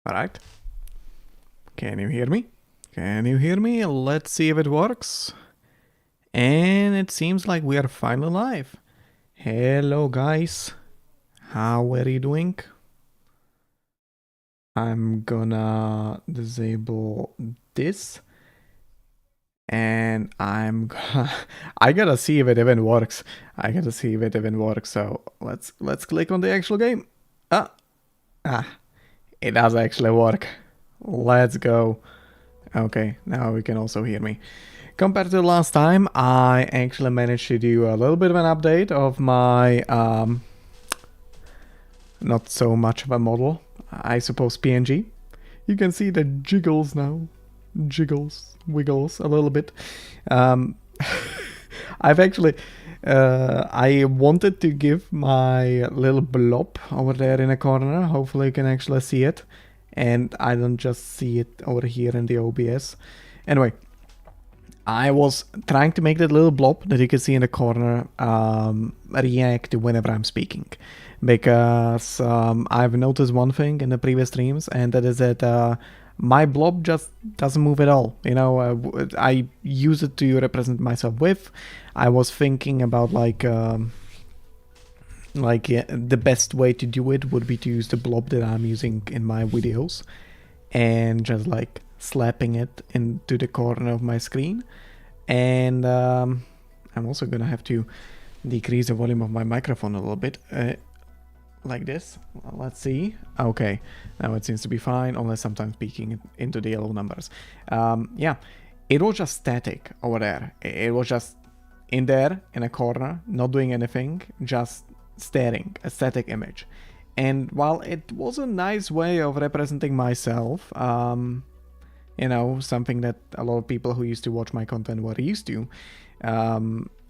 Alright. Can you hear me? Can you hear me? Let's see if it works. And it seems like we are finally live. Hello guys. How are you doing? I'm gonna disable this. And I gotta see if it even works. So let's click on the actual game. It does actually work. Let's go. Okay, now we can also hear me. Compared to last time, I actually managed to do a little bit of an update of my not so much of a model, I suppose PNG. You can see the jiggles now. Wiggles a little bit. I've actually I wanted to give my little blob over there in a corner. Hopefully you can actually see it. And I don't just see it over here in the OBS. Anyway, I was trying to make that little blob that you can see in the corner react to whenever I'm speaking. Because I've noticed one thing in the previous streams, and that is that my blob just doesn't move at all. You know, I use it to represent myself with. I was thinking about the best way to do it would be to use the blob that I'm using in my videos and just like slapping it into the corner of my screen. And I'm also gonna have to decrease the volume of my microphone a little bit, like this. Let's see. Okay, now it seems to be fine, unless sometimes speaking into the yellow numbers. Yeah, it was just static over there. It was just in there in a corner, not doing anything, just staring, a static image. And while it was a nice way of representing myself, you know, something that a lot of people who used to watch my content were used to,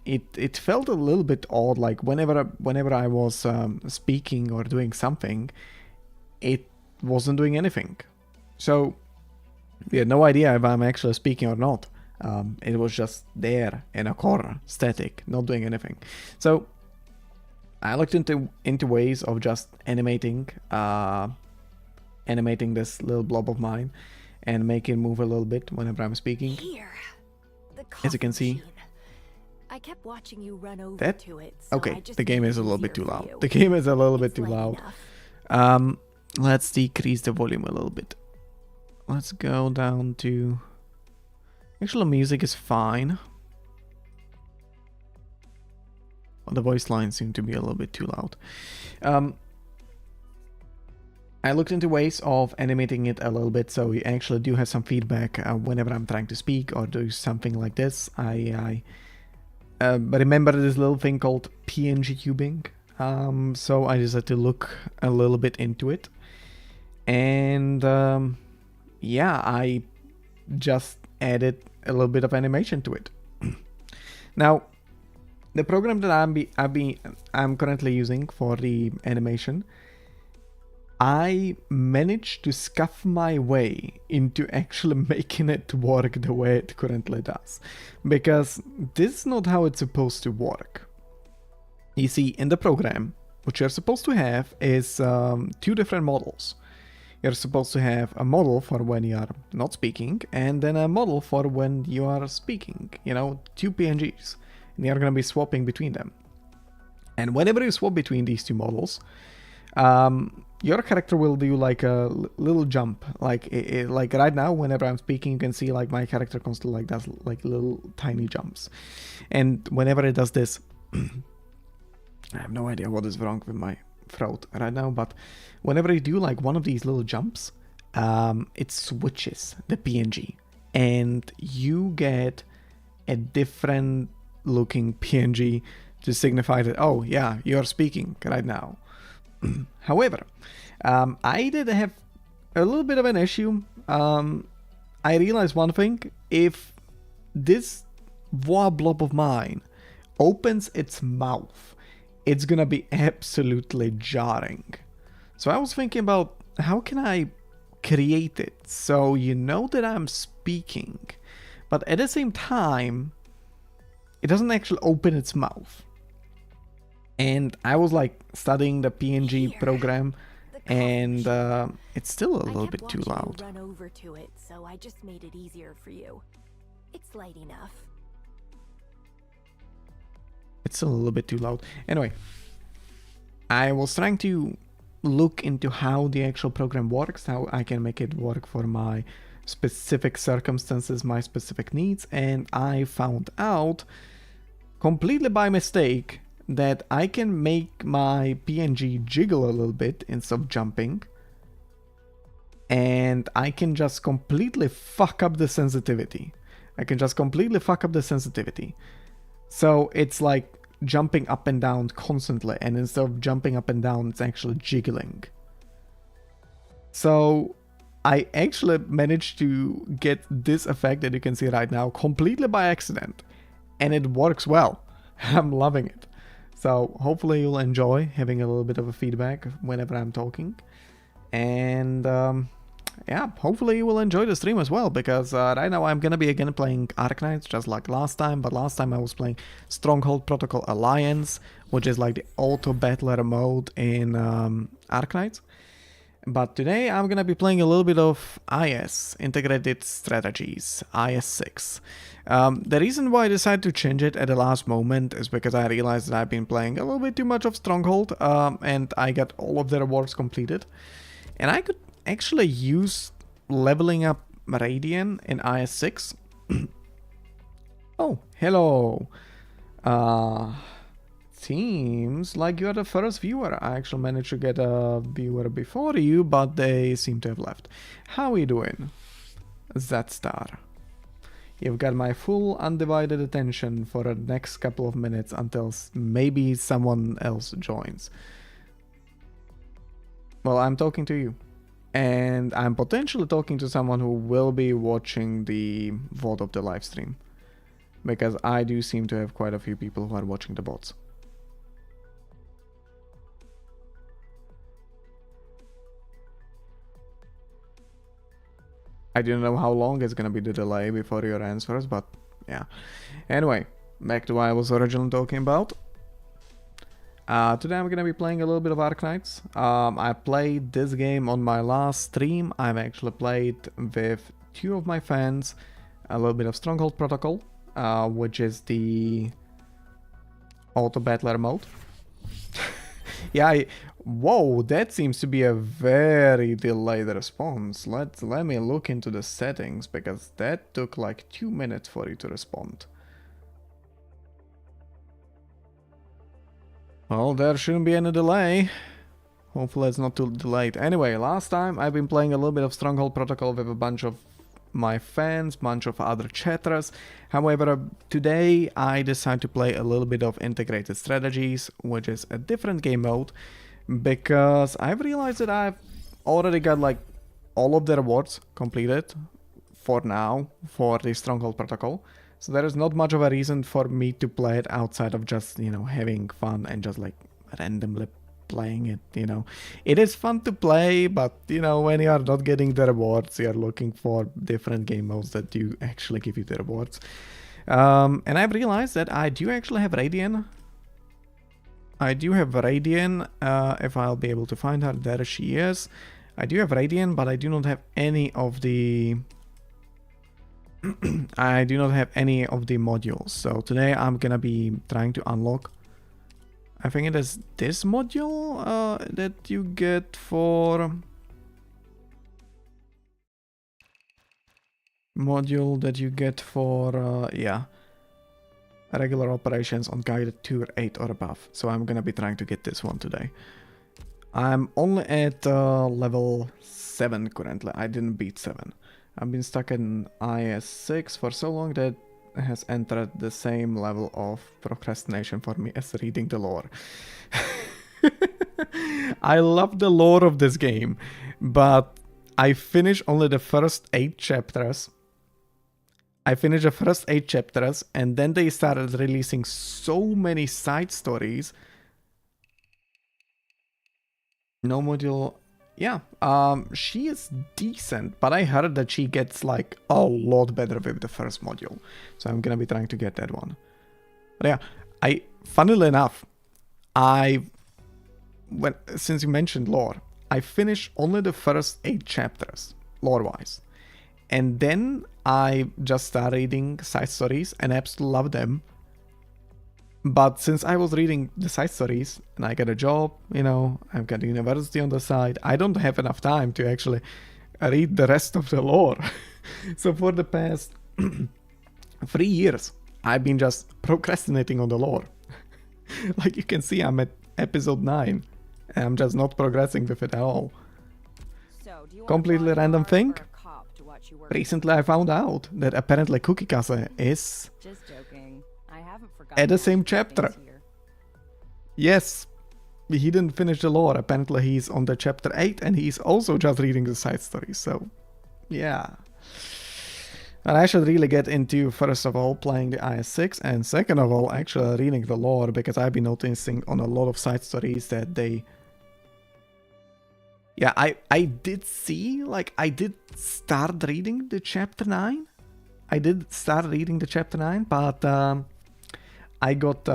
it felt a little bit odd. Like whenever I was speaking or doing something, it wasn't doing anything. So we had no idea if I'm actually speaking or not. It was just there in a corner, static, not doing anything. So I looked into ways of just animating this little blob of mine and make it move a little bit whenever I'm speaking. Here, as you can see, machine. I kept watching you run over that to it. So okay, I just the game made is a it little bit easier too for loud. you. The game is a little bit It's too light loud. enough. Let's decrease the volume a little bit. Let's go down to. Actually, music is fine. The voice lines seem to be a little bit too loud. I looked into ways of animating it a little bit, so you actually do have some feedback whenever I'm trying to speak or do something like this. I remember this little thing called PNG cubing, so I decided to look a little bit into it. And yeah, I just added a little bit of animation to it. Now, the program that I'm currently using for the animation, I managed to scuff my way into actually making it work the way it currently does. Because this is not how it's supposed to work. You see, in the program, what you're supposed to have is two different models. You're supposed to have a model for when you are not speaking, and then a model for when you are speaking. You know, two PNGs. And you're going to be swapping between them. And whenever you swap between these two models, your character will do like a little jump. Like right now, whenever I'm speaking, you can see like my character constantly like does like little tiny jumps. And whenever it does this, I have no idea what is wrong with my throat right now, but whenever you do like one of these little jumps, it switches the PNG and you get a different looking PNG to signify that, oh yeah, you're speaking right now. However, I did have a little bit of an issue. I realized one thing: if this voix blob of mine opens its mouth, it's gonna be absolutely jarring. So I was thinking about how can I create it so you know that I'm speaking, but at the same time, it doesn't actually open its mouth. And I was like studying the PNG program and it's still a little bit too I kept watching loud. you run over to it, so I just made it easier for you. It's light enough. It's still a little bit too loud. Anyway, I was trying to look into how the actual program works, how I can make it work for my specific circumstances, my specific needs, and I found out completely by mistake that I can make my PNG jiggle a little bit instead of jumping, and I can just completely fuck up the sensitivity. So it's like jumping up and down constantly, and instead of jumping up and down, it's actually jiggling. So I actually managed to get this effect that you can see right now completely by accident, and it works well. I'm loving it. So hopefully you'll enjoy having a little bit of a feedback whenever I'm talking, and yeah, hopefully you will enjoy the stream as well, because right now I'm gonna be again playing Arknights just like last time, but last time I was playing Stronghold Protocol Alliance, which is like the auto battler mode in Arknights. But today I'm gonna be playing a little bit of IS, Integrated Strategies, IS6. The reason why I decided to change it at the last moment is because I realized that I've been playing a little bit too much of Stronghold, and I got all of the rewards completed. And I could actually use leveling up Radian in IS6. Oh, hello. Seems like you're the first viewer. I actually managed to get a viewer before you, but they seem to have left. How are you doing, Z-Star? You've got my full undivided attention for the next couple of minutes until maybe someone else joins. Well, I'm talking to you. And I'm potentially talking to someone who will be watching the VOD of the live stream, because I do seem to have quite a few people who are watching the bots. I don't know how long it's gonna be the delay before your answers, but yeah. Anyway, back to what I was originally talking about. Today I'm gonna be playing a little bit of Arknights. I played this game on my last stream. I've actually played with two of my fans a little bit of Stronghold Protocol, which is the auto battler mode. Yeah, whoa, that seems to be a very delayed response. Let me look into the settings, because that took like 2 minutes for you to respond. Well, there shouldn't be any delay. Hopefully it's not too delayed. Anyway, last time I've been playing a little bit of Stronghold Protocol with a bunch of my fans, bunch of other chatters. However, today I decided to play a little bit of Integrated Strategies, which is a different game mode, because I've realized that I've already got like all of the rewards completed for now for the Stronghold Protocol. So there is not much of a reason for me to play it outside of just, you know, having fun and just like randomly playing it, you know. It is fun to play, but, you know, when you are not getting the rewards, you are looking for different game modes that do actually give you the rewards. And I've realized that I do actually have Radian. If I'll be able to find her. There she is. I do have Radian, but I do not have any of the... I do not have any of the modules. So today I'm gonna be trying to unlock, I think it is this module that you get for... yeah, regular operations on guided tour 8 or above. So I'm gonna be trying to get this one today. I'm only at level 7 currently. I didn't beat 7. I've been stuck in IS6 for so long that has entered the same level of procrastination for me as reading the lore. I love the lore of this game, but I finished only the first 8 chapters. And then they started releasing so many side stories. No module... Yeah, she is decent, but I heard that she gets like a lot better with the first module. So I'm gonna be trying to get that one. But yeah, funnily enough, since you mentioned lore, I finished only the first 8 chapters, lore-wise. And then I just started reading side stories and absolutely love them. But since I was reading the side stories and I got a job, you know, I've got university on the side, I don't have enough time to actually read the rest of the lore. So for the past 3 years, I've been just procrastinating on the lore. Like you can see, I'm at episode 9. And I'm just not progressing with it at all. So, do you want Completely a random bodyguard thing. or a cop to watch you work? Recently I found out that apparently Cookie Kase is Just joking. I haven't forgotten. at the how same we do chapter. things here. Yes, he didn't finish the lore. Apparently he's on the chapter 8 and he's also just reading the side stories. So, yeah. And I should really get into, first of all, playing the IS-6 and second of all, actually reading the lore, because I've been noticing on a lot of side stories that they... Yeah, I did see, like, I did start reading the chapter 9. I did start reading the chapter 9, but I got...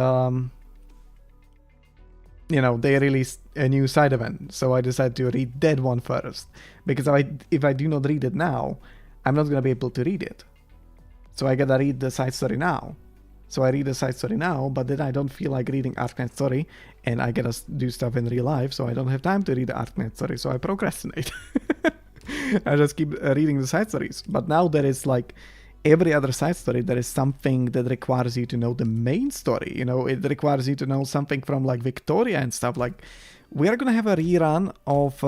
you know, they released a new side event, so I decided to read that one first. Because if I do not read it now, I'm not gonna be able to read it. So I gotta read the side story now. So I read the side story now, but then I don't feel like reading Arknight story, and I gotta do stuff in real life, so I don't have time to read the Arknight story, so I procrastinate. I just keep reading the side stories. But now there is like every other side story, there is something that requires you to know the main story. You know, it requires you to know something from like Victoria and stuff. Like, we are gonna have a rerun of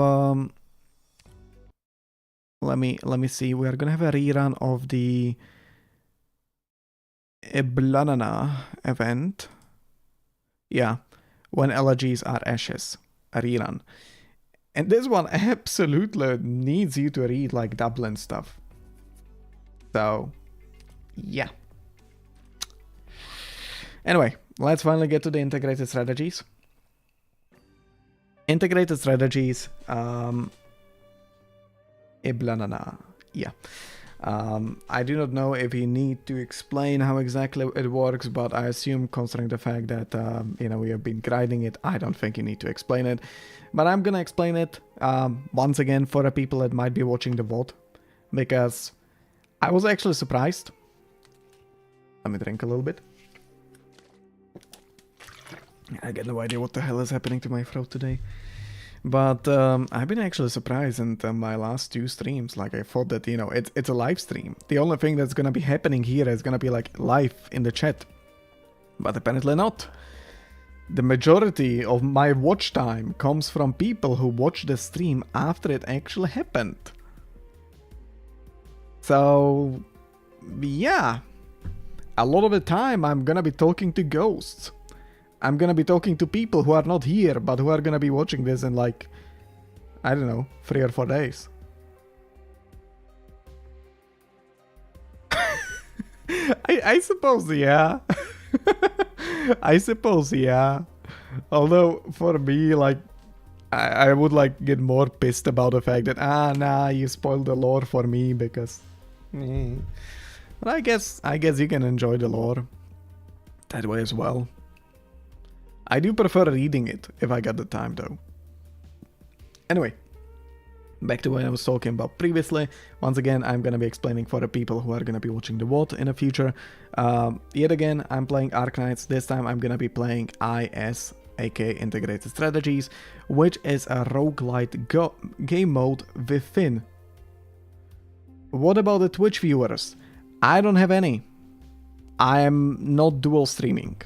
let me see. We are gonna have a rerun of the Blanana event. Yeah, when elegies are ashes, a rerun. And this one absolutely needs you to read like Dublin stuff. So, yeah. Anyway, let's finally get to the integrated strategies. Integrated strategies, Iblanana, yeah. I do not know if you need to explain how exactly it works, but I assume, considering the fact that, you know, we have been grinding it, I don't think you need to explain it. But I'm gonna explain it, once again, for the people that might be watching the VOD, because I was actually surprised. Let me drink a little bit. I get no idea what the hell is happening to my throat today. But I've been actually surprised in my last 2 streams. Like, I thought that, you know, it's a live stream. The only thing that's gonna be happening here is gonna be like live in the chat. But apparently not. The majority of my watch time comes from people who watch the stream after it actually happened. So, yeah. A lot of the time I'm gonna be talking to ghosts. I'm gonna be talking to people who are not here, but who are gonna be watching this in like, I don't know, 3 or 4 days. I suppose, yeah. I suppose, yeah. Although, for me, like, I would like get more pissed about the fact that, nah, you spoiled the lore for me because... But I guess you can enjoy the lore that way as well. I do prefer reading it if I got the time though. Anyway, back to what I was talking about previously. Once again, I'm gonna be explaining for the people who are gonna be watching the VOD in the future. Yet again, I'm playing Arknights. This time I'm gonna be playing IS, aka Integrated Strategies, which is a roguelite game mode within. What about the Twitch viewers? I don't have any. I am not dual streaming.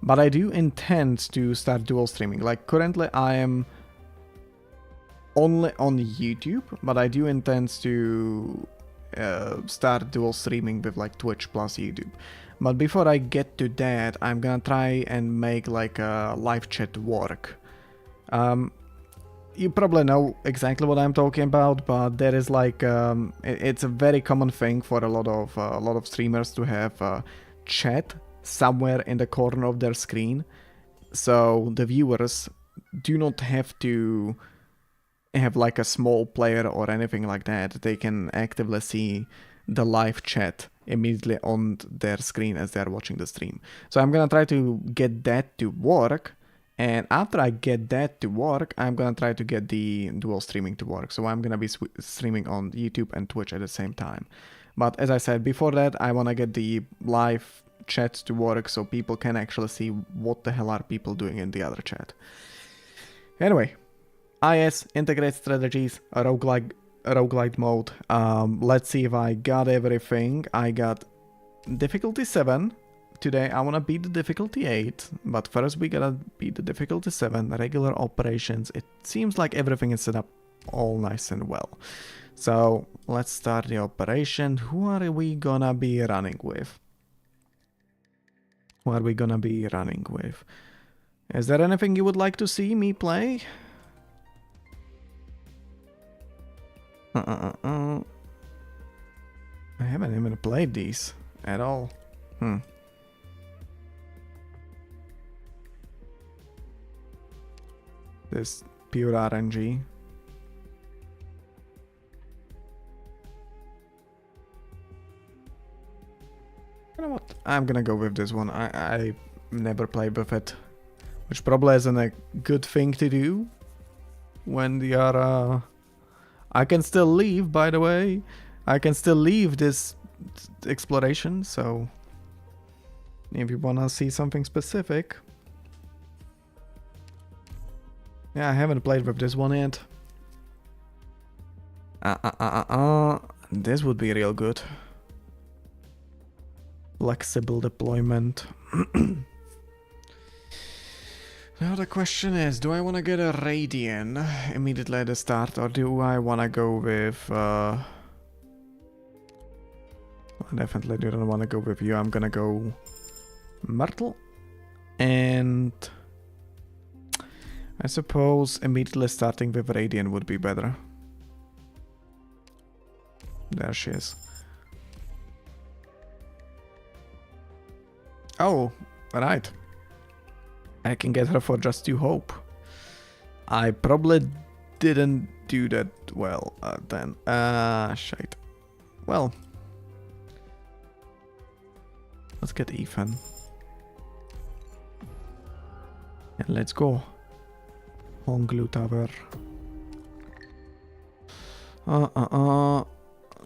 But I do intend to start dual streaming. Like, currently I am only on YouTube, but I do intend to start dual streaming with like Twitch plus YouTube. But before I get to that, I'm gonna try and make like a live chat work. You probably know exactly what I'm talking about, but there is like it's a very common thing for a lot of streamers to have chat somewhere in the corner of their screen, so the viewers do not have to have like a small player or anything like that. They can actively see the live chat immediately on their screen as they're watching the stream. So I'm gonna try to get that to work, And after I get that to work, I'm gonna try to get the dual streaming to work. So I'm gonna be streaming on YouTube and Twitch at the same time. But as I said before that, I wanna get the live chat to work so people can actually see what the hell are people doing in the other chat. Anyway, IS, Integrated Strategies, roguelite mode. Let's see if I got everything. I got difficulty 7. Today I want to beat the difficulty 8, but first we gotta beat the difficulty 7, regular operations. It seems like everything is set up all nice and well. So let's start the operation. Who are we gonna be running with? Who are we gonna be running with? Is there anything you would like to see me play? I haven't even played these at all. This pure RNG. You know what? I'm gonna go with this one. I never played with it, which probably isn't a good thing to do when they are. I can still leave, by the way. I can still leave this exploration. So if you wanna see something specific. Yeah, I haven't played with this one yet. This would be real good. Flexible deployment. Now the question is, do I want to get a Radian immediately at the start, or do I want to go with... I definitely don't want to go with you. I'm gonna go Myrtle. And... I suppose immediately starting with Radiant would be better. There she is. Oh, right. I can get her for just 2 hope. I probably didn't do that well then. Shite. Well. Let's get Ethan. And let's go. On Glue Tower.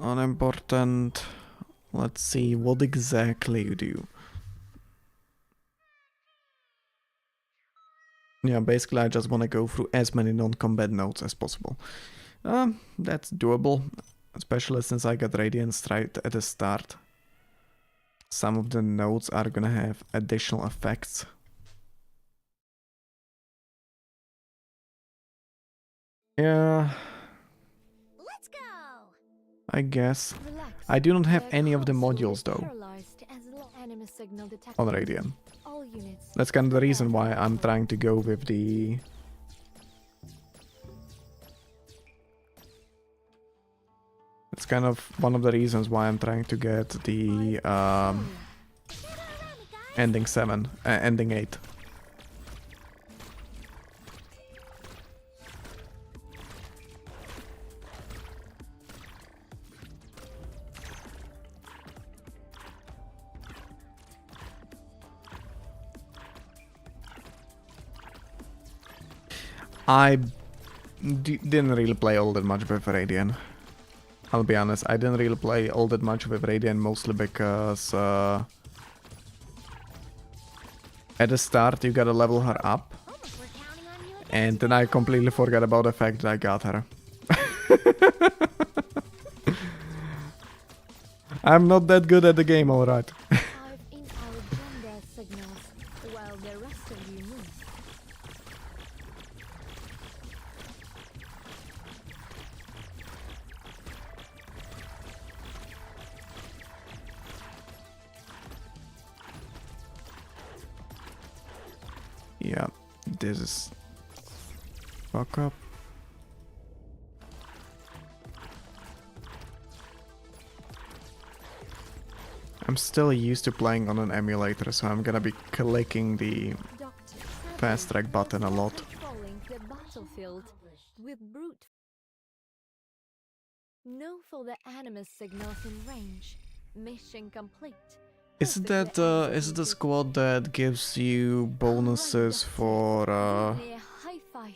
Unimportant. Let's see what exactly you do. Yeah, basically I just want to go through as many non-combat nodes as possible. That's doable, especially since I got Radiance right at the start. Some of the nodes are gonna have additional effects. Yeah. Let's go. I guess. I do not have any of the modules though on Radiant. That's kind of the reason why I'm trying to go with the... It's kind of one of the reasons why I'm trying to get the ending 7, ending 8. I didn't really play all that much with Radiant. I'll be honest, I didn't really play all that much with Radiant, mostly because at the start you gotta level her up, and then I completely forgot about the fact that I got her. I'm not that good at the game, alright. Yeah, this is fuck up. I'm still used to playing on an emulator, so I'm gonna be clicking the fast track button a lot. No further animus signals in range. Mission complete. Is it that, is it the squad that gives you bonuses for, High five.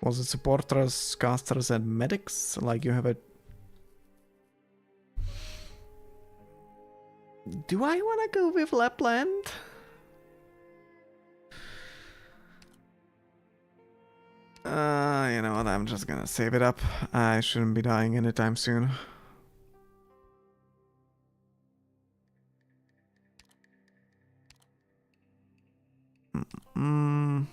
was it supporters, casters, and medics? Like you have a... Do I want to go with Lapland? You know what, I'm just gonna save it up. I shouldn't be dying anytime soon. Mm.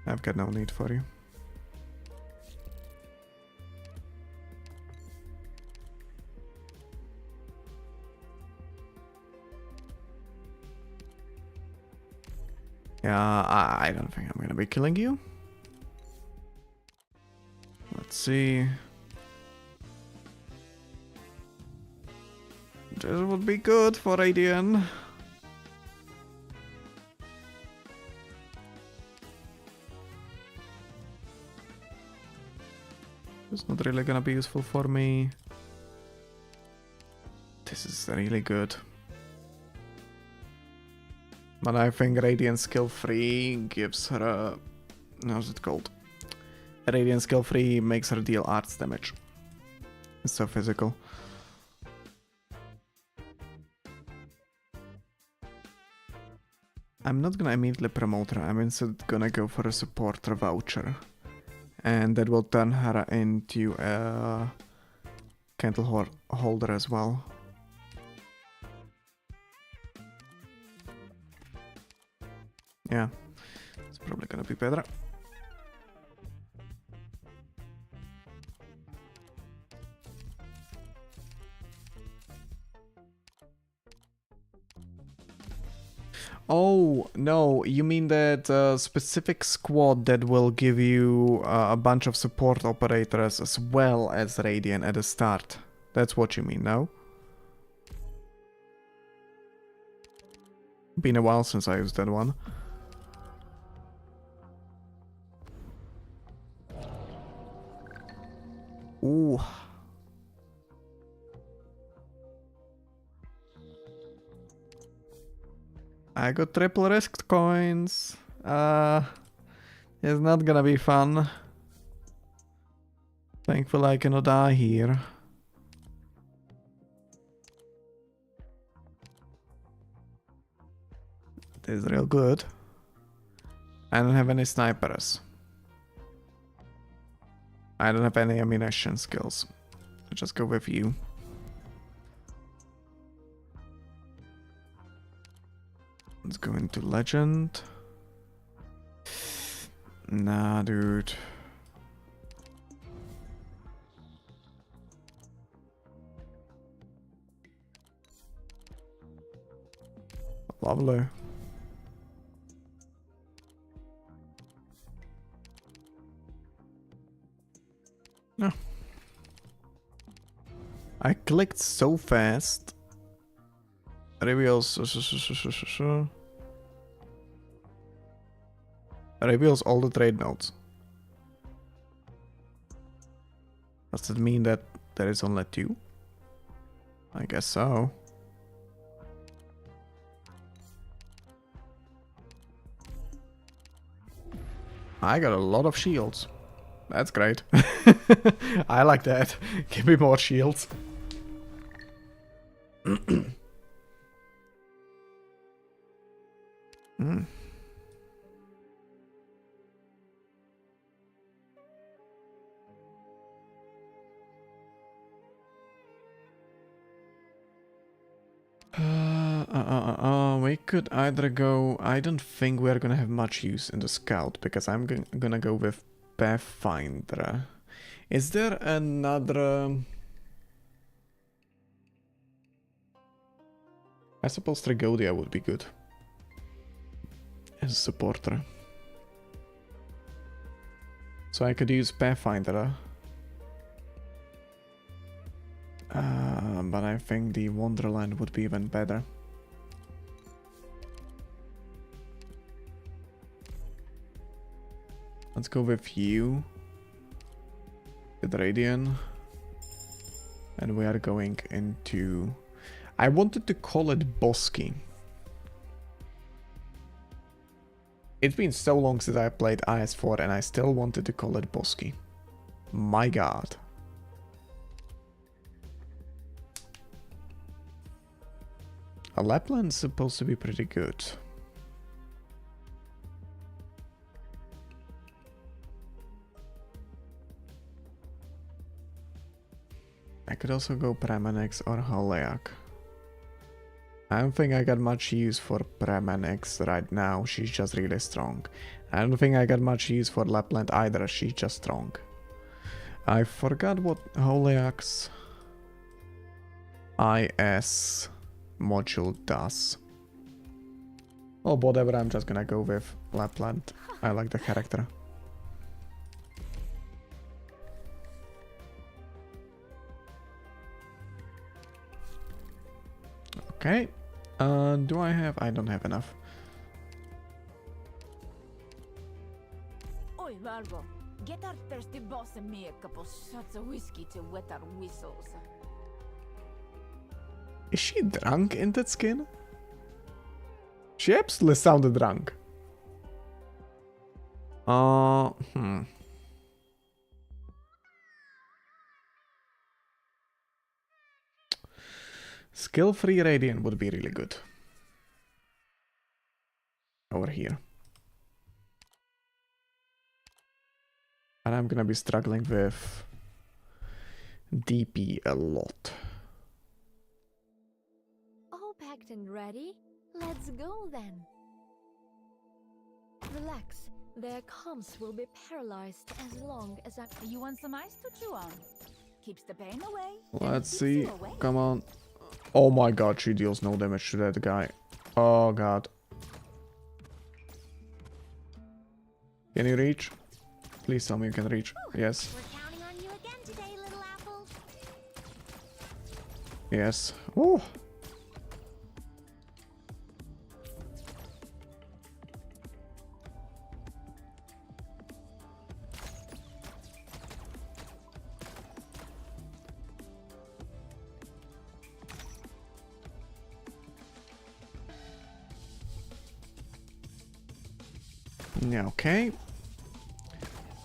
I've got no need for you. Yeah, I don't think I'm gonna be killing you. Let's see. This would be good for Radian. It's not really gonna be useful for me. This is really good. But I think Radiant Skill 3 gives her a... How's it called? Radiant Skill 3 makes her deal arts damage. It's so physical. I'm not gonna immediately promote her, I'm instead gonna go for a supporter voucher. And that will turn her into a candle holder as well. Yeah, it's probably gonna be better. Oh, no, you mean that specific squad that will give you a bunch of support operators as well as Radiant at the start. That's what you mean, no? Been a while since I used that one. Ooh. I got triple risked coins. It's not gonna be fun. Thankfully I cannot die here. This is real good. I don't have any snipers. I don't have any ammunition skills. I'll just go with you. Let's go into legend. Nah, dude. Lovely. No. I clicked so fast. Reveals reveals all the trade notes. Does that mean that there is only 2? I guess so. I got a lot of shields. That's great. I like that. Give me more shields. Hmm. We could either go... I don't think we're gonna have much use in the scout, because I'm gonna go with Pathfinder. Is there another... I suppose Trigodia would be good as a supporter. So I could use Pathfinder. But I think the Wonderland would be even better. Let's go with you. with Radian. And we are going into... I wanted to call it Bosky. It's been so long since I played IS4 and I still wanted to call it Bosky. My god. A Lapland's supposed to be pretty good. I could also go Premanex or Haleak. I don't think I got much use for Premanex right now, she's just really strong. I don't think I got much use for Lapland either, she's just strong. I forgot what Haleak's IS module does. Oh, whatever, I'm just gonna go with Lapland. I like the character. Okay. Do I have... I don't have enough. Oi, Largo. Get our thirsty boss and me a couple shots of whiskey to wet our whistles. Is she drunk in that skin? She absolutely sounded drunk. Skill-free Radiant would be really good. Over here. And I'm gonna be struggling with DP a lot. All packed and ready? Let's go then. Relax. Their comms will be paralyzed as long as I... You want some ice to chew on? Keeps the pain away. Let's see. Come on. Oh my god, she deals no damage to that guy. Oh god. Can you reach? Please tell me you can reach. Yes. We're counting on you again today, little apple. Yes. Oh. Yeah, okay.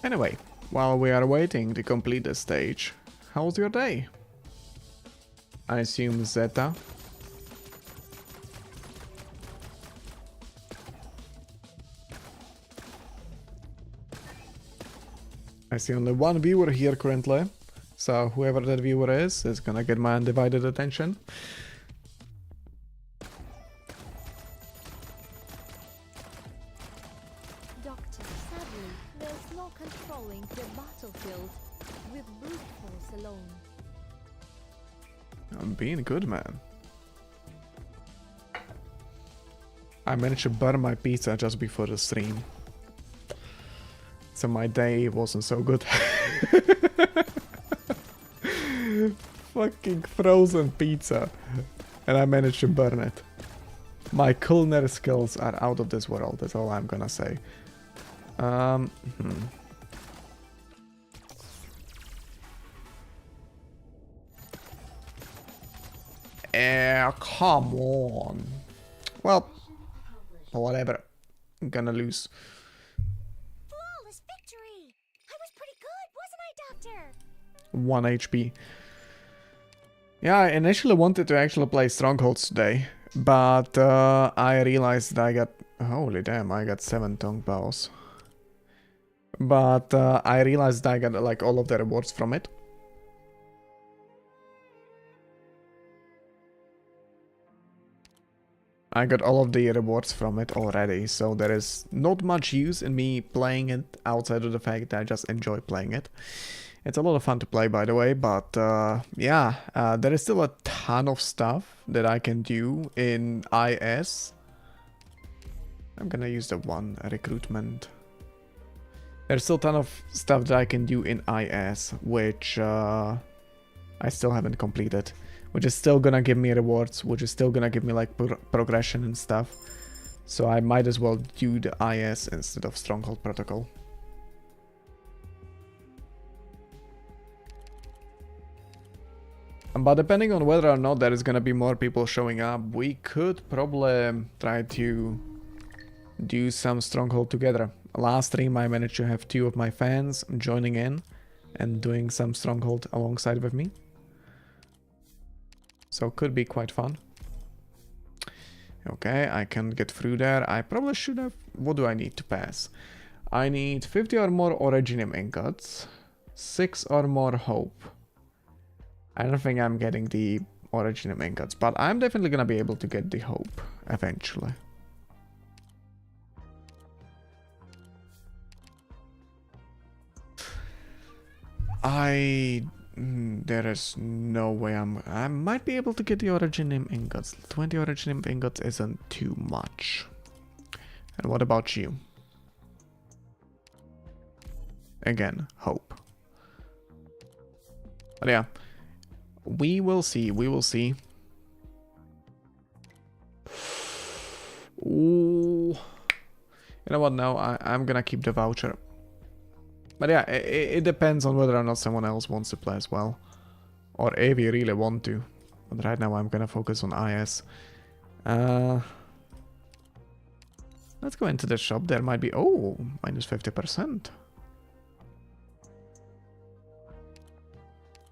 Anyway, while we are waiting to complete the stage, how was your day? I assume Zeta. I see only one viewer here currently, so whoever that viewer is gonna get my undivided attention. Doctor, sadly, there's no controlling the battlefield with brute force alone. I'm being good, man. I managed to burn my pizza just before the stream. So my day wasn't so good. Fucking frozen pizza. And I managed to burn it. My culinary skills are out of this world, that's all I'm gonna say. Come on. Well, whatever. I'm gonna lose. Flawless victory! I was pretty good, wasn't I, Doctor? 1 HP. Yeah, I initially wanted to actually play Strongholds today, but I realized that I got... Holy damn, I got 7 tongue bows. But I realized that I got like all of the rewards from it. I got all of the rewards from it already, so there is not much use in me playing it outside of the fact that I just enjoy playing it. It's a lot of fun to play, by the way, but yeah, there is still a ton of stuff that I can do in IS. I'm gonna use the one recruitment. There's still a ton of stuff that I can do in IS, which I still haven't completed. Which is still gonna give me rewards, which is still gonna give me like progression and stuff. So I might as well do the IS instead of Stronghold Protocol. But depending on whether or not there is gonna be more people showing up, we could probably try to do some stronghold together. Last stream I managed to have 2 of my fans joining in and doing some stronghold alongside with me. So could be quite fun. Okay, I can get through there. I probably should have... What do I need to pass? I need 50 or more Originium ingots, 6 or more hope. I don't think I'm getting the Originium ingots, but I'm definitely gonna be able to get the hope eventually. There is no way I might be able to get the Originium ingots. 20 Originium ingots isn't too much. And what about you? Again, hope. But yeah, we will see, we will see. Ooh. You know what, no, I'm gonna keep the voucher. But yeah, it depends on whether or not someone else wants to play as well. Or if you really want to. But right now I'm gonna focus on IS. Let's go into the shop. There might be... Oh, minus 50%.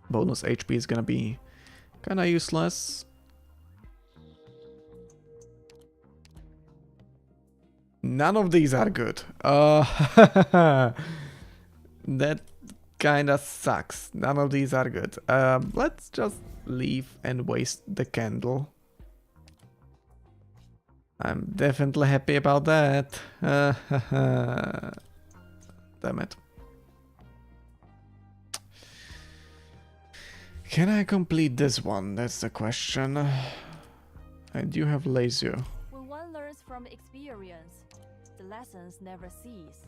Bonus HP is gonna be kinda useless. None of these are good. That kinda sucks. None of these are good. Let's just leave and waste the candle. I'm definitely happy about that. Damn it. Can I complete this one? That's the question. I do have laser. When one learns from experience, the lessons never cease.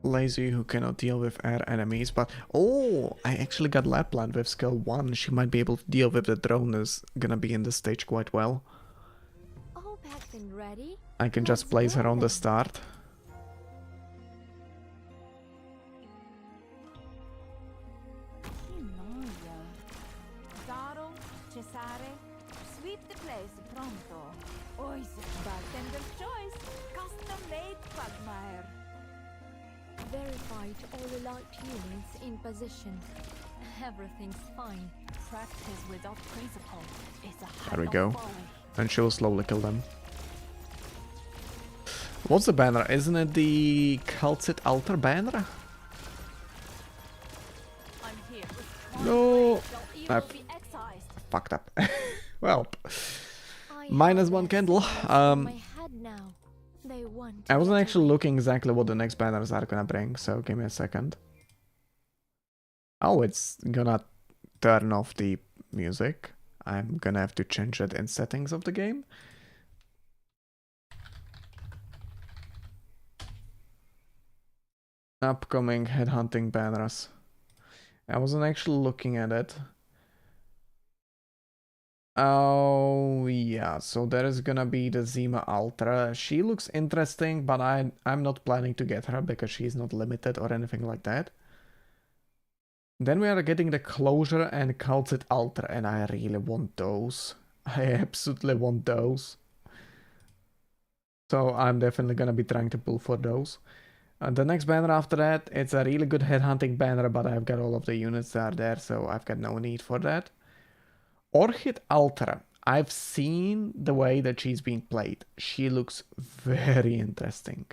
Lazy who cannot deal with air enemies, but oh, I actually got Lapland with skill 1. She might be able to deal with the drone is gonna be in the stage quite well. All packed and ready. I can just place her on the start. Sweep the place pronto. Ois, bartender's choice. Custom made quagmire. Verified all elite units in position. Everything's fine. Practice without principle is a There we height go. of folly. And she will slowly kill them. What's the banner? Isn't it the Calcit Altar banner? I'm here with No! shall I evil be excised. fucked up. Well, I minus have 1 that candle. sense in my head now. They want to I wasn't get actually away. looking exactly what the next banners are gonna bring, so give me a second. Oh, it's gonna turn off the music. I'm gonna have to change that in settings of the game. Upcoming headhunting banners. I wasn't actually looking at it. Oh yeah, so there is gonna be the Zima Ultra. She looks interesting, but I'm not planning to get her because she's not limited or anything like that. Then we are getting the Closure and Calcit Ultra, and I really want those. I absolutely want those. So I'm definitely gonna be trying to pull for those. The next banner after that, it's a really good headhunting banner, but I've got all of the units that are there, so I've got no need for that. Orchid Ultra. I've seen the way that she's being played. She looks very interesting.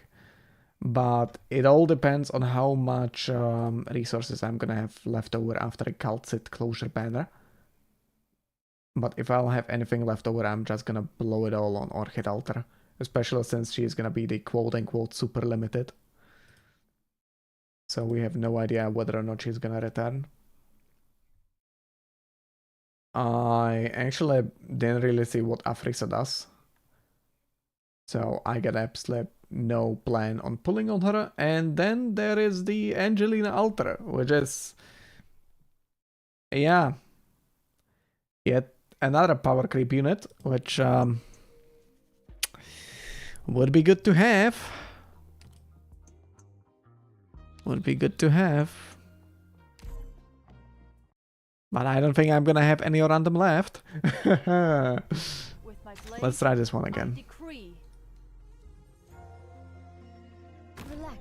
But it all depends on how much resources I'm gonna have left over after a Calcit Closure banner. But if I'll have anything left over, I'm just gonna blow it all on Orchid Ultra. Especially since she's gonna be the quote-unquote super limited. So we have no idea whether or not she's gonna return. I actually didn't really see what Afrisa does. So I got absolutely no plan on pulling on her. And then there is the Angelina Ultra, which is... yeah. Yet another power creep unit, which would be good to have. Would be good to have. But I don't think I'm gonna have any random left. With my blade, Let's try this one I again. decree. Relax.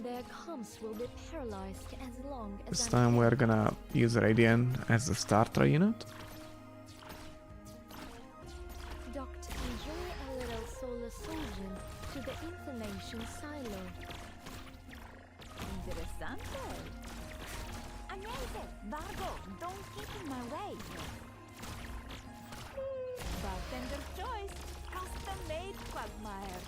Their comms will be paralyzed as long as This I'm time here. we're gonna use Radiant as the starter unit. Doctor, enjoy a little solar sojourn to the information silo. Interessante. Amazing. Vargo, don't get in my way. Bartender's choice. Custom-made quagmire.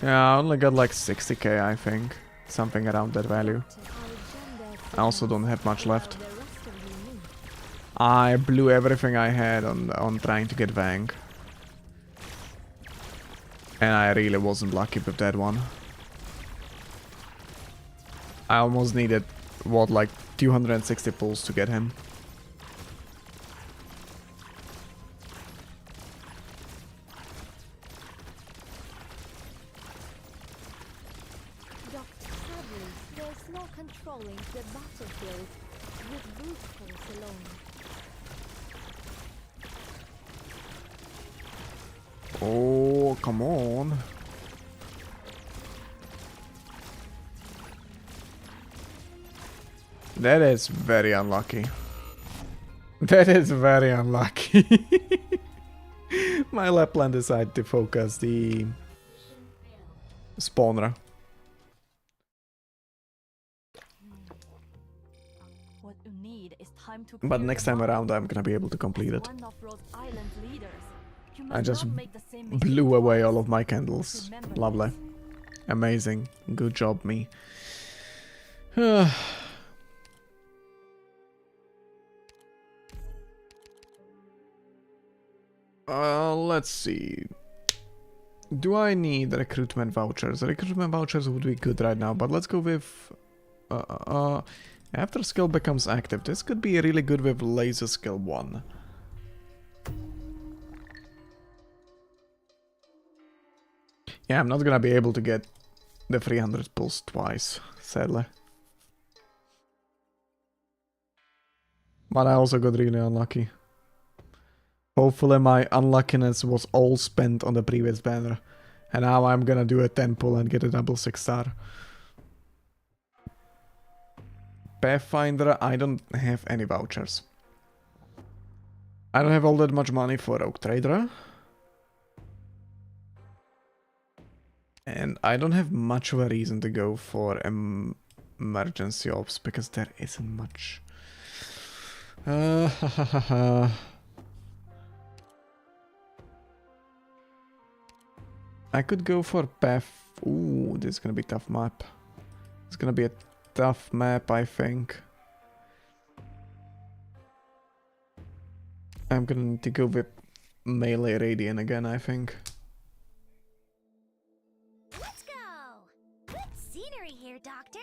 Yeah, I only got like 60k, I think. Something around that value. I also don't have much left. I blew everything I had on trying to get Vang. And I really wasn't lucky with that one. I almost needed, what, like 260 pulls to get him. Doctor, sadly, there's no controlling the battlefield with brute force alone. Oh, come on. That is very unlucky. That is very unlucky. My Lapland decided to focus the spawner. What you need is time to But clear next the time map. around I'm gonna be able to complete it. One of Rhode Island's leaders. You I must just not make the same mistake blew away twice. all of my candles. Remember Lovely. this. Amazing. Good job, me. Let's see. Do I need recruitment vouchers? Recruitment vouchers would be good right now, but let's go with... after skill becomes active, this could be really good with laser skill 1. Yeah, I'm not gonna be able to get the 300 pulls twice, sadly. But I also got really unlucky. Hopefully my unluckiness was all spent on the previous banner. And now I'm gonna do a 10 pull and get a double 6-star. Pathfinder, I don't have any vouchers. I don't have all that much money for Oak Trader. And I don't have much of a reason to go for emergency ops because there isn't much. I could go for path. Ooh, this is gonna be a tough map. It's gonna be a tough map, I think. I'm gonna need to go with melee radiant again, I think. Let's go! Good scenery here, Doctor.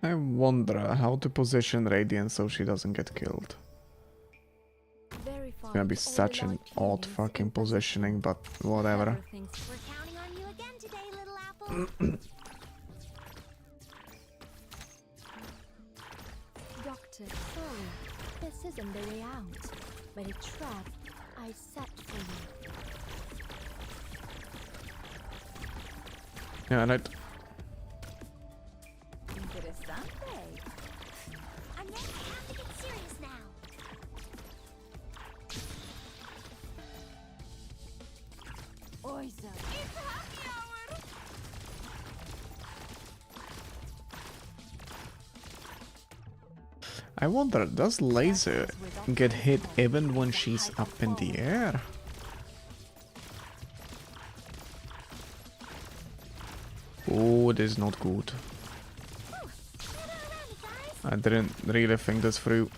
I wonder how to position Radiant so she doesn't get killed. It's gonna be such an odd fucking positioning, but whatever. We're counting on you again today, little apple. Doctor, sorry. This isn't the way out, but a trap I set for you. Yeah, right. Interessante. I'm going to have to get serious now. Oisa. It's happy hour. I wonder, does Laser get hit even when she's up in the air? Oh, this is not good. I didn't really think this through.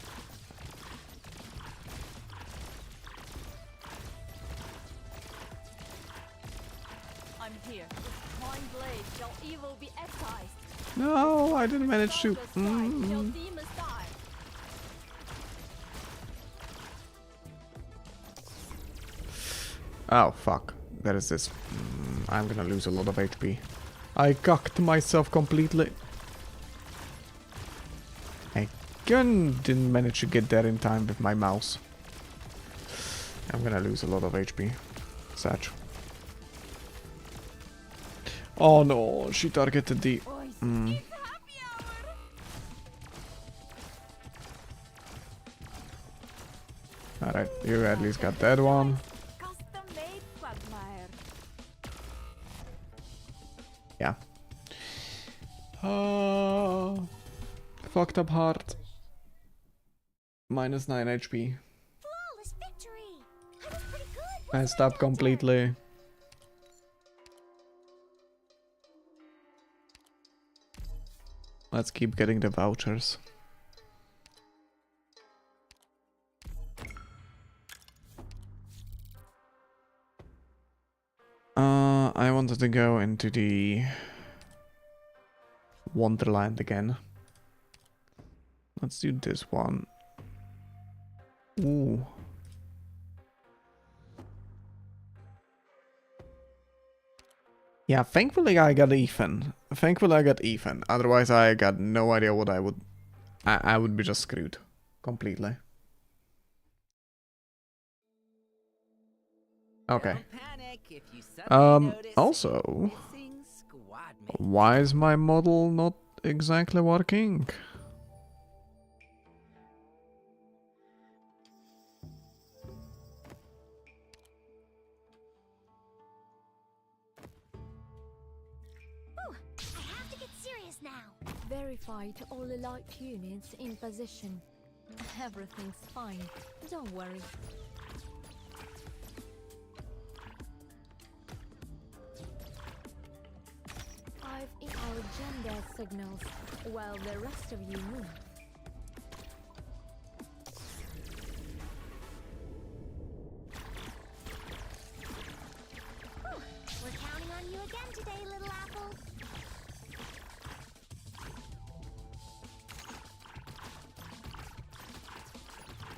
I'm here. With mine blade shall evil be excised. No, I didn't manage to. Shall demons die? Oh, fuck. There is this. I'm gonna lose a lot of HP. I cocked myself completely. I didn't manage to get there in time with my mouse. I'm gonna lose a lot of HP. Sad. Oh no, she targeted the... Alright, you at least got that one. Custom-made quagmire. Yeah. Fucked up heart. Minus 9 HP. Flawless victory. That was pretty good. Messed up completely. Let's keep getting the vouchers. I wanted to go into the Wonderland again. Let's do this one. Ooh. Yeah, thankfully I got Ethan. Otherwise I got no idea what I would... I would be just screwed. Completely. Okay. Also... Why is my model not exactly working? Verified all elite units in position. Everything's fine. Don't worry. I've in our gender signals while the rest of you move. We're counting on you again today, little apple.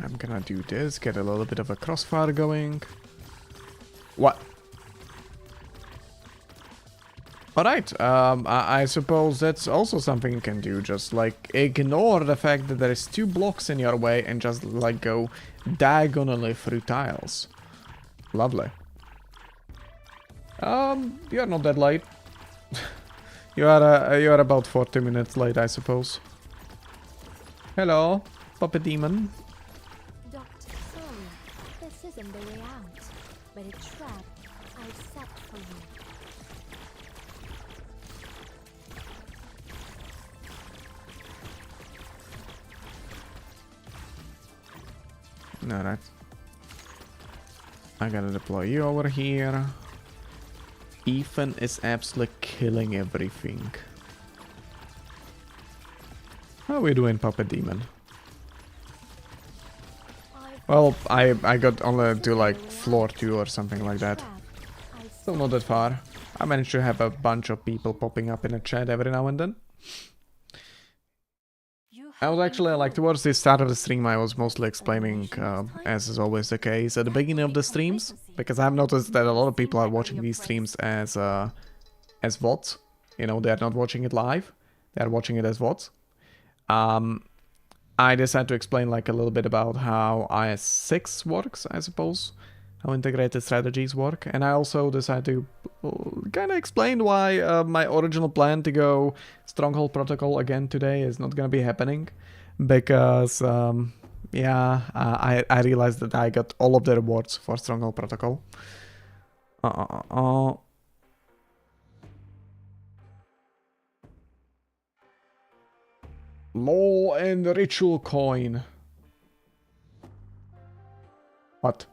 I'm gonna do this, get a little bit of a crossfire going. What? Alright, I suppose that's also something you can do. Just like ignore the fact that there is 2 blocks in your way and just like go diagonally through tiles. Lovely. You're not that late. you are about 40 minutes late, I suppose. Hello, puppet demon. Doctor, sorry. This isn't the way out, but a trap I've set for you. Alright. I gotta deploy you over here. Ethan is absolutely killing everything. How are we doing, Puppet Demon? Well, I got only to like floor 2 or something like that. Still not that far. I managed to have a bunch of people popping up in the chat every now and then. I was actually, like, towards the start of the stream, I was mostly explaining, as is always the case, at the beginning of the streams, because I've noticed that a lot of people are watching these streams as VODs. You know, they're not watching it live, they're watching it as VODs. I decided to explain, like, a little bit about how IS-6 works, I suppose, how integrated strategies work, and I also decided to kind of explain why my original plan to go Stronghold Protocol again today is not gonna be happening, because yeah, I realized that I got all of the rewards for Stronghold Protocol. Law and Ritual Coin. What?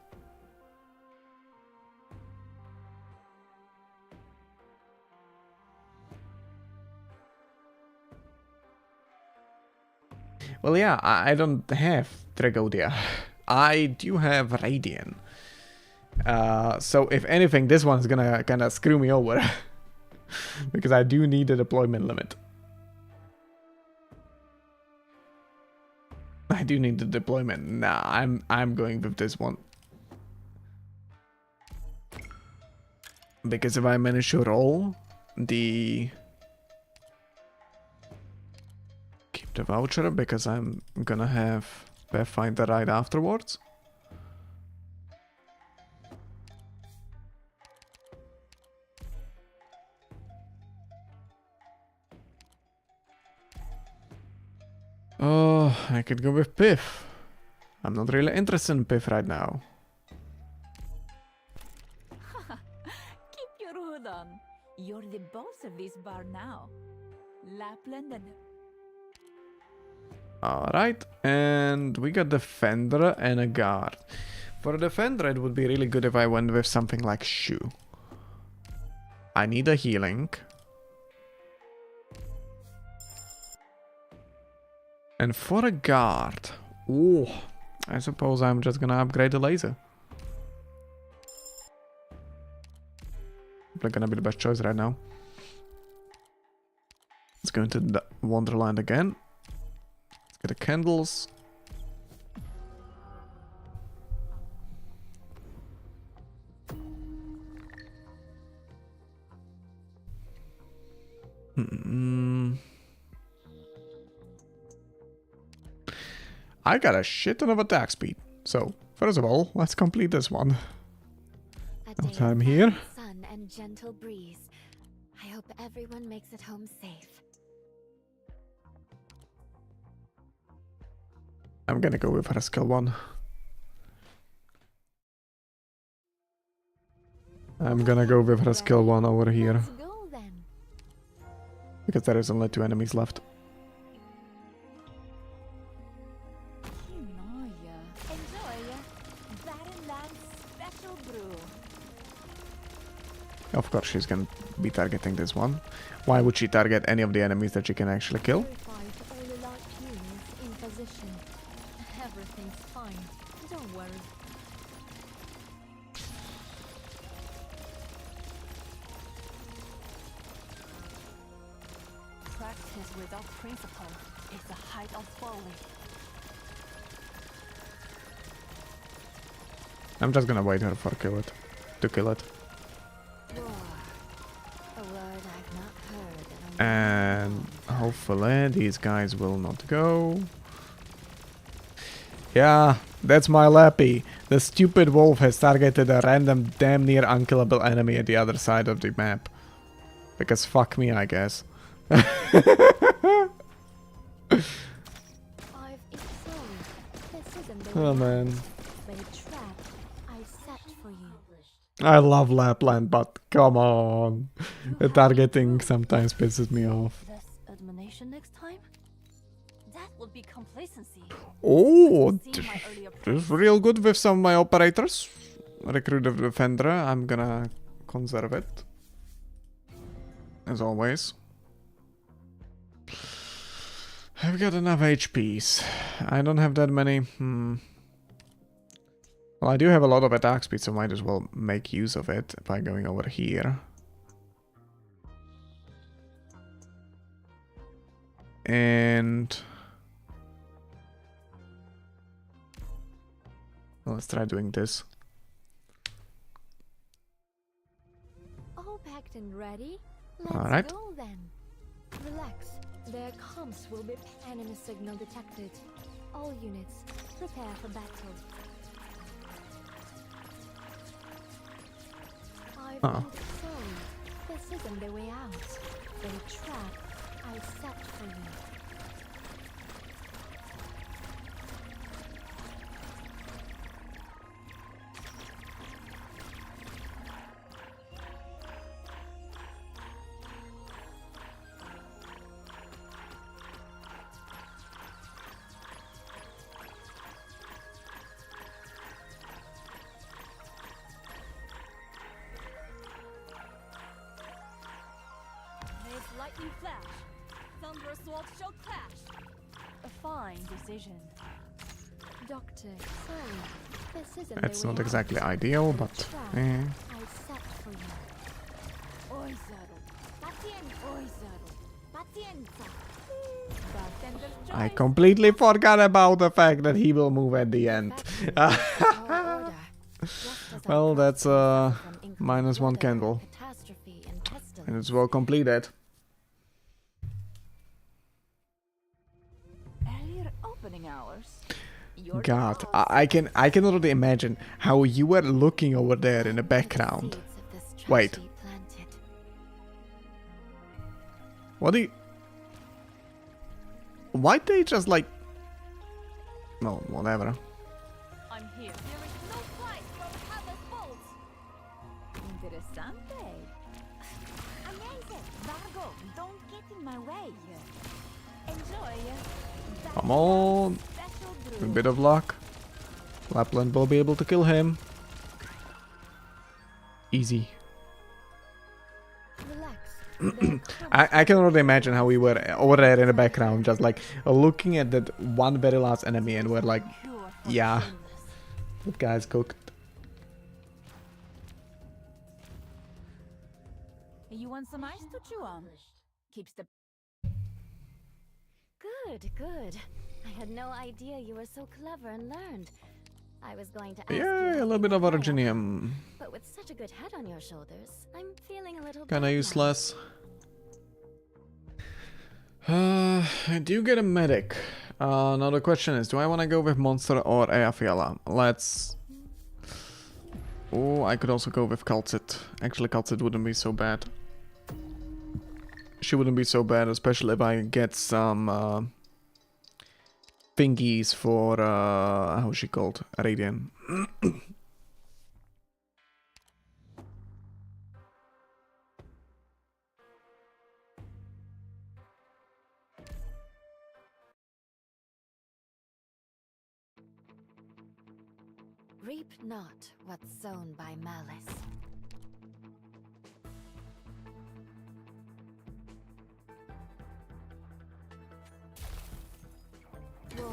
Well, yeah, I don't have Tragodia. I do have Radian. So if anything, this one's gonna kind of screw me over. Because I do need a deployment limit. do need the deployment. Nah, I'm going with this one. Because if I manage to roll the... Keep the voucher because I'm gonna have Pathfinder right afterwards. Oh, I could go with Piff. I'm not really interested in Piff right now. Keep your hood on. You're the boss of this bar now. Lapland and... Alright, and we got Defender and a Guard. For a Defender, it would be really good if I went with something like Shoe. I need a healing. And for a Guard, oh, I suppose I'm just gonna upgrade the laser. Probably gonna be the best choice right now. Let's go into the Wonderland again. Let's get the candles. I got a shit ton of attack speed. So, first of all, let's complete this one. No time here. Sun and gentle breeze. I hope everyone makes it home safe. I'm gonna go with her skill 1. I'm gonna go with her skill 1 over here. Let's go then. Because there is only 2 enemies left. Enjoy Baronland's special brew. Of course she's gonna be targeting this one. Why would she target any of the enemies that she can actually kill? Verified all alert units in position. Everything's fine. Don't worry. Practice without principle is the height of folly. I'm just gonna wait her for kill it. To kill it. Roar. A word I've not heard in a And hopefully these guys will not go. Yeah, that's my lappy. The stupid wolf has targeted a random damn near unkillable enemy at the other side of the map. Because fuck me, I guess. I've sorry. This isn't the Oh way man. out. But a trap I set for you. I love Lapland, but come on. The targeting sometimes pisses me off. Less admonition next time? That would be complacency. Oh, See my earlier this is real good with some of my operators. Recruit a defender. I'm gonna conserve it. As always. I've got enough HPs. I don't have that many. Well, I do have a lot of attack speed, so might as well make use of it by going over here. And... well, let's try doing this. All packed and ready? Let's Alright. go then. Relax. Their comms will be enemy signal detected. All units, prepare for battle. I'm sorry. This isn't the way out. But a trap I set for you. Lightning flash. Thunder sword shall clash. A fine decision. Doctor, sorry. This isn't It's the way not out. exactly ideal, but... Trap eh. I set for you. Oizaru. Patien Oizaru. Pazienza. Bartender's I choice. completely forgot about the fact that he will move at the end. Well, that's minus one candle. And it's well completed. Earlier opening hours. You're the God, boss. I can already imagine how you were looking over there in the background. Wait. What do you... Why'd they just like... No, whatever. I'm here. There is no price from Hava's bolts. Interessante. Amazing. Vargo, don't get in my way. Enjoy. Come on. Special A brew. bit of luck. Lapland will be able to kill him. Easy. I can already imagine how we were over there in the background, just like looking at that one very last enemy, and we're like, Pure for yeah, shameless. that guy's cooked. You want some ice to chew on? Keeps the Good, good. I had no idea you were so clever and learned. I was going to ask you Yeah, how a little you bit of know that, Originium. but with such a good head on your shoulders, I'm feeling a little Kinda bad now. useless. Do you get a medic? Now the question is, do I want to go with Monster or Eafiela? Let's... Oh, I could also go with Calcit. Actually, Calcit wouldn't be so bad. She wouldn't be so bad, especially if I get some thingies for, how's she called? Radiant. Reap not what's sown by malice. War.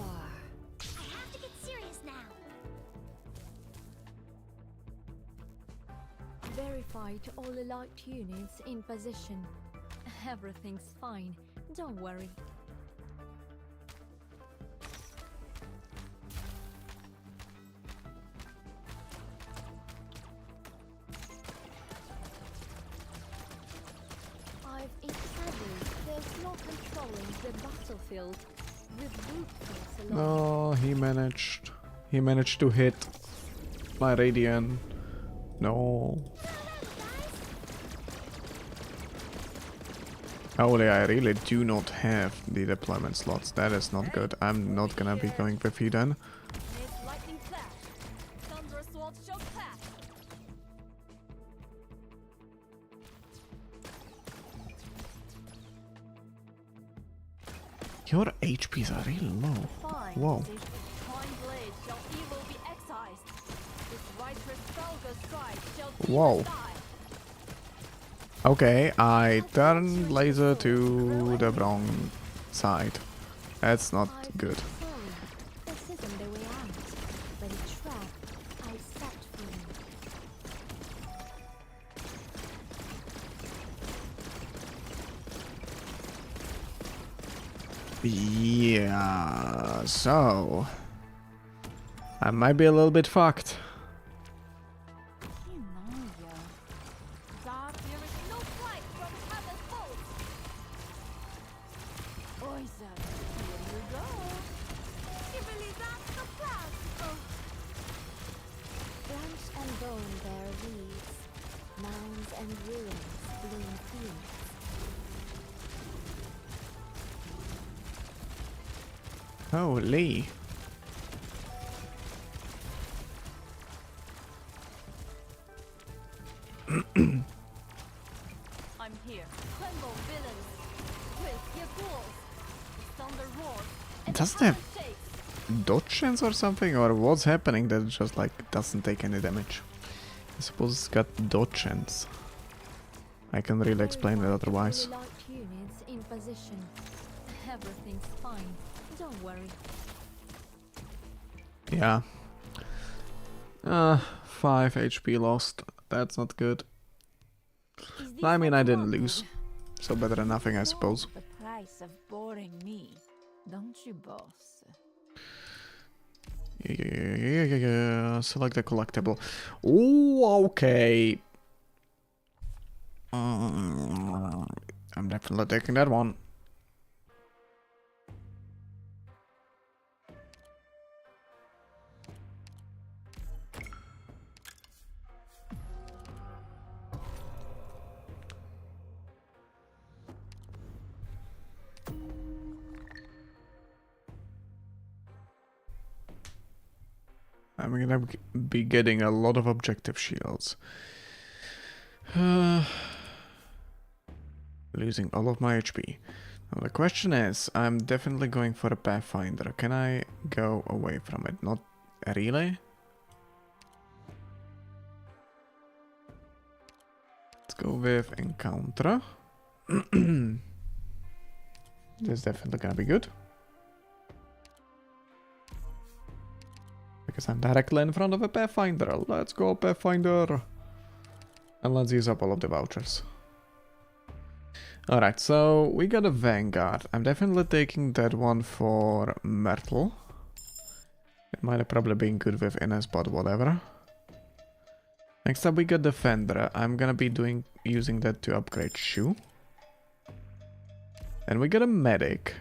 I have to get serious now. Verify to all elite units in position. Everything's fine. Don't worry. There's no controlling the battlefield. With brute force alone. No, he managed. He managed to hit my Radiant. No. Holy, I really do not have the deployment slots. That is not good. I'm not gonna be going with you then. It's lightning flash. Thunder sword shall clash. Your HPs are really low. Fine. Whoa. This fine blade shall evil be excised. This righteous Stalker stride shall Whoa. demons die. Okay, I turned laser to the wrong side. That's not good. Sorry, this isn't the way out, but a trap I set for you. Yeah, so I might be a little bit fucked. Kiminek. Dark, there is no fight from Hava's bolts. Poison, here you go. Civilizato classico. Flesh and bone bear weeds, mounds and ruins bloom fields. Holy. I'm here. Tremble, villains. Quick, ye fools. Thunder roars. And Doesn't the have hammer shakes. dodge chance or something? Or what's happening that it just like doesn't take any damage? I suppose it's got dodge chance. I can really explain it Verify otherwise. all elite units in position. Everything's fine. Don't worry. Yeah. 5 HP lost. That's not good. Is this I mean, what I you didn't wanted? lose. So better than nothing, I Oh, suppose. the price of boring me, don't you, boss? Yeah. Select the collectible. Oh, okay. I'm definitely taking that one. I'm gonna be getting a lot of objective shields. Losing all of my HP. Now the question is, I'm definitely going for a Pathfinder. Can I go away from it? Not really? Let's go with Encounter. This is definitely gonna be good. Because I'm directly in front of a Pathfinder. Let's go, Pathfinder! And let's use up all of the vouchers. Alright, so we got a Vanguard. I'm definitely taking that one for Myrtle. It might have probably been good with Ines, but whatever. Next up we got Defender. I'm gonna be using that to upgrade Shu. And we got a Medic.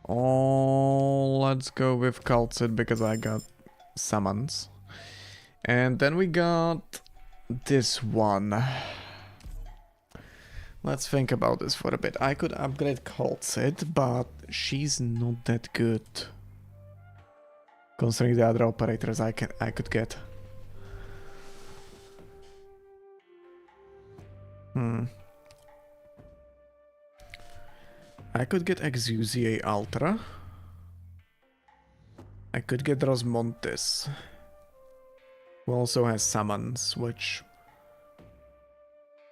Oh, let's go with Cultid because I got summons. And then we got this one. Let's think about this for a bit. I could upgrade Cultid, but she's not that good. Considering the other operators I could get. I could get Exusier Ultra. I could get Rosmontis, who also has summons, which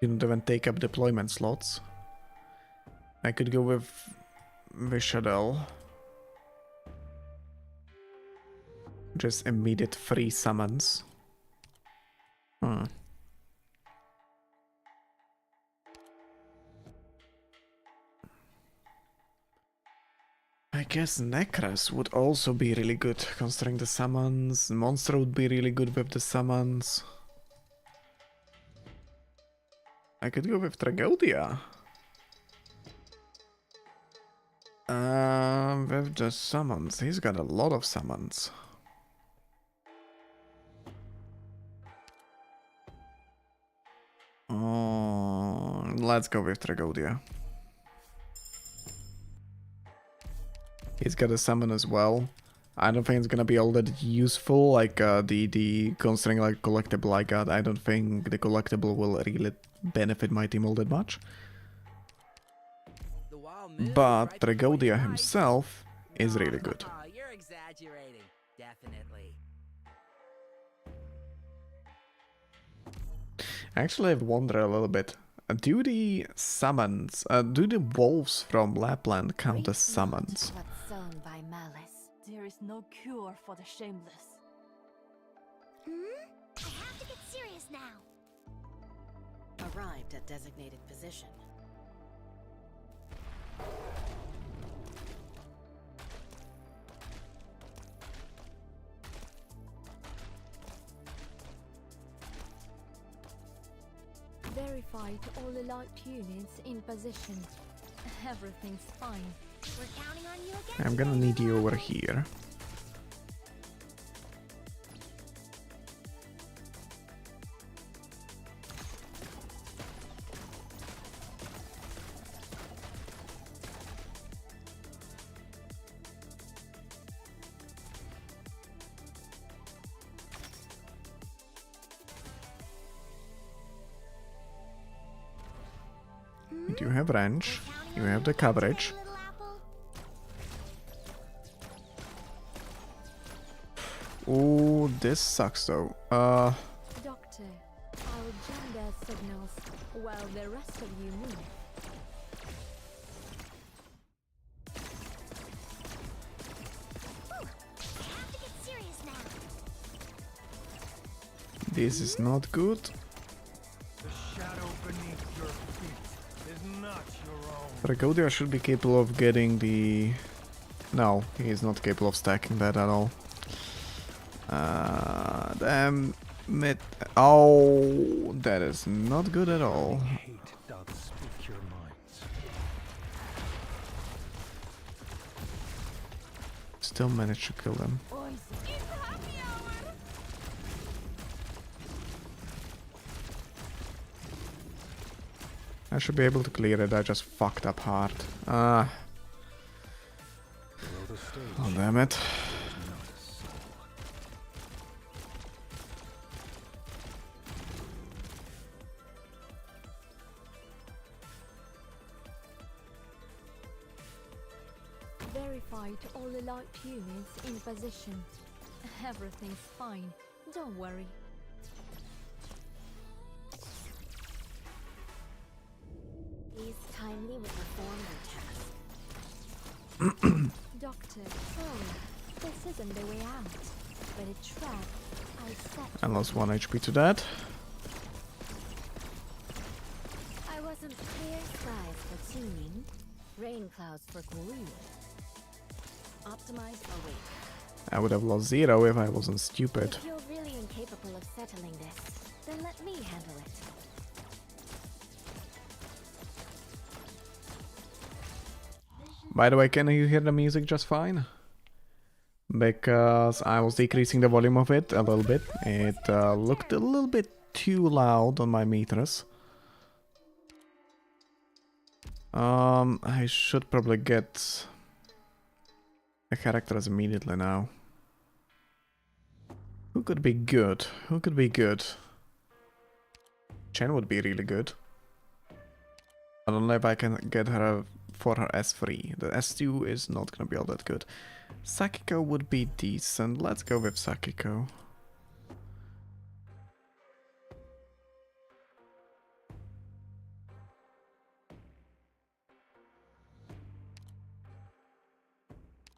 didn't even take up deployment slots. I could go with Vishadel. Just immediate free summons. I guess Necras would also be really good, considering the summons. Monster would be really good with the summons. I could go with Tragodia. With the summons. He's got a lot of summons. Let's go with Tragodia. He's got a summon as well. I don't think it's gonna be all that useful, like the considering like collectible I got. I don't think the collectible will really benefit my team all that much. But Tragodia himself is really good. You're exaggerating, definitely. Actually, I've wondered a little bit. Do the summons, do the wolves from Lapland count as summons? What's sown by malice. There is no cure for the shameless. I have to get serious now. Arrived at designated position. Verified all elite units in position. Everything's fine. We're counting on you again. I'm gonna need you over here. You have range, you have the coverage. Little apple. Ooh, this sucks though. Doctor, I'll jam their signals while the rest of you move. I have to get serious now. This is not good. The shadow beneath your feet is Bragodia should be capable of getting the... No, he is not capable of stacking that at all. Damn it. Oh, that is not good at all. Still managed to kill them. I should be able to clear it, I just fucked up hard. Oh damn it. Verify to all allied units in position. Everything's fine, don't worry. Please kindly perform your task. Doctor, sorry, this isn't the way out, but a trap I set. I lost 1 HP to that. I wasn't clear skies for tuning, rain clouds for glue. Optimize awake. I would have lost 0 if I wasn't stupid. If you're really incapable of settling this, then let me handle it. By the way, can you hear the music just fine? Because I was decreasing the volume of it a little bit. It looked a little bit too loud on my meters. I should probably get the characters immediately now. Who could be good? Who could be good? Chen would be really good. I don't know if I can get her for her S3. The S2 is not gonna be all that good. Sakiko would be decent. Let's go with Sakiko.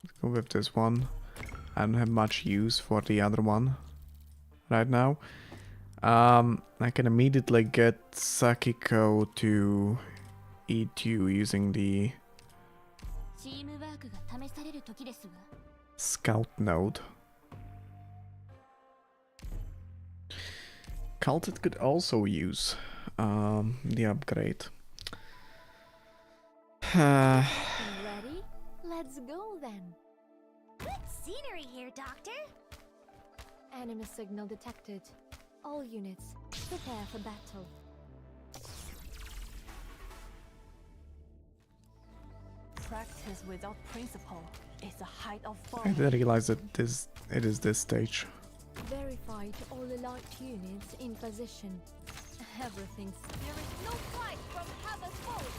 Let's go with this one. I don't have much use for the other one right now. I can immediately get Sakiko to E2 using the scout node. Culted could also use the upgrade. Ready? Let's go then. Good scenery here, Doctor. Enemy signal detected. All units, prepare for battle. Practice without principle is the height of I folly. didn't realize that it is this stage. Verify to all allied units in position. Everything's... There is no flight from Hava's foes.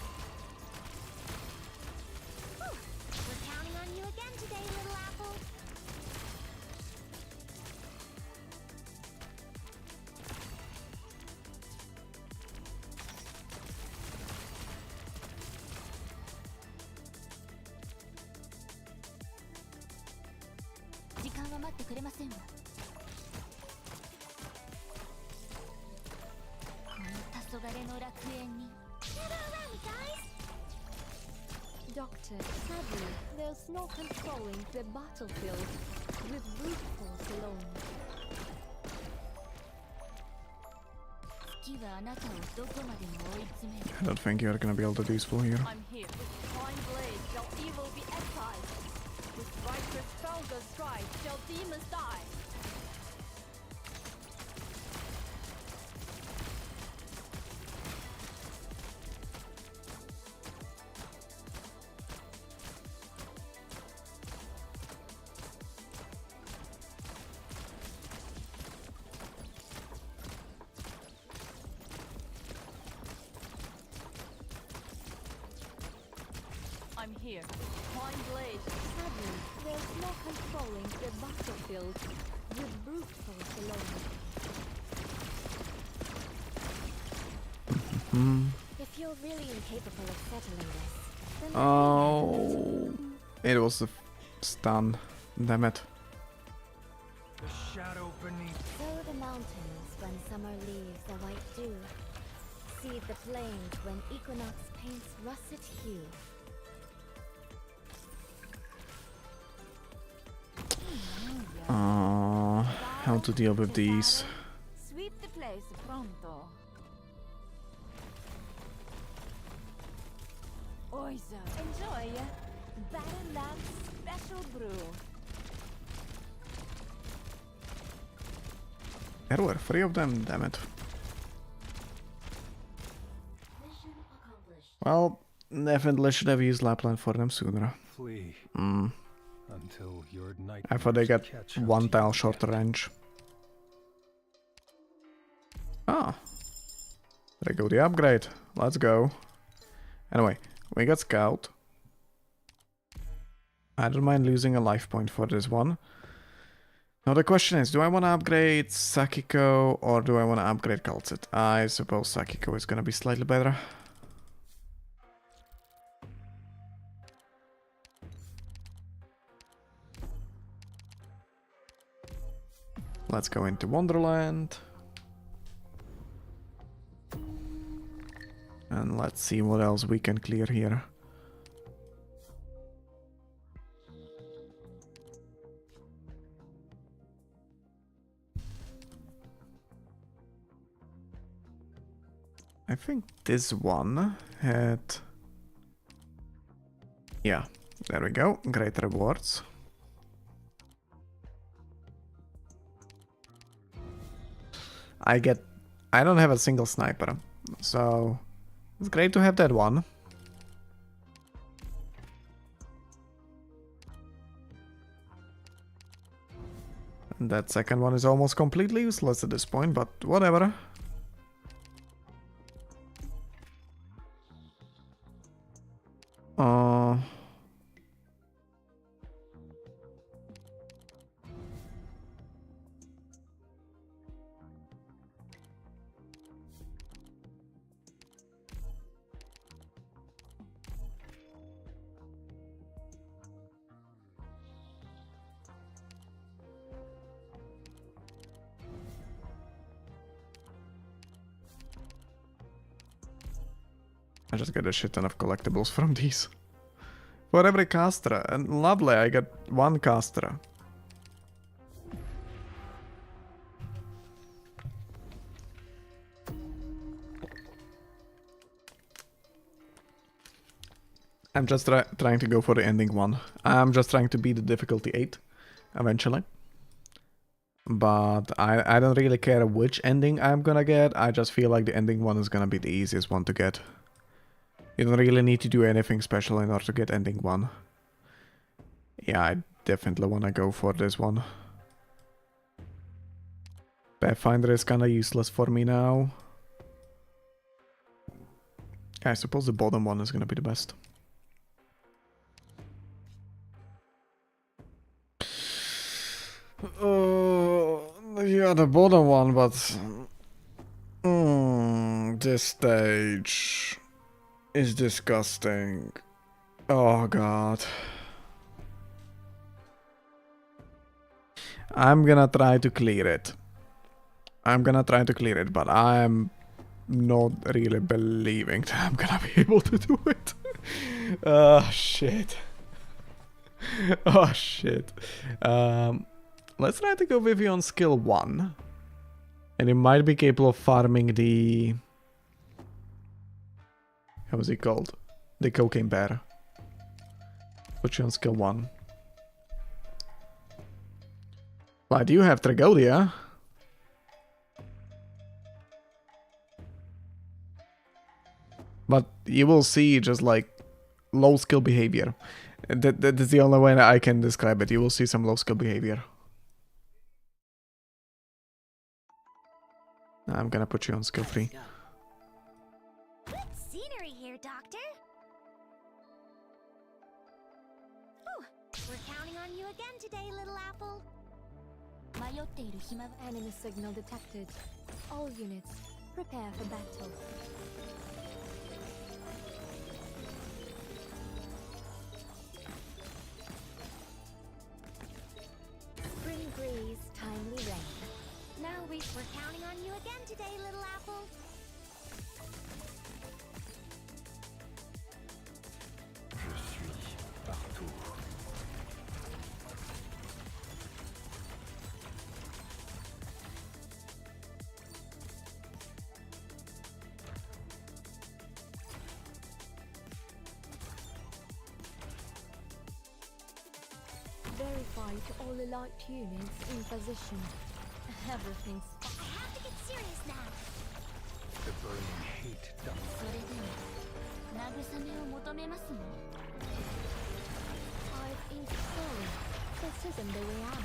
We're counting on you again today, little apple. Doctor, sadly, there's no controlling the battlefield with brute force alone. I don't think you're gonna be able to do useful here. I'm here. With fine blade shall evil be excised. With righteous stronger stride shall demons die. I'm here. Fine blade. Sadly, there's no controlling the battlefield with brute force alone. If you're really incapable of settling this, then Oh, it was a stun. Damn it. The shadow beneath. sow the mountains when summer leaves the white dew. seed the plains when equinox paints russet hue. How to deal with these? Sweep the place pronto. Oizo, enjoy Baronland's special brew. There were 3 of them, damn it. Well, definitely should have used Lapland for them sooner. Flee until your night. I thought they got catch up 1 to you tile shorter again. range. Ah. There go the upgrade. Let's go. Anyway, we got Scout. I don't mind losing a life point for this one. Now the question is, do I want to upgrade Sakiko or do I want to upgrade Kaltzit? I suppose Sakiko is going to be slightly better. Let's go into Wonderland. And let's see what else we can clear here. I think this one had... Yeah, there we go. Great rewards. I don't have a single sniper, so it's great to have that one. And that second one is almost completely useless at this point, but whatever. I just get a shit ton of collectibles from these. For every caster, and lovely, I get 1 caster. I'm just trying to go for the ending one. I'm just trying to beat the difficulty 8, eventually. But I don't really care which ending I'm gonna get, I just feel like the ending one is gonna be the easiest one to get. You don't really need to do anything special in order to get ending 1. Yeah, I definitely wanna go for this one. Pathfinder is kinda useless for me now. I suppose the bottom one is gonna be the best. Yeah, the bottom one, but... this stage is disgusting. Oh god. I'm gonna try to clear it. But I'm not really believing that I'm gonna be able to do it. Oh shit. Oh shit. Let's try to go with you on skill 1. And you might be capable of farming the... How is he called? The cocaine bear. Put you on skill 1. Why do you have Tragodia? But you will see just like low skill behavior. That's the only way I can describe it. You will see some low skill behavior. I'm gonna put you on skill 3. Good scenery here, Doctor. Ooh, we're counting on you again today, little apple. Enemy signal detected. All units, prepare for battle. Spring breeze, timely rain. Now we're counting on you again today, little apple. Fortified all elite units in position. Everything's I have to get serious now. The burning hate down. それでも慰めを求めますの I've been sorry. This isn't the way out.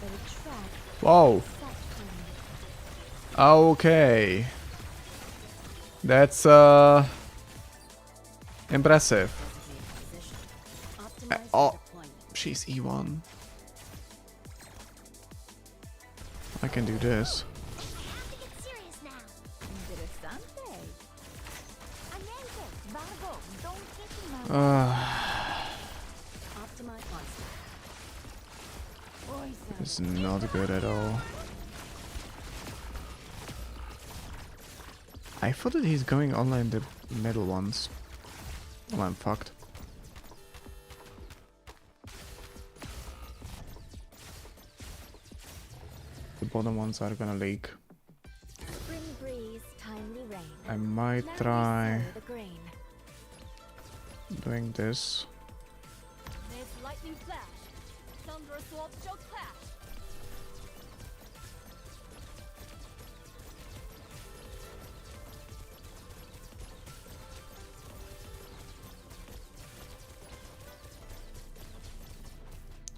But a trap Whoa. set for me. Okay. That's impressive. Optimize Oh, your deployment. she's E1. I can do this. I have to get serious now. Interessante. Aniente, Bargo, don't keep him Optimize onslaught. Poison. It's not good at all. I thought that he's going online the middle ones. Well, I'm fucked. The bottom ones are gonna leak. Spring breeze, timely rain. I might Now try resow the grain. doing this. There's lightning flash. Thunder sword shall clash.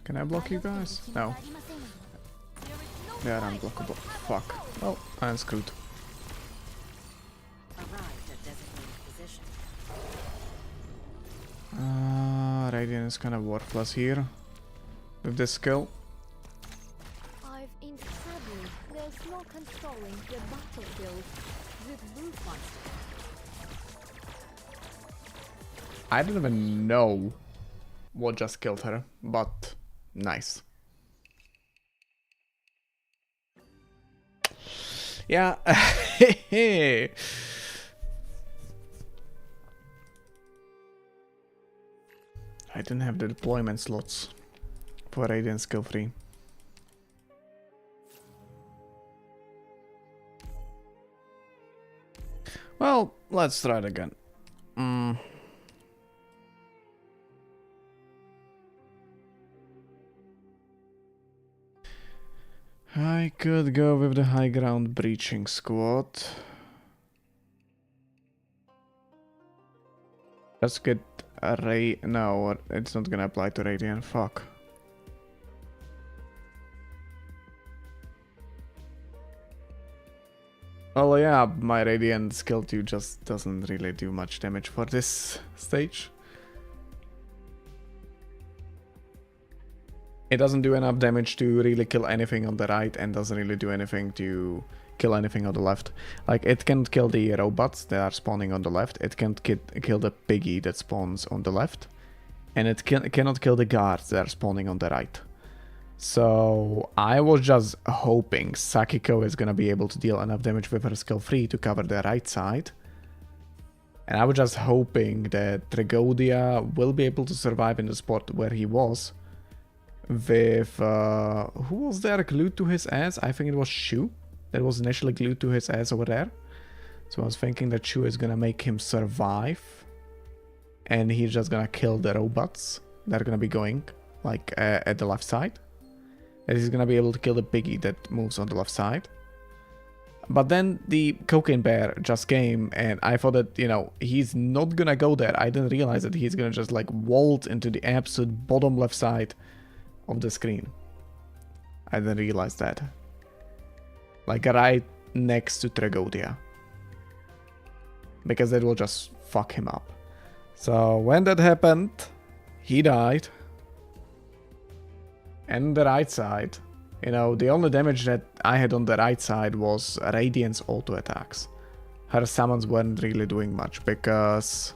Can I block you guys? No. They're unblockable. Fuck. Oh, I'm screwed. Arrived at designated position. Radiant is kind of worthless here. With this skill. I've been sadly. There's no controlling the battlefield. The roof monster. I don't even know what just killed her, but nice. Yeah. I didn't have the deployment slots for Radiant skill 3. Well, let's try it again. I could go with the high ground breaching squad. Let's get a ray. No, it's not gonna apply to Radiant. Fuck. Oh yeah, my Radiant skill 2 just doesn't really do much damage for this stage. It doesn't do enough damage to really kill anything on the right and doesn't really do anything to kill anything on the left. Like, it can't kill the robots that are spawning on the left, it can't kill the piggy that spawns on the left, and it cannot kill the guards that are spawning on the right. So I was just hoping Sakiko is gonna be able to deal enough damage with her skill 3 to cover the right side. And I was just hoping that Tragodia will be able to survive in the spot where he was. With, who was there glued to his ass? I think it was Shu that was initially glued to his ass over there. So I was thinking that Shu is gonna make him survive. And he's just gonna kill the robots that are gonna be going, like, at the left side. And he's gonna be able to kill the piggy that moves on the left side. But then the cocaine bear just came and I thought that, you know, he's not gonna go there. I didn't realize that he's gonna just, like, vault into the absolute bottom left side of the screen. I didn't realize that. Like, right next to Tragodia. Because that will just fuck him up. So when that happened, he died. And the right side, you know, the only damage that I had on the right side was Radiant's auto attacks. Her summons weren't really doing much because,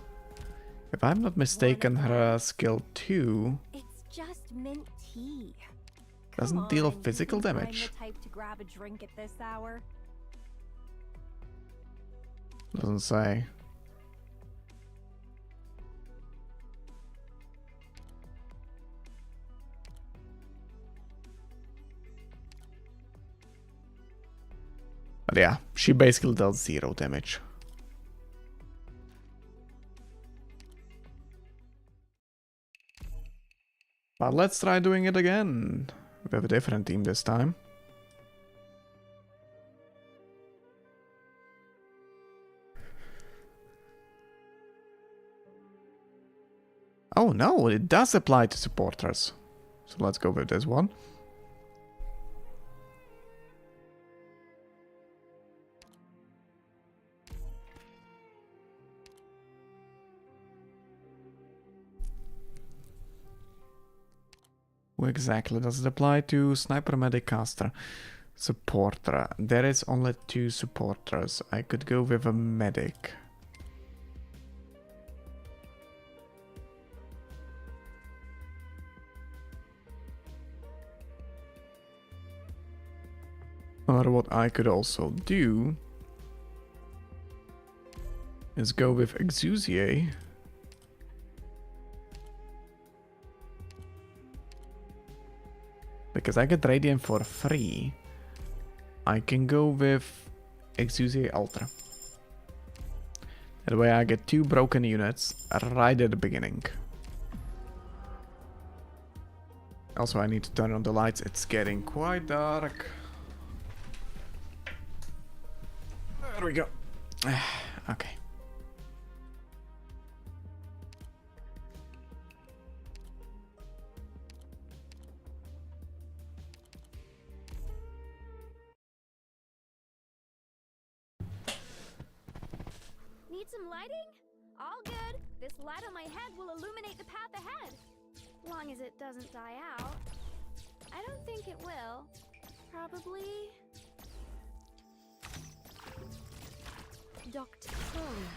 if I'm not mistaken, her skill 2 It's just mint tea. doesn't Come deal on, you physical think I'm damage. the type to grab a drink at this hour? Doesn't say. But yeah, she basically does 0 damage. But let's try doing it again. We have a different team this time. Oh no, it does apply to supporters. So let's go with this one. Who exactly does it apply to? Sniper, medic, caster, supporter. There is only 2 supporters. I could go with a medic. Or what I could also do is go with Exusier. Because I get Radiant for free, I can go with Exusier Ultra. That way I get 2 broken units right at the beginning. Also, I need to turn on the lights. It's getting quite dark. There we go. Okay. Need some lighting? All good. This light on my head will illuminate the path ahead. Long as it doesn't die out. I don't think it will. Probably... Dr. Crowley,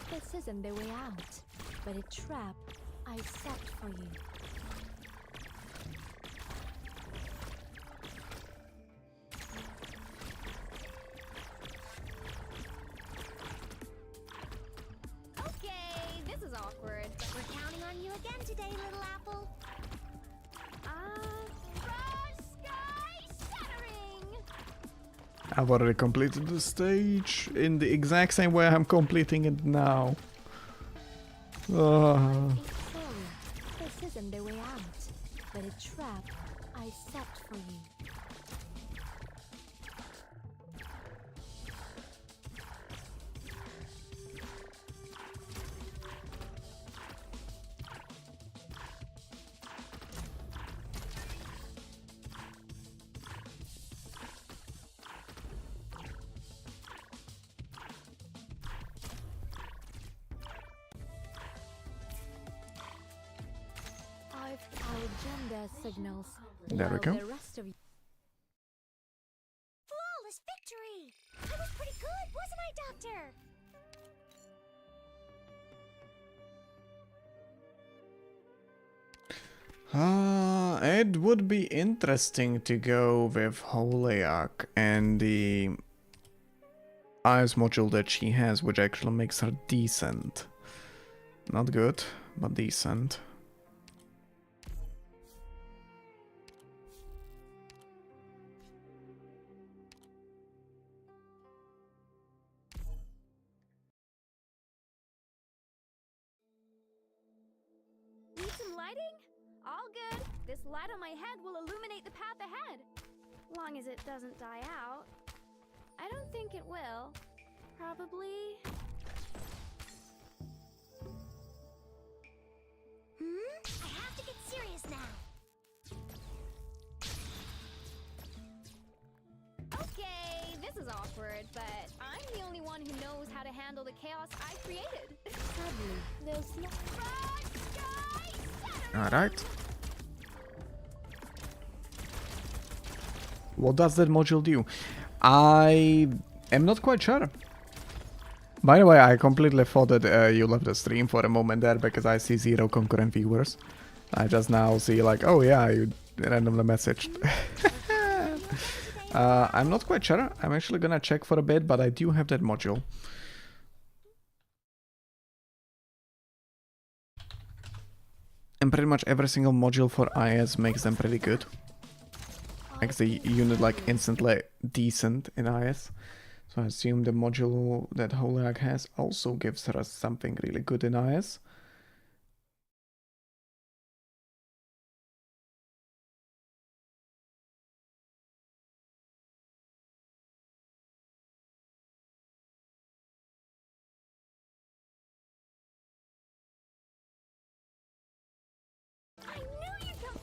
this isn't the way out, but a trap I set for you. Okay, this is awkward. We're counting on you again today, little apple. Frost Sky Shattering! I've already completed the stage in the exact same way I'm completing it now. Sorry, this isn't the way out, but a trap I set for you. I've agenda signals. There we while go. The rest of you Flawless victory! I was pretty good, wasn't I, Doctor? It would be interesting to go with Holiak and the IS module that she has, which actually makes her decent. Not good, but decent. Need some lighting? All good. This light on my head will illuminate the path ahead. Long as it doesn't die out. I don't think it will. Probably... I have to get serious now. Okay, this is awkward, but I'm the only one who knows how to handle the chaos I created. sadly, there's no Frost Sky Shattering! Alright. What does that module do? I am not quite sure. By the way, I completely thought that you left the stream for a moment there because I see 0 concurrent viewers. I just now see like, oh yeah, you randomly messaged. I'm not quite sure. I'm actually gonna check for a bit, but I do have that module. And pretty much every single module for IS makes them pretty good. Makes the unit like instantly decent in IS. So I assume the module that Holiak has also gives her something really good in IS.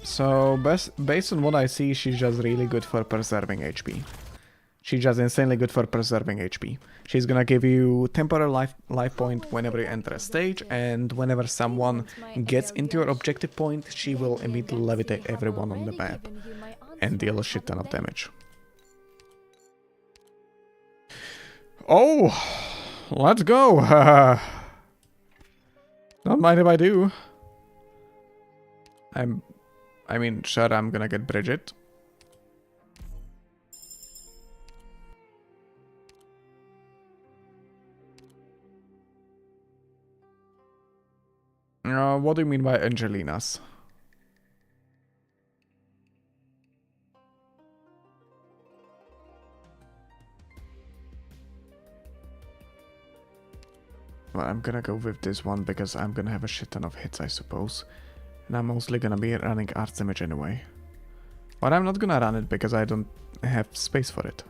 So, based on what I see, she's just really good for preserving HP. She's just insanely good for preserving HP. She's gonna give you temporary life point whenever you enter a stage, and whenever someone gets into your objective point, she will immediately levitate everyone on the map and deal a shit ton of damage. Oh, let's go. Don't mind if I do. I mean, sure, I'm gonna get Bridget. What do you mean by Angelinas? Well, I'm gonna go with this one because I'm gonna have a shit ton of hits, I suppose. And I'm mostly gonna be running Arts Image anyway. But I'm not gonna run it because I don't have space for it.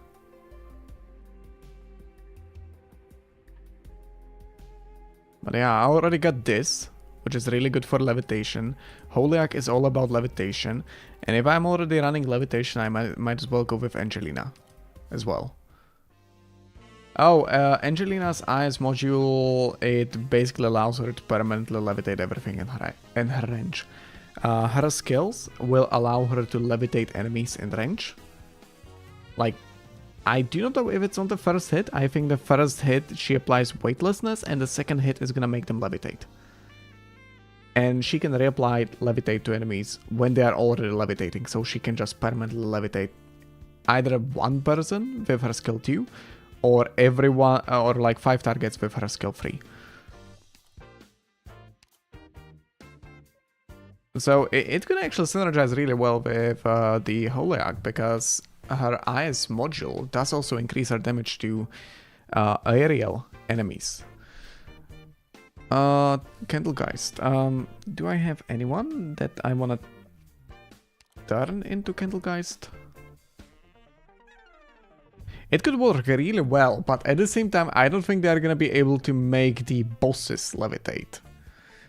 But yeah, I already got this, which is really good for levitation. Holiak is all about levitation. And if I'm already running levitation, I might as well go with Angelina as well. Oh, Angelina's Eyes module, it basically allows her to permanently levitate everything in her range. Her skills will allow her to levitate enemies in range. Like, I do not know if it's on the first hit. I think the first hit she applies weightlessness, and the second hit is gonna make them levitate. And she can reapply levitate to enemies when they are already levitating, so she can just permanently levitate either one person with her skill 2, or everyone, or like 5 targets with her skill 3. So it could actually synergize really well with the Holiak, because her Eyes module does also increase her damage to aerial enemies. Candlegeist. Do I have anyone that I wanna turn into Candlegeist? It could work really well, but at the same time, I don't think they're gonna be able to make the bosses levitate.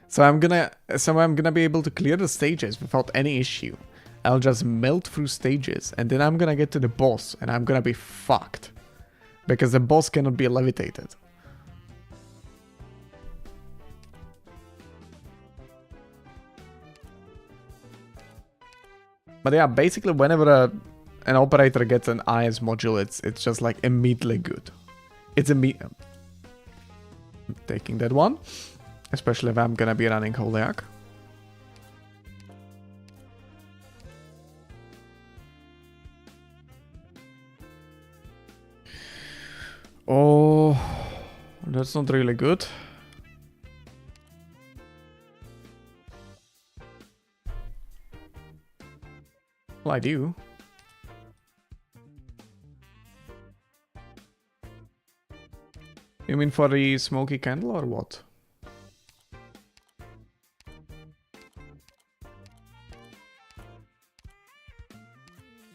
So I'm gonna be able to clear the stages without any issue. I'll just melt through stages, and then I'm gonna get to the boss, and I'm gonna be fucked. Because the boss cannot be levitated. But yeah, basically whenever an operator gets an Eyes module, it's just like immediately good. It's immediate. I'm taking that one, especially if I'm gonna be running Holiak. Oh, that's not really good. Well, I do. You mean for the smoky candle or what?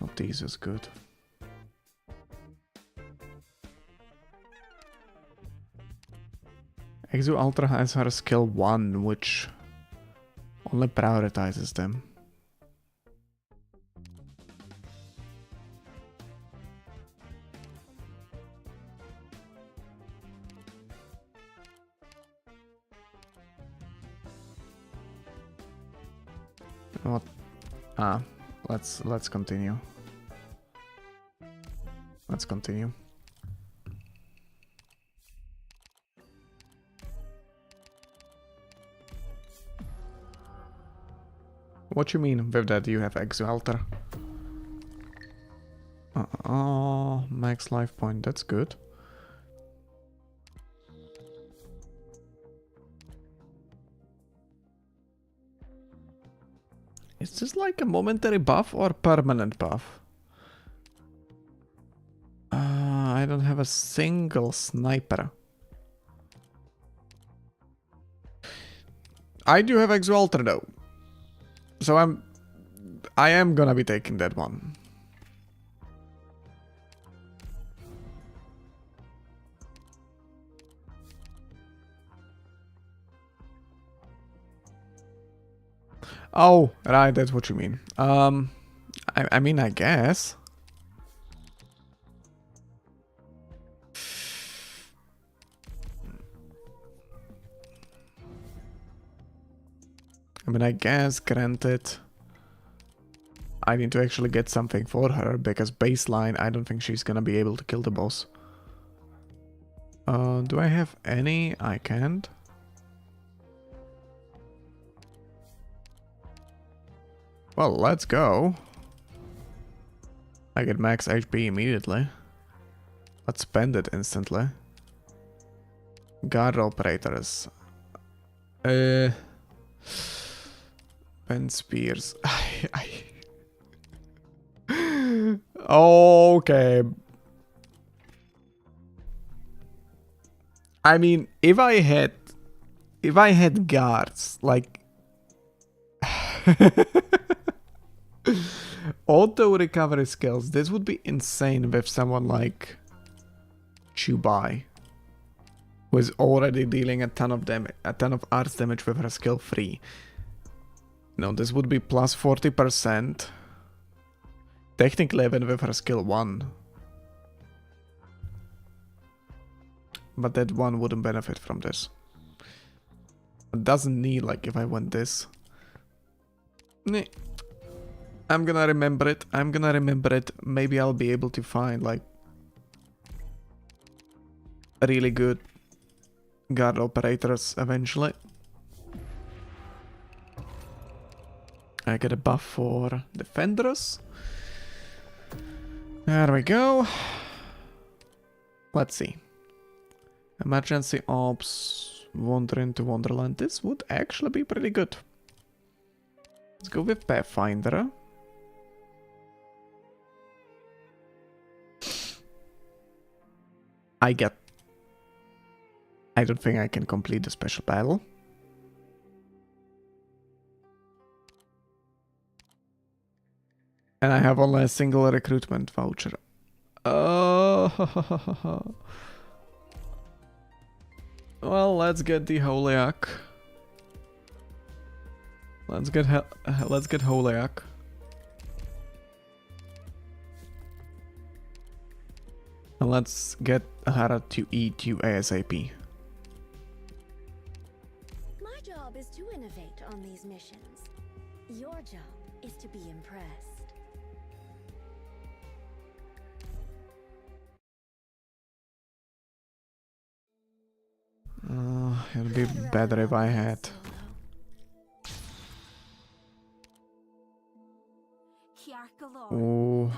Not these is good. Exo Ultra has her skill 1, which only prioritizes them. What? Let's continue. Let's continue. What you mean with that? You have Exo Alter? Max life point. That's good. Is this like a momentary buff or permanent buff? I don't have a single sniper. I do have Exo Alter though. So I am gonna be taking that one. Oh, right, that's what you mean. I mean, I guess. I mean, I guess, granted, I need to actually get something for her, because baseline, I don't think she's gonna be able to kill the boss. Do I have any? I can't. Well, let's go. I get max HP immediately. Let's spend it instantly. Guard operators. Pen spears. Okay. I mean, if I had guards, like auto recovery skills, this would be insane with someone like Chubai, who is already dealing a ton of damage, a ton of arts damage with her skill 3. No, this would be plus 40%. Technically even with her skill 1. But that one wouldn't benefit from this. It doesn't need, like, if I want this. Nah. I'm gonna remember it. I'm gonna remember it. Maybe I'll be able to find, like, really good guard operators eventually. I get a buff for defenders. There we go. Let's see. Emergency ops, wander into Wonderland. This would actually be pretty good. Let's go with Pathfinder. I don't think I can complete the special battle. And I have only a single recruitment voucher. Oh. Well, let's get the Holiak. Let's get Holiak. And let's get Hara to E2 ASAP. My job is to innovate on these missions. Your job is to be impressed. It'd be better if I had. Oh.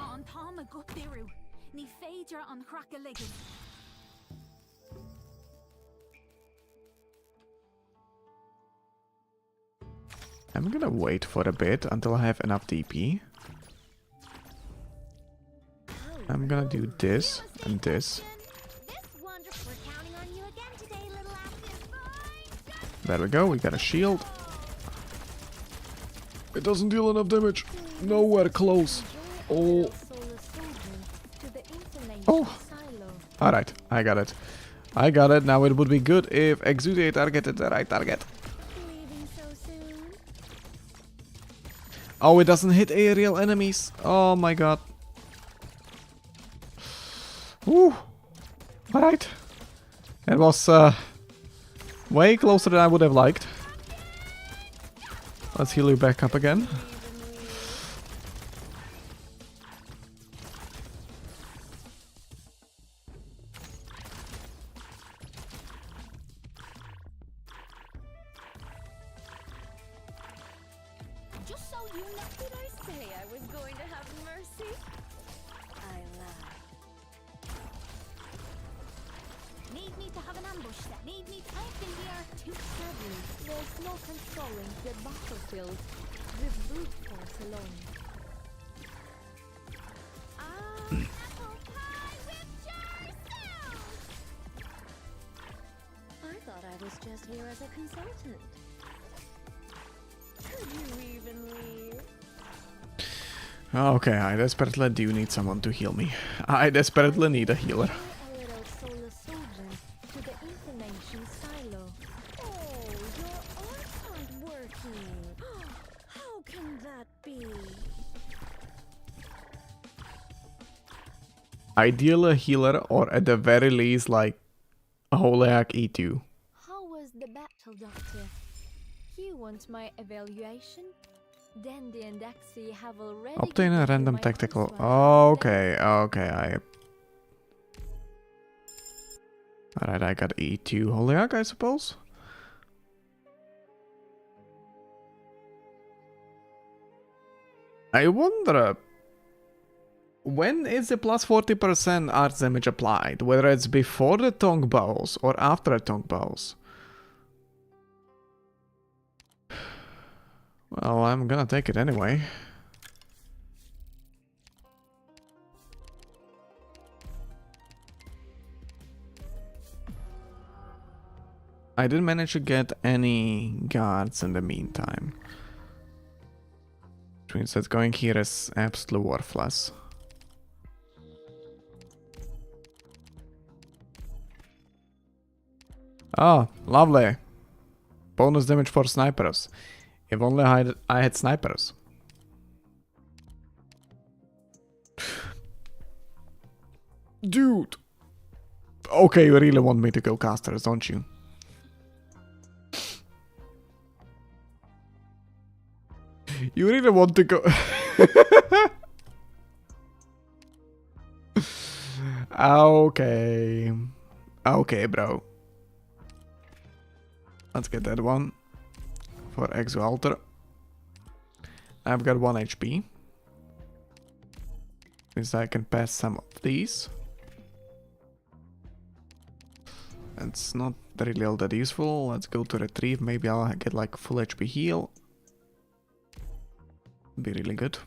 I'm gonna wait for a bit until I have enough DP. I'm gonna do this and this. There we go, we got a shield. It doesn't deal enough damage. Nowhere close. Oh. Oh. Alright, I got it. I got it. Now it would be good if Exudiate targeted the right target. Oh, it doesn't hit aerial enemies. Oh my god. Woo. Alright. It was way closer than I would have liked. Let's heal you back up again. Just so you know, did I say I was going to have mercy? I lied. Need me to have an ambush set. Need me to have in here. Too sadly, there's no controlling the battlefield with brute force alone. Apple pie with yourself! I thought I was just here as a consultant. Could you even leave? Okay, I desperately do need someone to heal me. I desperately need a healer. A little solar soldier to the information silo. Oh, your arms aren't working. Ideally a healer, or at the very least, like a Holiak E2. How was the battle, Doctor? You want my evaluation? Dandy and Axie have already Obtain a given you random my tactical. coursework. Okay. Alright, I got E2 Holiak, I suppose. I wonder, when is the plus 40% arts damage applied? Whether it's before the tongue bows or after the tongue bows? Well, I'm gonna take it anyway. I didn't manage to get any guards in the meantime. Which means that going here is absolutely worthless. Oh, lovely. Bonus damage for snipers. If only I had snipers. Dude! Okay, you really want me to kill casters, don't you? You really want to go... Okay. Okay, bro. Let's get that one. For Exalter. I've got 1 HP. Means I can pass some of these. It's not really all that useful. Let's go to retrieve. Maybe I'll get like full HP heal. Be really good.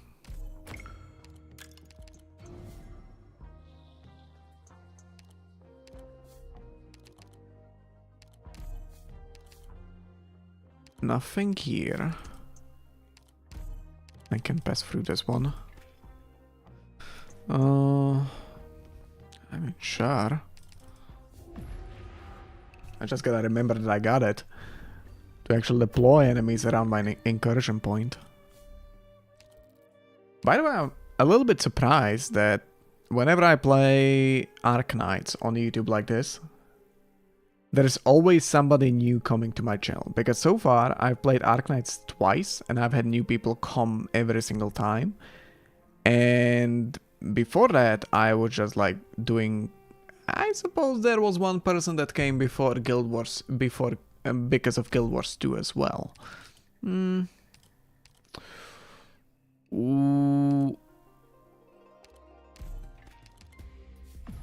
Nothing here. I can pass through this one. I mean, sure. I just gotta remember that I got it. To actually deploy enemies around my incursion point. By the way, I'm a little bit surprised that whenever I play Arknights on YouTube like this, there's always somebody new coming to my channel. Because so far, I've played Arknights twice, and I've had new people come every single time. And before that, I was just like doing... I suppose there was one person that came before Guild Wars, because of Guild Wars 2 as well. Ooh.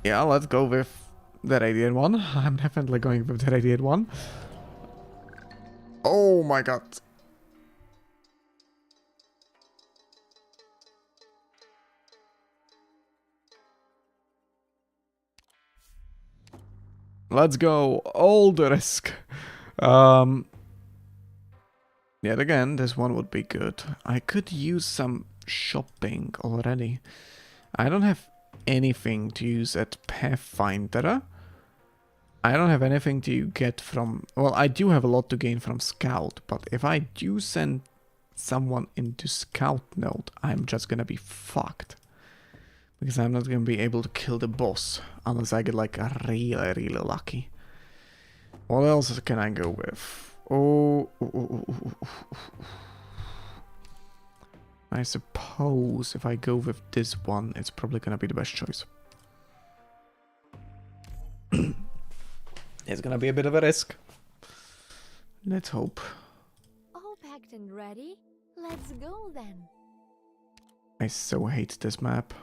Yeah, let's go with the Radiant one. I'm definitely going with the Radiant one. Oh my god. Let's go. All the risk. Yet again, this one would be good. I could use some shopping already. I don't have anything to use at Pathfinder. I don't have anything to get from... Well, I do have a lot to gain from Scout, but if I do send someone into Scout node, I'm just gonna be fucked. Because I'm not gonna be able to kill the boss unless I get like a really lucky. What else can I go with? I suppose if I go with this one, it's probably gonna be the best choice. It's gonna be a bit of a risk. Let's hope. All packed and ready? Let's go then. I so hate this map.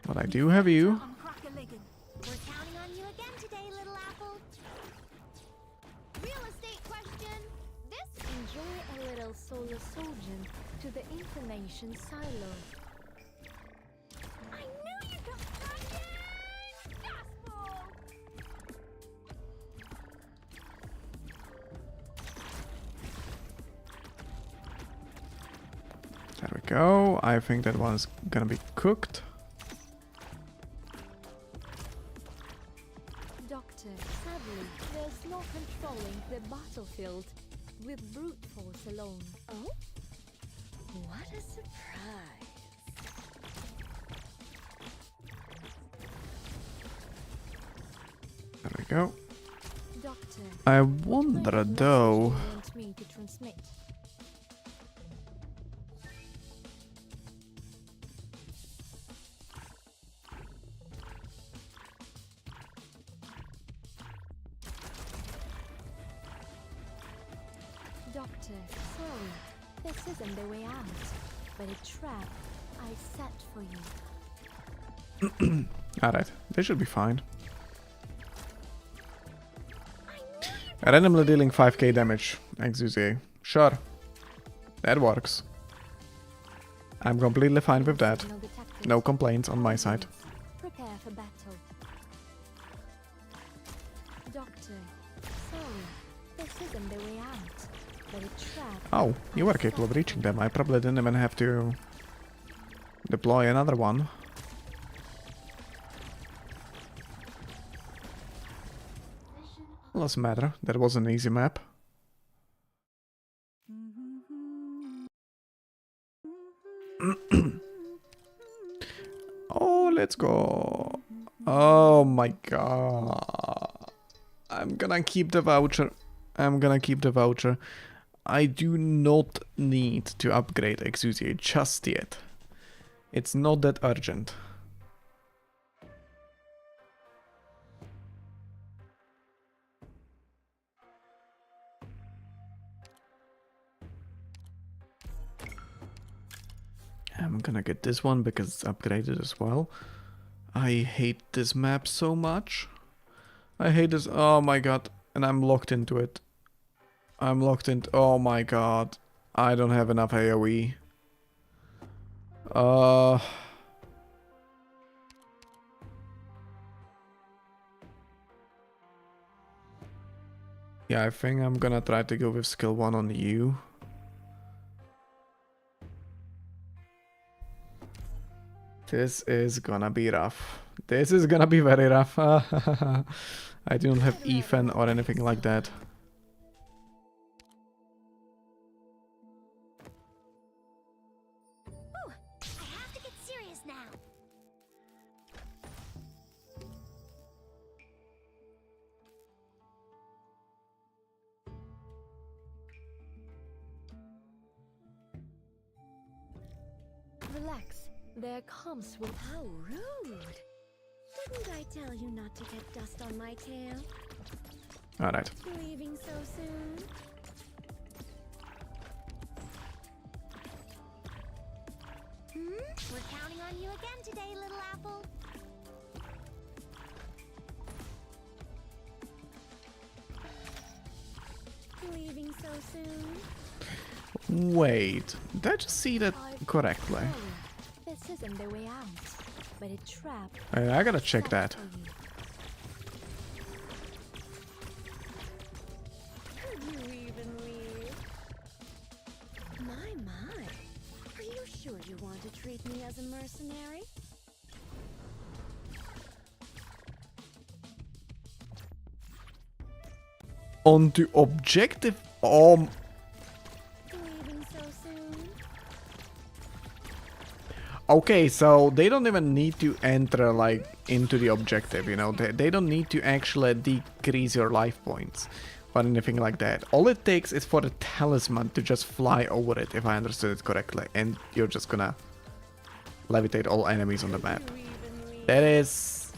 But I do have you. We're counting on you again today, little apple. Real estate question. This Enjoy a little solar sojourn to the information silo. I knew you got that. Gospel. There we go. I think that one's gonna be cooked. Doctor, sadly, there's no controlling the battlefield with brute force alone. Oh? What a surprise. There we go. Doctor, I what wonder kind of though. message do you want me to transmit? Doctor, sorry. This isn't the way out, but a trap I set for you. Alright, they should be fine. Randomly dealing 5k damage, Exusier. Sure. That works. I'm completely fine with that. Signal detected. No complaints on my side. Prepare for battle. Doctor, sorry. This isn't the way out, but a trap. Oh, you I were capable of set reaching for them. I probably didn't even have to deploy another one. Doesn't matter. That was an easy map. Oh, let's go. Oh my god. I'm gonna keep the voucher. I'm gonna keep the voucher. I do not need to upgrade Exusier just yet. It's not that urgent. I'm gonna get this one because it's upgraded as well. I hate this map so much. I hate this. Oh my god. And I'm locked into it. I'm locked into. Oh my god. I don't have enough AoE. Yeah, I think I'm gonna try to go with skill 1 on you. This is gonna be rough. This is gonna be very rough. I don't have Ethan or anything like that. I have to get serious now. Relax. There comes with How rude. Didn't I tell you not to get dust on my tail? Alright. Leaving so soon? We're counting on you again today, little apple. Leaving so soon? Wait. Did I just see that correctly? sorry. This isn't the way out, but a trap I gotta check set that. for you. Could you even leave? My. Are you sure you want to treat me as a mercenary? On to objective. Oh, Leaving so soon? okay, so they don't even need to enter like into the objective, you know. They don't need to actually decrease your life points or anything like that. All it takes is for the talisman to just fly over it, if I understood it correctly, and you're just gonna levitate all enemies on the map. That is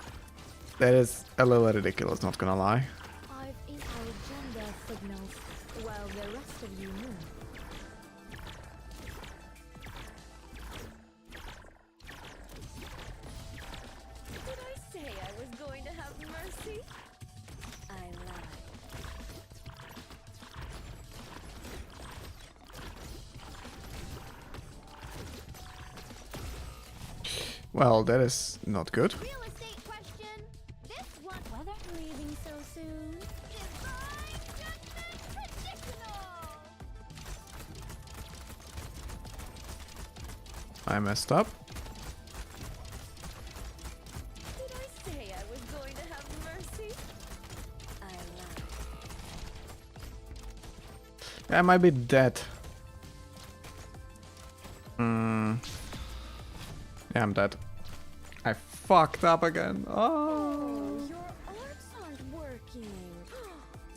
a little ridiculous, not gonna lie. I've echoed gender signals while the rest of you move. Did I say I was going to have mercy? I lied. Well, that is not good. Real estate question. This one Weather leaving so soon? divine judgment traditional. I messed up. Did I say I was going to have mercy? I lied. I might be dead. I'm dead. I fucked up again. Oh. Oh, your arts aren't working.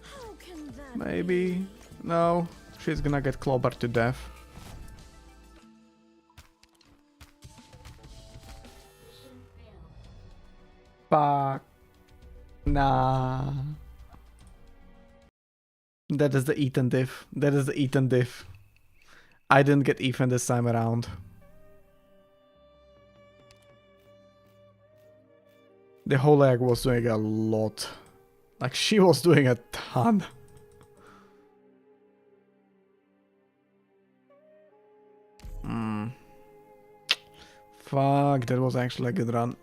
How can that Maybe. be? No. She's gonna get clobbered to death. Fuck. Nah. That is the Ethan diff. That is the Ethan diff. I didn't get Ethan this time around. The whole egg was doing a lot. Like, she was doing a ton. Fuck, that was actually a good run.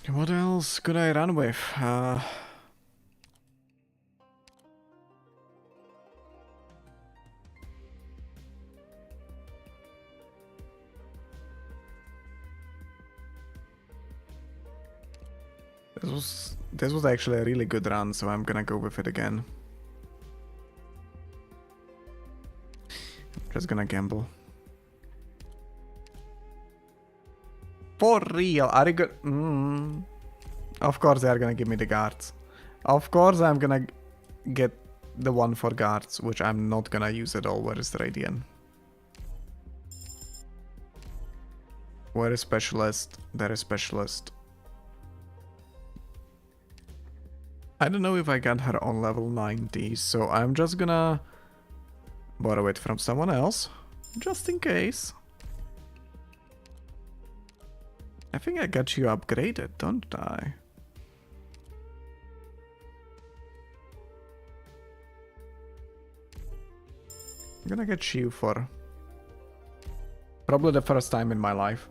What else could I run with? This was actually a really good run, so I'm gonna go with it again. Just gonna gamble. For real, are you good? Of course they are gonna give me the guards. Of course I'm gonna get the one for guards, which I'm not gonna use at all. Where is the Radiant? Where is Specialist? There is Specialist. I don't know if I got her on level 90, so I'm just gonna borrow it from someone else, just in case. I think I got you upgraded, don't I? I'm gonna get you for probably the first time in my life.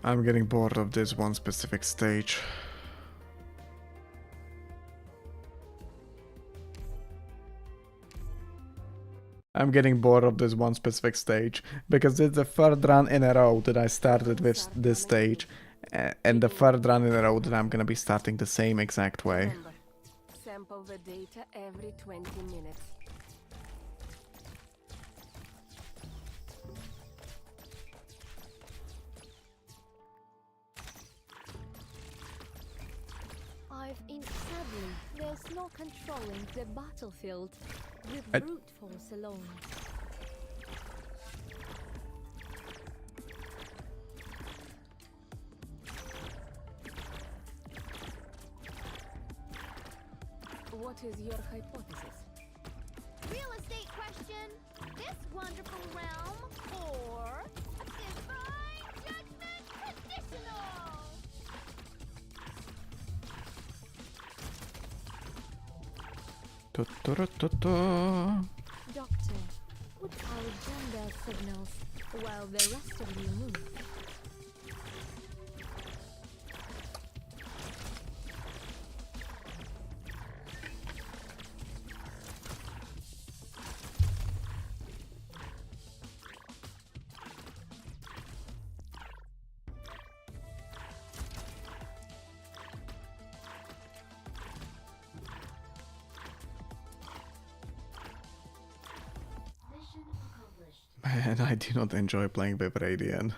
I'm getting bored of this one specific stage. I'm getting bored of this one specific stage because it's the third run in a row that I started with this stage, and the third run in a row that I'm gonna be starting the same exact way. Remember, sample the data every 20 minutes. Sadly, there's no controlling the battlefield with brute force alone. What is your hypothesis? Real estate question. This wonderful realm or a divine judgment conditional? Doctor, put our gender signals while the rest of you move. Man, I do not enjoy playing with Radiant.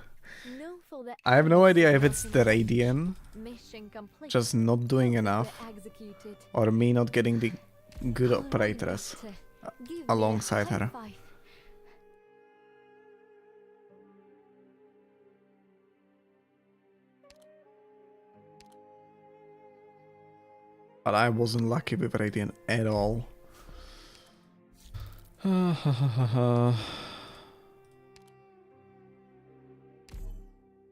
No for the I have no idea if enemies it's the Radiant mission complete. just not doing Orders enough, were executed. or me not getting the good Come on, operators Doctor. Give me a alongside high her. five. But I wasn't lucky with Radiant at all.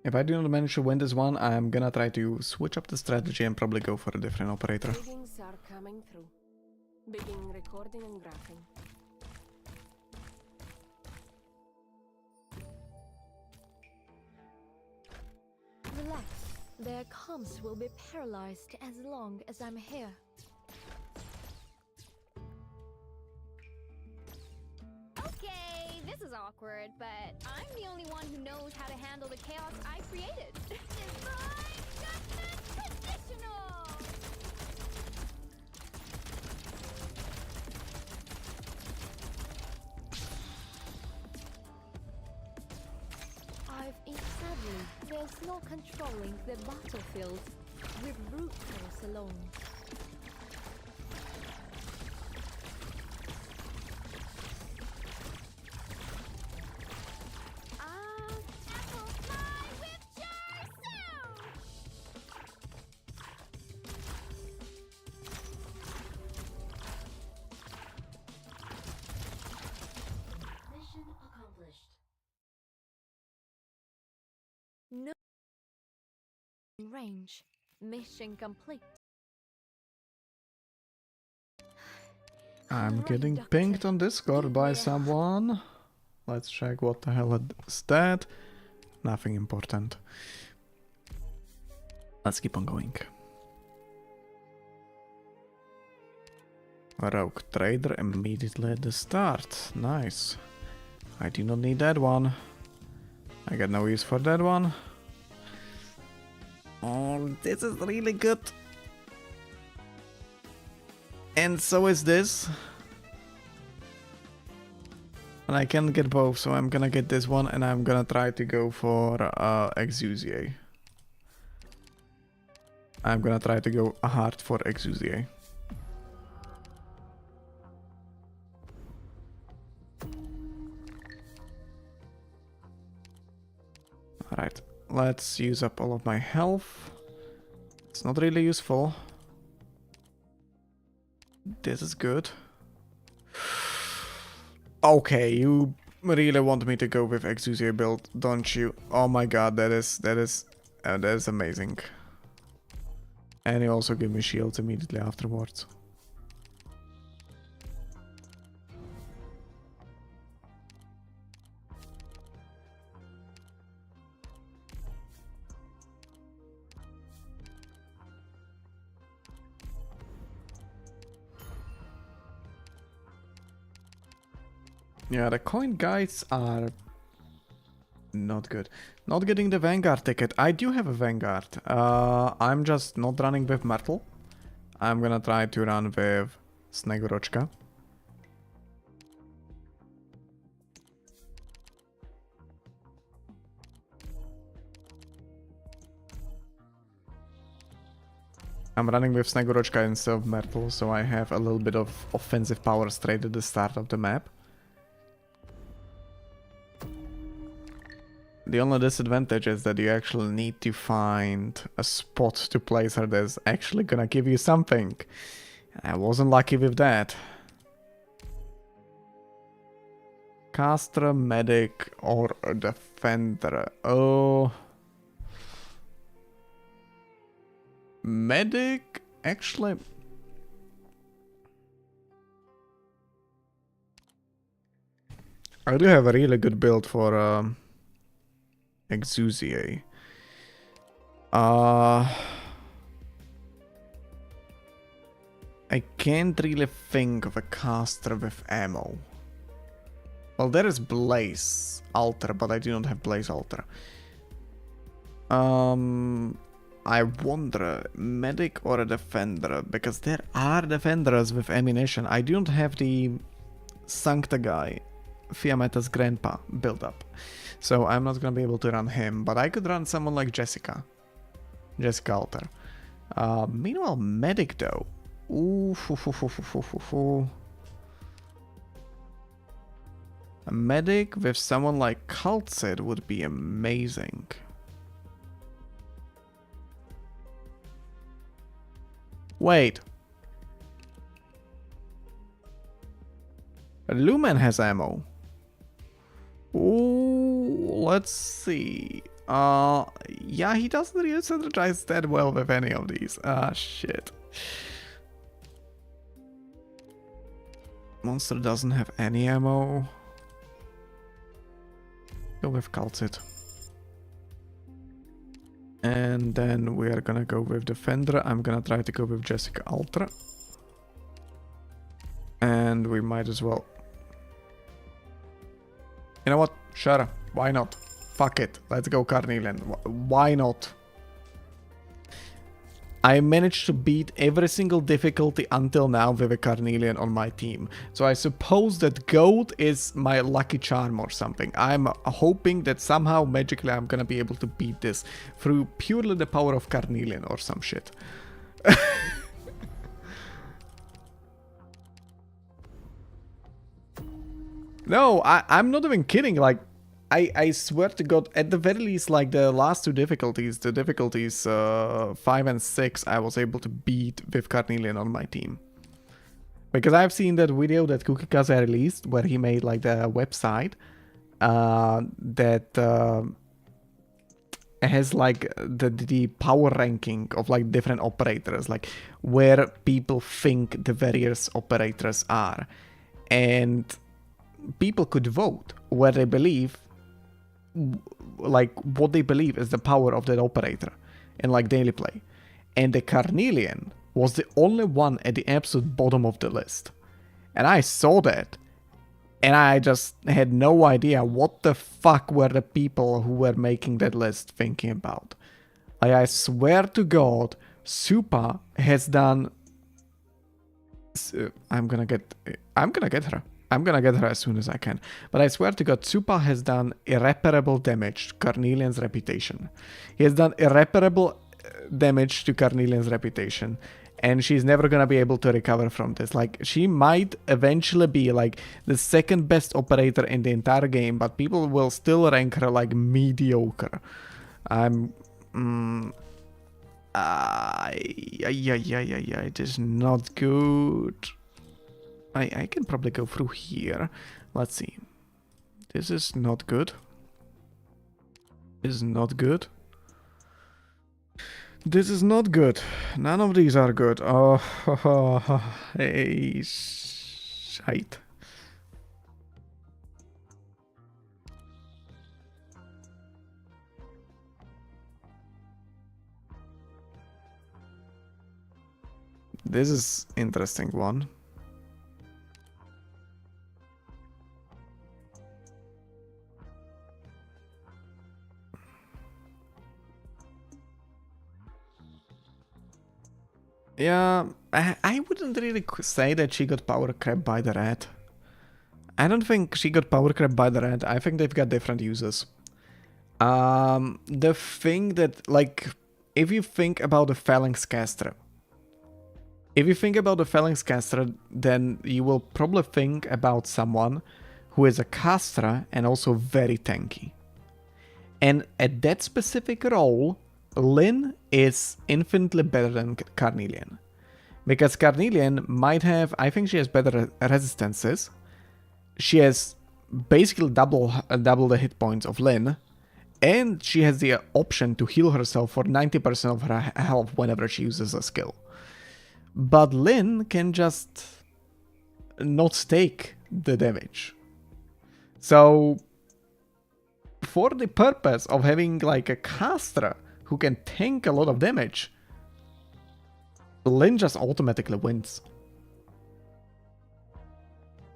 If I do not manage to win this one, I'm gonna try to switch up the strategy and probably go for a different operator. Readings are coming through. Begin recording and graphing. Relax. Their comms will be paralyzed as long as I'm here. Okay, this is awkward, but I'm the only one who knows how to handle the chaos I created. Divine Judgment Traditional! Sadly, there's no controlling the battlefield with brute force alone. Apple pie with jar sound! Mission accomplished. No range. Mission complete. I'm Alright, getting Doctor. pinged on Discord by Yeah. someone. Let's check what the hell is that. Nothing important. Let's keep on going. Rogue Trader immediately at the start. Nice. I do not need that one. I got no use for that one. Oh, this is really good. And so is this. And I can't get both, so I'm gonna get this one and I'm gonna try to go for Exusier. I'm gonna try to go hard for Exusier. Alright, let's use up all of my health. It's not really useful. This is good. Okay, you really want me to go with Exusier build, don't you? Oh my god, that is amazing. And you also give me shields immediately afterwards. Yeah, the coin guides are not good. Not getting the Vanguard ticket. I do have a Vanguard. I'm just not running with Myrtle. I'm gonna try to run with Snegorochka. I'm running with Snegorochka instead of Myrtle, so I have a little bit of offensive power straight at the start of the map. The only disadvantage is that you actually need to find a spot to place her that's actually gonna give you something. I wasn't lucky with that. Caster, medic, or a defender. Oh. Medic? Actually... I do have a really good build for Exusier. I can't really think of a caster with ammo. Well, there is Blaze Alter, but I do not have Blaze Alter. I wonder, medic or a defender, because there are defenders with ammunition. I do not have the Sancta guy, Fiameta's grandpa, build up. So I'm not gonna be able to run him, but I could run someone like Jessica. Jessica Alter. Meanwhile, medic though. Ooh, a medic with someone like Kaltsid would be amazing. Wait. Lumen has ammo. Ooh, let's see. Yeah, he doesn't really synergize that well with any of these. Shit. Monster doesn't have any ammo. Go with Kaltsid. And then we are gonna go with Defender. I'm gonna try to go with Jessica Ultra. And we might as well... You know what? Sure. Why not? Fuck it. Let's go Carnelian. Why not? I managed to beat every single difficulty until now with a Carnelian on my team. So I suppose that Gold is my lucky charm or something. I'm hoping that somehow magically I'm gonna be able to beat this through purely the power of Carnelian or some shit. No, I'm not even kidding. Like, I swear to God, at the very least, like the last two difficulties, the difficulties 5 and 6, I was able to beat with Carnelian on my team. Because I've seen that video that Cookie Kaza released where he made like the website that has like the power ranking of like different operators, like where people think the various operators are. And people could vote where they believe, like what they believe is the power of that operator in like daily play. And the Carnelian was the only one at the absolute bottom of the list. And I saw that and I just had no idea what the fuck were the people who were making that list thinking about. Like, I swear to God, Supa has done... I'm gonna get her. I'm gonna get her as soon as I can. But I swear to God, Supa has done irreparable damage to Carnelian's reputation. He has done irreparable damage to Carnelian's reputation. And she's never gonna be able to recover from this. Like, she might eventually be like the second best operator in the entire game, but people will still rank her like mediocre. It is not good. I can probably go through here. Let's see. This is not good. This is not good. This is not good. None of these are good. Oh, hey, shite. This is interesting one. Yeah, I wouldn't really say that she got power crept by the rat. I don't think she got power crept by the rat. I think they've got different uses. The thing that, like, if you think about the Phalanx Caster, then you will probably think about someone who is a caster and also very tanky. And at that specific role, Lyn is infinitely better than Carnelian. Because Carnelian might have, I think she has better resistances. She has basically double the hit points of Lyn. And she has the option to heal herself for 90% of her health whenever she uses a skill. But Lyn can just not take the damage. So, for the purpose of having like a caster who can tank a lot of damage, Lyn just automatically wins.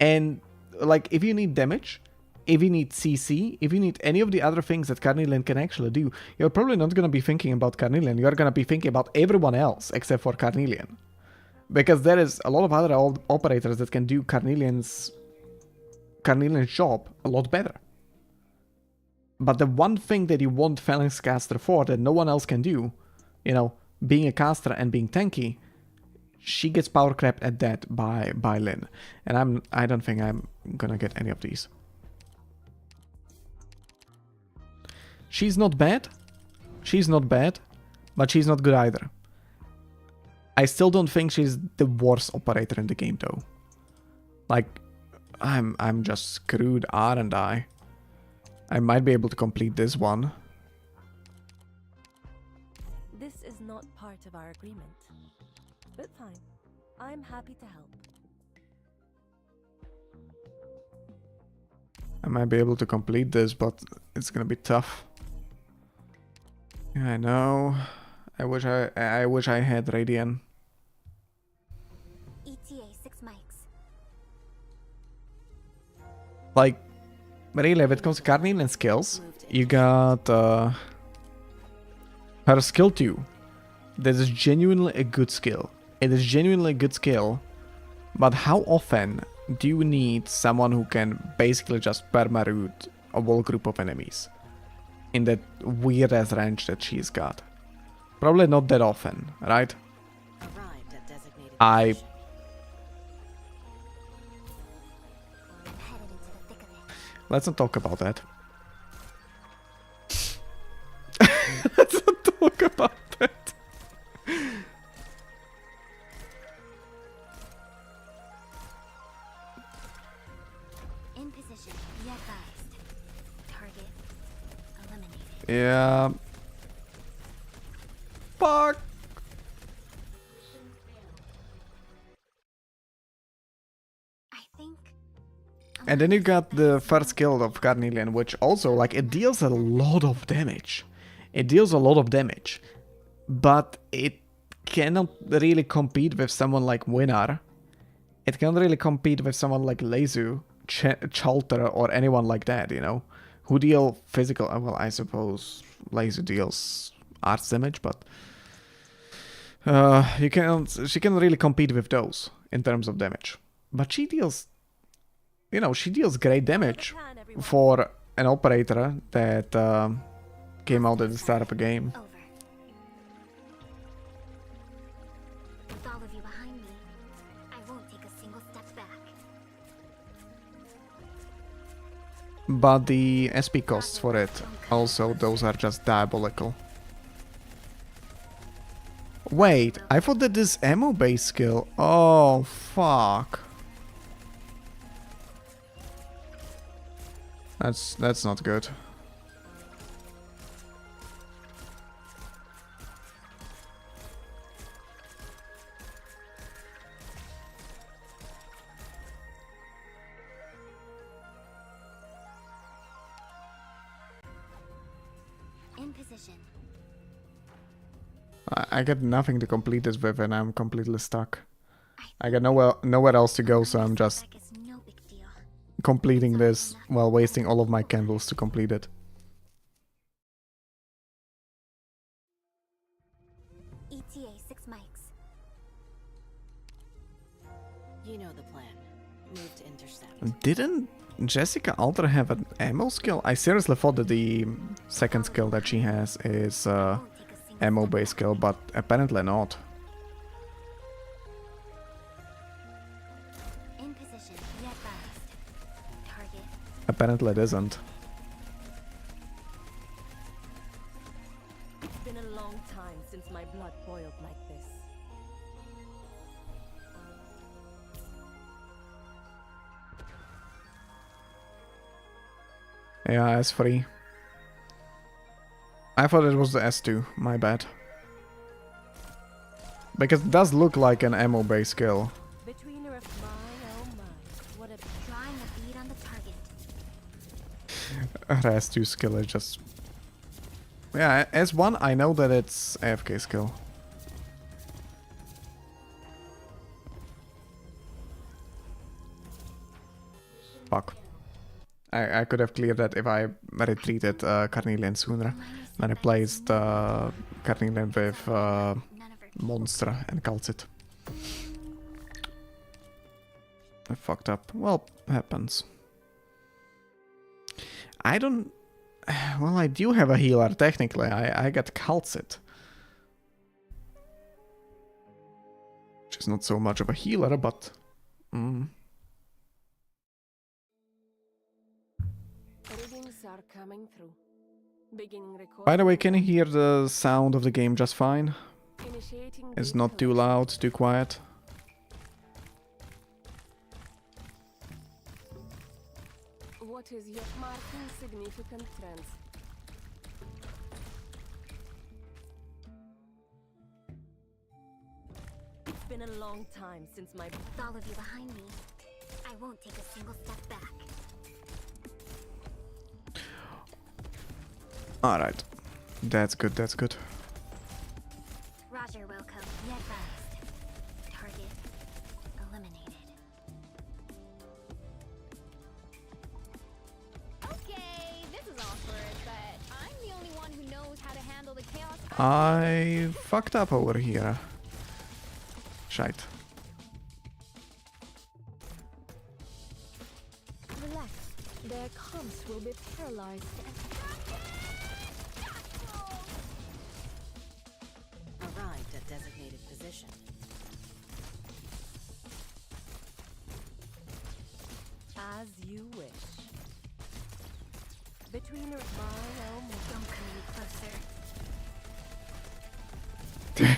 And like, if you need damage, if you need CC, if you need any of the other things that Carnelian can actually do, you're probably not going to be thinking about Carnelian. You're going to be thinking about everyone else except for Carnelian. Because there is a lot of other operators that can do Carnelian's job a lot better. But the one thing that you want Phalanx Caster for that no one else can do, you know, being a caster and being tanky, she gets power crept at that by Lyn. And I don't think I'm gonna get any of these. She's not bad, but she's not good either. I still don't think she's the worst operator in the game though. Like, I'm just screwed, aren't I? I might be able to complete this one. This is not part of our agreement. But fine. I'm happy to help. I might be able to complete this, but it's gonna be tough. I know. I wish I had Radian. ETA 6 mics. Like, really, if it comes to Carnelian skills, you got her skill 2. That is genuinely a good skill. It is genuinely a good skill. But how often do you need someone who can basically just perma-root a whole group of enemies? In that weird-ass range that she's got. Probably not that often, right? Arrived at designated I... location. I'm headed into the thick of it. Let's not talk about that. Let's not talk about that. In position. Be advised. Target eliminated. Yeah. Fuck. I think. And then you got the first skill of Carnelian, which also, like, it deals a lot of damage. It deals a lot of damage. But it cannot really compete with someone like Winar. It can't really compete with someone like Lezu, Chalter, or anyone like that, you know? Who deal physical... Well, I suppose Lezu deals arts damage, but... she can't really compete with those in terms of damage. But she deals... You know, she deals great damage for an operator that came out at the start of a game. Over. With all of you behind me, I won't take a single step back. But the SP costs for it, also, those are just diabolical. Wait, I thought that this ammo-based skill... Oh, fuck. That's not good. In position. I got nothing to complete this with and I'm completely stuck. I got nowhere else to go, so I'm just Back is no big deal. completing this while wasting all of my candles to complete it. ETA 6 mics. You know the plan. Move to intercept. Didn't Jessica Alter have an ammo skill? I seriously thought that the second skill that she has is Won't take a single ammo-based skill, but apparently not. In position. Be advised. Target. Apparently it isn't. It's been a long time since my blood boiled like this. Yeah, S3. I thought it was the S2, my bad. Because it does look like an ammo-based skill. Betweener of mine, oh my. What a Drawing a bead on the target. Her S2 skill is just... Yeah, S1 I know that it's AFK skill. Fuck. I could have cleared that if I retreated Carnelian sooner. Then I replaced Carnelian with None of her Monster and Calcit. I fucked up. Well, happens. I don't... Well, I do have a healer, technically. I got Calcit. Which is not so much of a healer, but... readings are coming through. Beginning record. By the way, can you hear the sound of the game just fine? Initiating It's beat not too collection. loud, too quiet. What is your marking significant trends? It's been a long time since my With all of you behind me, I won't take a single step back. Alright. That's good, that's good. Roger, Wilco. Yet fast. Target eliminated. Okay, this is awkward, but I'm the only one who knows how to handle the chaos. I fucked up over here. Shite. Relax. Their comps will be paralyzed. Arrived at designated position. As you wish. Between our Don't come any closer.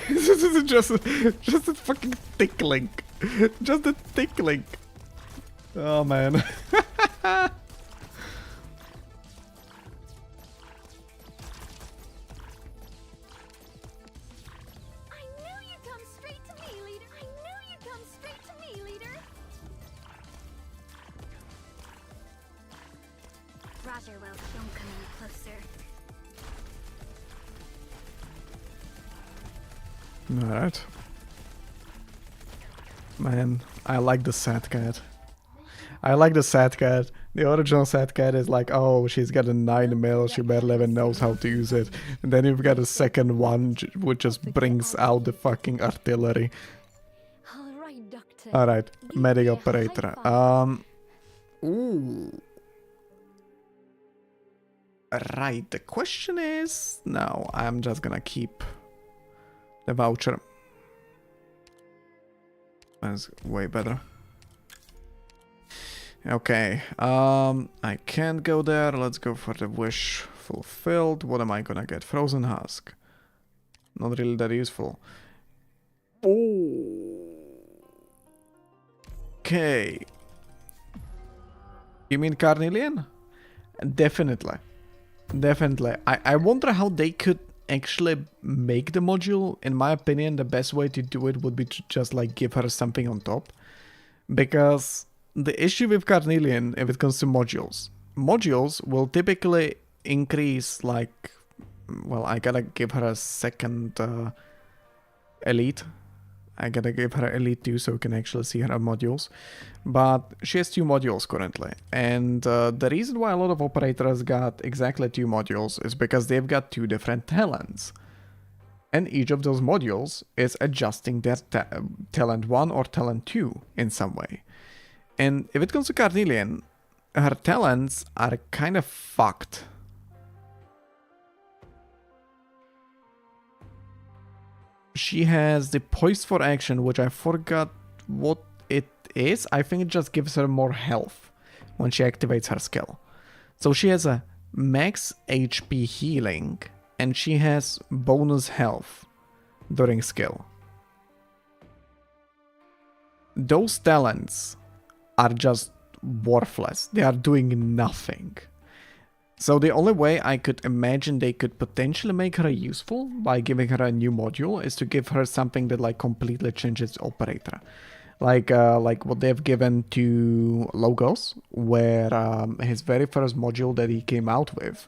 This is just a fucking tickling. Just a tickling. Oh man. I knew you'd come straight to me, leader. I knew you'd come straight to me, leader. Roger, Wilco. Don't come any closer. Alright. Man, I like the sad cat. I like the sad cat. The original sad cat is like, oh, she's got a 9mm, she barely even knows how to use it. And then you've got a second one, which just brings out the fucking artillery. All right, Doctor. Alright, Give me medic a operator. high five. Ooh. Right, the question is... No, I'm just gonna keep the voucher. That's way better. Okay, I can't go there. Let's go for the wish fulfilled. What am I gonna get? Frozen husk. Not really that useful. Oh. Okay. You mean Carnelian? Definitely. Definitely. I wonder how they could actually make the module. In my opinion, the best way to do it would be to just like give her something on top. Because the issue with Carnelian, if it comes to modules will typically increase like, well, I gotta give her a second elite. I gotta give her elite 2 so we can actually see her modules. But she has 2 modules currently. And the reason why a lot of operators got exactly 2 modules is because they've got 2 different talents. And each of those modules is adjusting their talent 1 or talent 2 in some way. And if it comes to Carnelian, her talents are kind of fucked. She has the poised for action, which I forgot what it is. I think it just gives her more health when she activates her skill. So she has a max HP healing and she has bonus health during skill. Those talents are just worthless. They are doing nothing. So the only way I could imagine they could potentially make her useful by giving her a new module is to give her something that like completely changes operator. Like what they've given to Logos, where his very first module that he came out with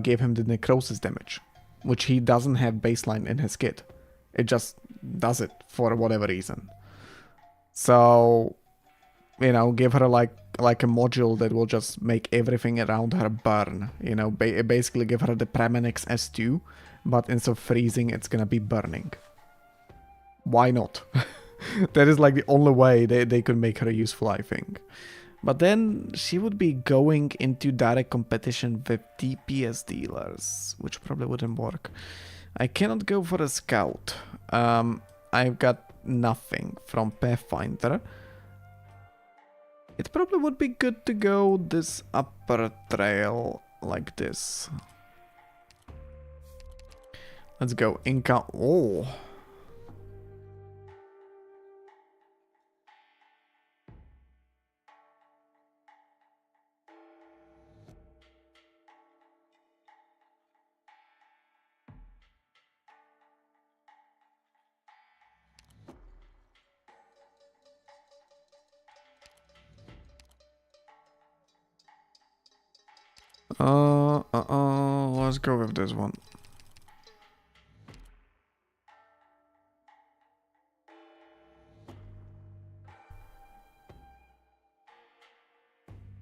gave him the necrosis damage, which he doesn't have baseline in his kit. It just does it for whatever reason. So, you know, give her like a module that will just make everything around her burn. You know, basically give her the Premenix S2, but instead of freezing, it's gonna be burning. Why not? That is like the only way they could make her useful, I think. But then she would be going into direct competition with DPS dealers, which probably wouldn't work. I cannot go for a scout. I've got nothing from Pathfinder. It probably would be good to go this upper trail like this. Let's go Inca. Oh. Let's go with this one.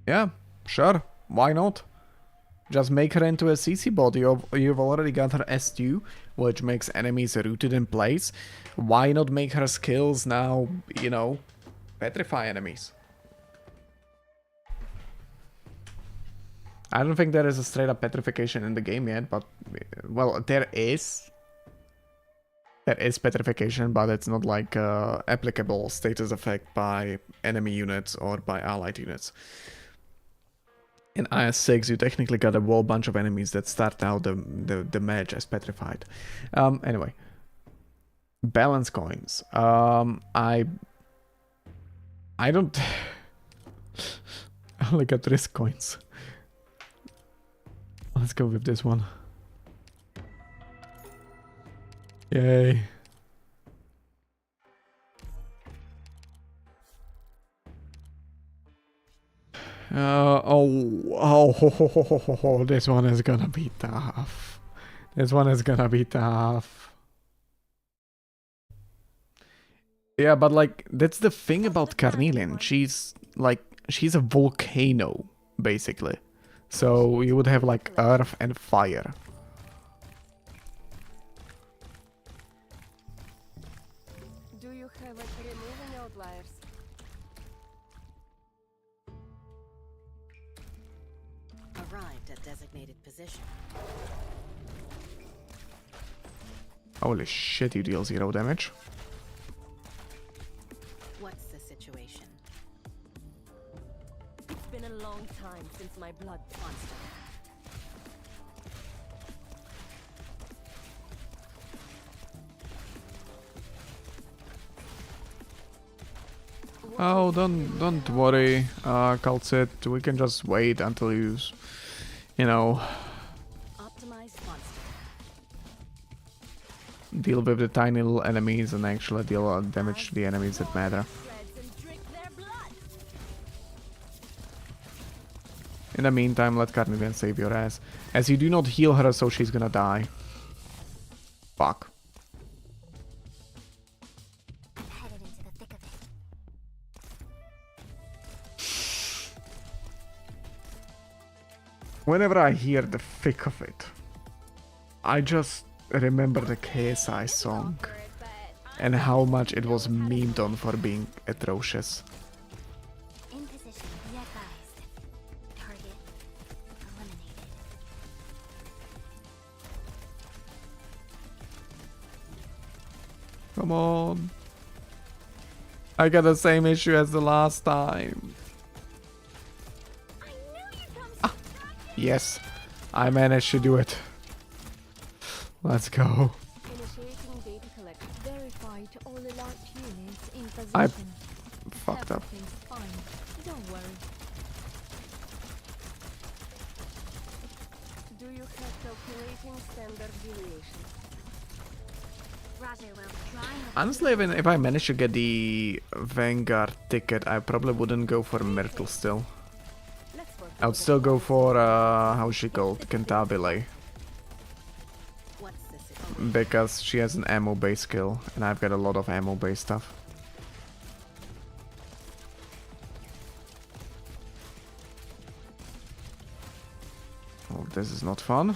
Yeah, sure. Why not? Just make her into a CC bot. You've already got her S2, which makes enemies rooted in place. Why not make her skills now, you know, petrify enemies? I don't think there is a straight up petrification in the game yet, but, well, there is. There is petrification, but it's not like applicable status effect by enemy units or by allied units. In IS-6, you technically got a whole bunch of enemies that start out the match as petrified. Anyway. Balance coins. I don't... I only got risk coins. Let's go with this one. Yay. This one is gonna be tough. This one is gonna be tough. Yeah, but like, that's the thing about Carnelian. She's a volcano, basically. So you would have like earth and fire. Do you have a removing outliers? Arrived at designated position. Holy shit, you deal 0 damage. What's the situation? It's been a long time since my blood monster. Oh, don't worry, Calcit. We can just wait until you know, Optimized monster. deal with the tiny little enemies and actually deal damage to the enemies that matter. In the meantime, let Carnelian save your ass. As you do not heal her, so she's gonna die. Fuck. I'm headed into the thick of it. Whenever I hear the thick of it, I just remember the KSI song and how much it was memed on for being atrocious. In position, be advised. Target eliminated. Come on. I got the same issue as the last time. Yes, I managed to do it. Let's go. Initiating data collection. Verify to all alert units in position. I fucked up. Everything's fine. Don't worry. Do you have calculating standard deviation? Roger, will try. Honestly, even if I managed to get the Vanguard ticket, I probably wouldn't go for Myrtle still. Let's work. I would still go for, how's she called? Cantabile. What's the situation? Because she has an ammo-based skill, and I've got a lot of ammo-based stuff. Oh, this is not fun.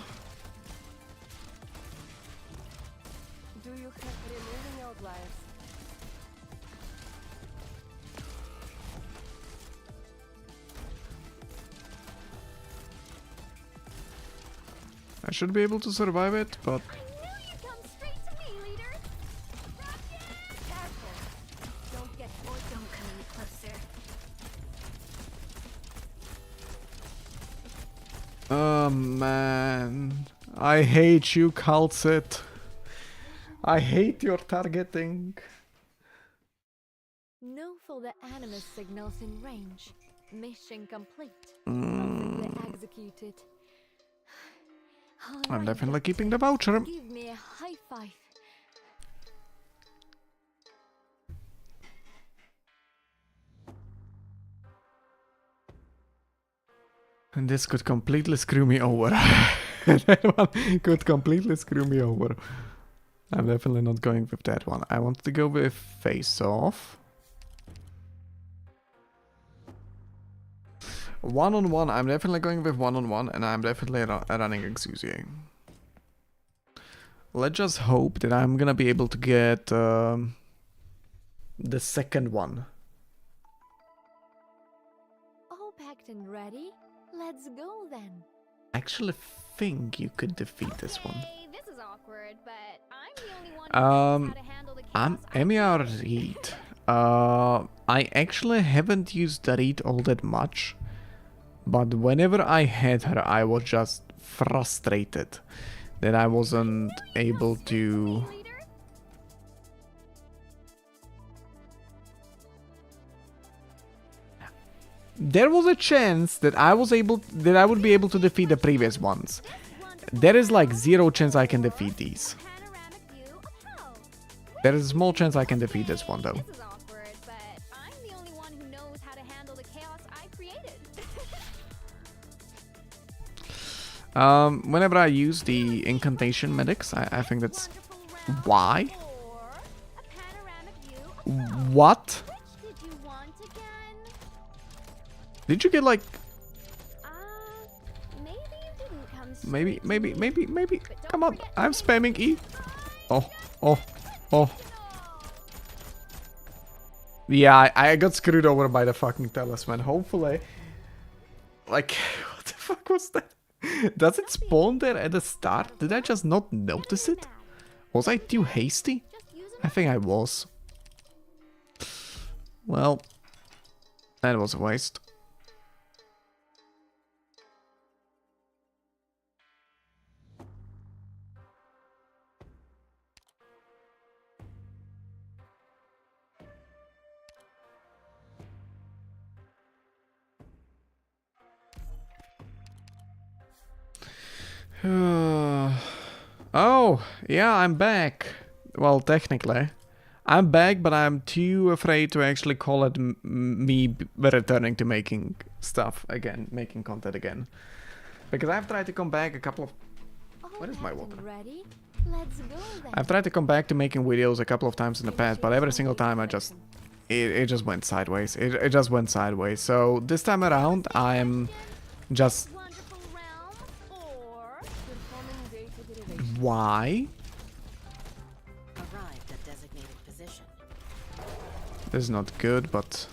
Do you have removing outliers? I should be able to survive it, but... I knew you'd come straight to me, leader. Roger! Careful. Don't get Or don't come any closer. Oh man, I hate you, Calcit. I hate your targeting. No further animus signals in range. Mission complete. Mm, Perfectly executed. All I'm right, definitely Doctor. keeping the voucher. Give me a high five. And this could completely screw me over. That one could completely screw me over. I'm definitely not going with that one. I want to go with Face Off. One-on-one, I'm definitely going with one-on-one, and I'm definitely running Exusier. Let's just hope that I'm gonna be able to get the second one. All packed and ready? Let's go then. I actually think you could defeat this one. Hey, this is awkward, but I'm the only one who knows how to handle the I'm chaos Emiar created. Reed. I actually haven't used the Reed all that much, but whenever I had her, I was just frustrated that I wasn't able to. Leader? There was a chance that I would be able to defeat the previous ones. There is like 0 chance I can defeat these. Panoramic view of hell. There is a small chance I can defeat this one though. This is awkward, but I'm the only one who knows how to handle the chaos I created. Whenever I use the incantation medics, I think that's Wonderful round why. or a panoramic view of hell. What? Which did you want again? Did you get like Maybe you didn't come straight maybe? But don't Come on, forget I'm to spamming E. Oh. No. Yeah, I got screwed over by the fucking talisman. Hopefully, like, what the fuck was that? Does it spawn there at the start? Did I just not notice it? Was I too hasty? Just use I think I was. Well, that was a waste. Oh, yeah, I'm back. Well, technically. I'm back, but I'm too afraid to actually call it me returning to making stuff again, making content again. Because I've tried to come back a couple of... All Where is my packed water? and ready? Let's go then. I've tried to come back to making videos a couple of times in the past, but every single time I just... It just went sideways. It just went sideways. So this time around, I'm just... wonderful realm or Performing data derivation. Why? Arrived at designated position. This is not good, but...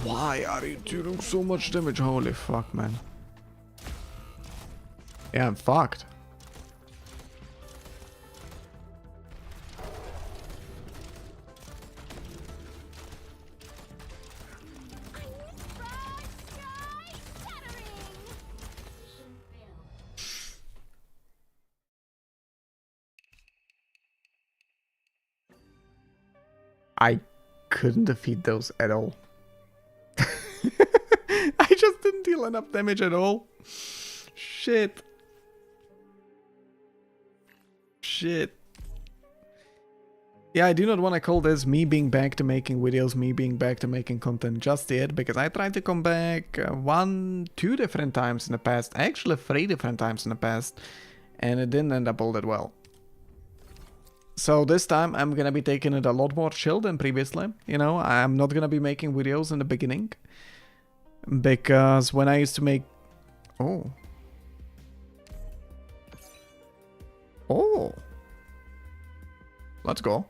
Why are you doing so much damage? Holy fuck, man. Yeah, I'm fucked. I couldn't defeat those at all. I just didn't deal enough damage at all. Shit. Shit. Yeah, I do not want to call this me being back to making videos, me being back to making content just yet, because I tried to come back 2 different times in the past, actually 3 different times in the past, and it didn't end up all that well. So this time I'm gonna be taking it a lot more chill than previously, you know, I'm not gonna be making videos in the beginning, because when I used to make... Oh. Let's go.